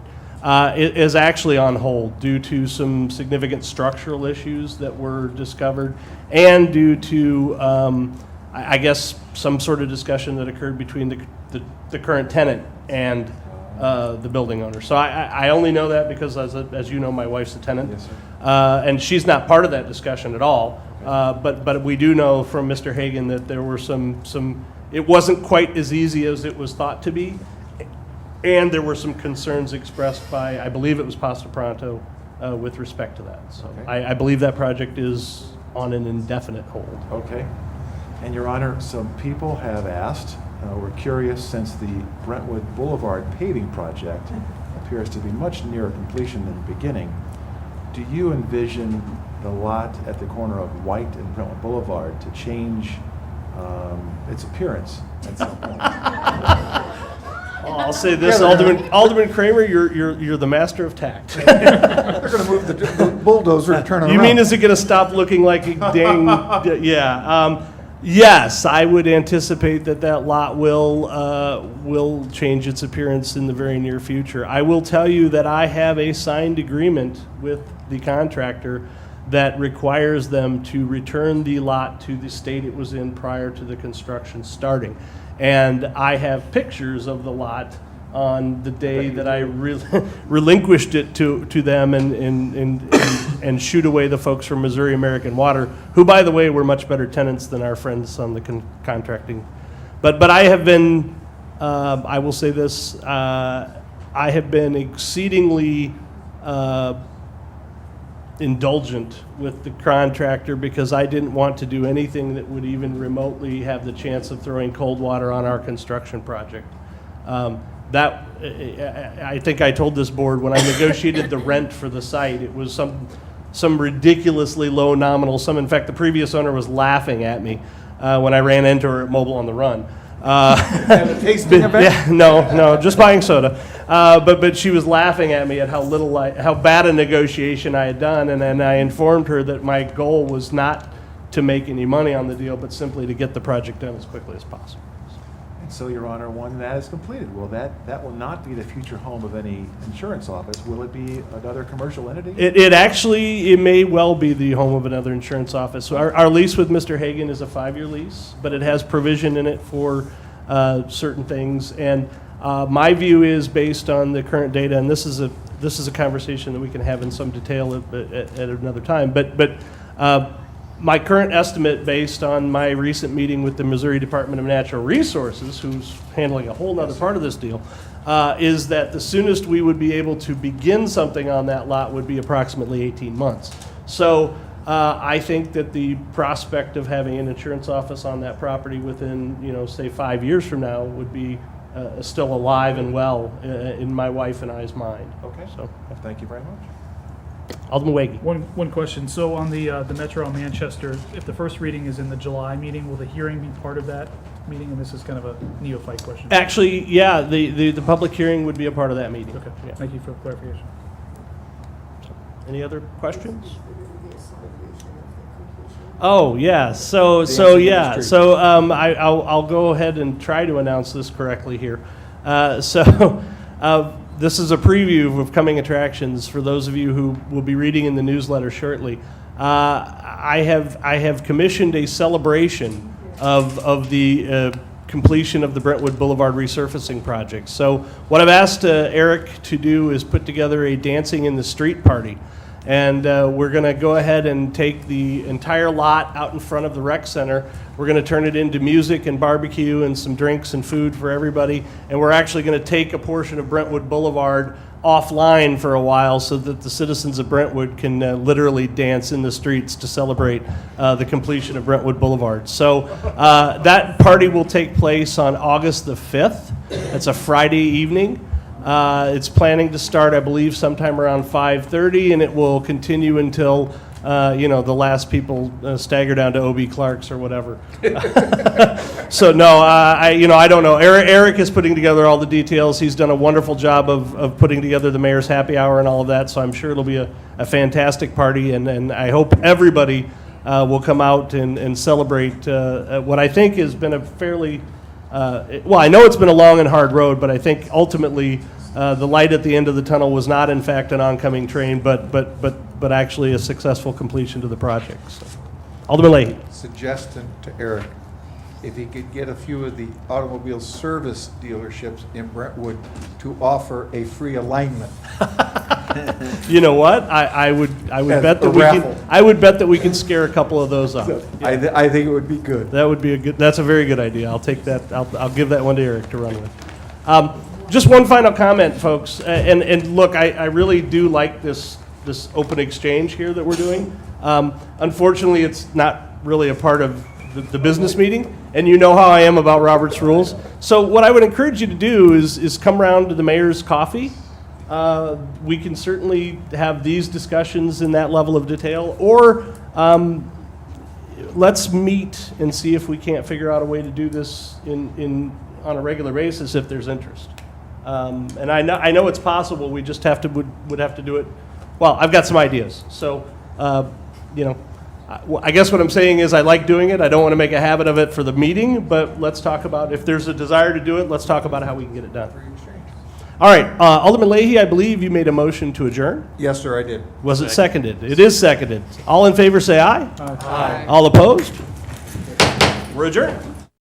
it is actually on hold due to some significant structural issues that were discovered, and due to I guess some sort of discussion that occurred between the current tenant and the building owner. So I only know that because, as you know, my wife's a tenant. Yes, sir. And she's not part of that discussion at all. But we do know from Mr. Hagan that there were some it wasn't quite as easy as it was thought to be, and there were some concerns expressed by, I believe it was Pasta Pronto, with respect to that. So Okay. I believe that project is on an indefinite hold. Okay. And Your Honor, some people have asked, we're curious, since the Brentwood Boulevard paving project appears to be much nearer completion than the beginning, do you envision the lot at the corner of White and Brentwood Boulevard to change its appearance at some point? I'll say this, Alderman Kramer, you're the master of tact. They're going to move the bulldozer and turn it around. You mean, is it going to stop looking like a dang? Yeah. Yes, I would anticipate that lot will change its appearance in the very near future. I will tell you that I have a signed agreement with the contractor that requires them to return the lot to the state it was in prior to the construction starting. And I have pictures of the lot on the day that I relinquished it to them and shoot away the folks from Missouri American Water, who, by the way, were much better tenants than our friends on the contracting. But I have been, I will say this, I have been exceedingly indulgent with the contractor because I didn't want to do anything that would even remotely have the chance of throwing cold water on our construction project. I think I told this board when I negotiated the rent for the site, it was some ridiculously low nominal sum. In fact, the previous owner was laughing at me when I ran into her at Mobile on the Run. Have a tasting event? Yeah, no, just buying soda. But she was laughing at me at how bad a negotiation I had done, and then I informed her that my goal was not to make any money on the deal, but simply to get the project done as quickly as possible. And so, Your Honor, when that is completed, that will not be the future home of any insurance office? Will it be another commercial entity? It may well be the home of another insurance office. So our lease with Mr. Hagan is a 5-year lease, but it has provision in it for certain things. And my view is, based on the current data, and this is a conversation that we can have in some detail at another time, but my current estimate, based on my recent meeting with the Missouri Department of Natural Resources, who's handling a whole other part of this deal, is that the soonest we would be able to begin something on that lot would be approximately 18 months. So I think that the prospect of having an insurance office on that property within, say 5 years from now would be still alive and well in my wife and I's mind. Okay. So Thank you very much. Alderman Wagey. One question. So on the Metro Manchester, if the first reading is in the July meeting, will the hearing be part of that meeting? And this is kind of a neophyte question. Actually, yeah, the public hearing would be a part of that meeting. Okay. Yeah. Thank you for the clarification. Any other questions? Oh, yeah, I'll go ahead and try to announce this correctly here. This is a preview of coming attractions for those of you who will be reading in the newsletter shortly. I have commissioned a celebration of the completion of the Brentwood Boulevard resurfacing project. So what I've asked Eric to do is put together a Dancing in the Street party. And we're going to go ahead and take the entire lot out in front of the rec center. We're going to turn it into music and barbecue and some drinks and food for everybody. And we're actually going to take a portion of Brentwood Boulevard offline for a while so that the citizens of Brentwood can literally dance in the streets to celebrate the completion of Brentwood Boulevard. So that party will take place on August the 5th. That's a Friday evening. It's planning to start, I believe, sometime around 5:30, and it will continue until, the last people stagger down to O.B. Clark's or whatever. So no, I don't know. Eric is putting together all the details. He's done a wonderful job of putting together the mayor's happy hour and all of that. So I'm sure it'll be a fantastic party, and I hope everybody will come out and celebrate what I think has been a fairly I know it's been a long and hard road, but I think ultimately the light at the end of the tunnel was not, in fact, an oncoming train, but actually a successful completion to the project. So. Alderman Leahy. Suggestion to Eric, if he could get a few of the automobile service dealerships in Brentwood to offer a free alignment. You know what? I would bet that we can scare a couple of those off. I think it would be good. That's a very good idea. I'll take that. I'll give that one to Eric to run with. Just one final comment, folks. And look, I really do like this open exchange here that we're doing. Unfortunately, it's not really a part of the business meeting, and you know how I am about Robert's rules. So what I would encourage you to do is come around to the mayor's coffee. We can certainly have these discussions in that level of detail, or let's meet and see if we can't figure out a way to do this on a regular basis if there's interest. And I know it's possible. We just would have to do it. Well, I've got some ideas. So, I guess what I'm saying is I like doing it. I don't want to make a habit of it for the meeting, but let's talk about, if there's a desire to do it, let's talk about how we can get it done. All right, Alderman Leahy, I believe you made a motion to adjourn? Yes, sir, I did. Was it seconded? It is seconded. All in favor say aye. Aye. All opposed? We're adjourned.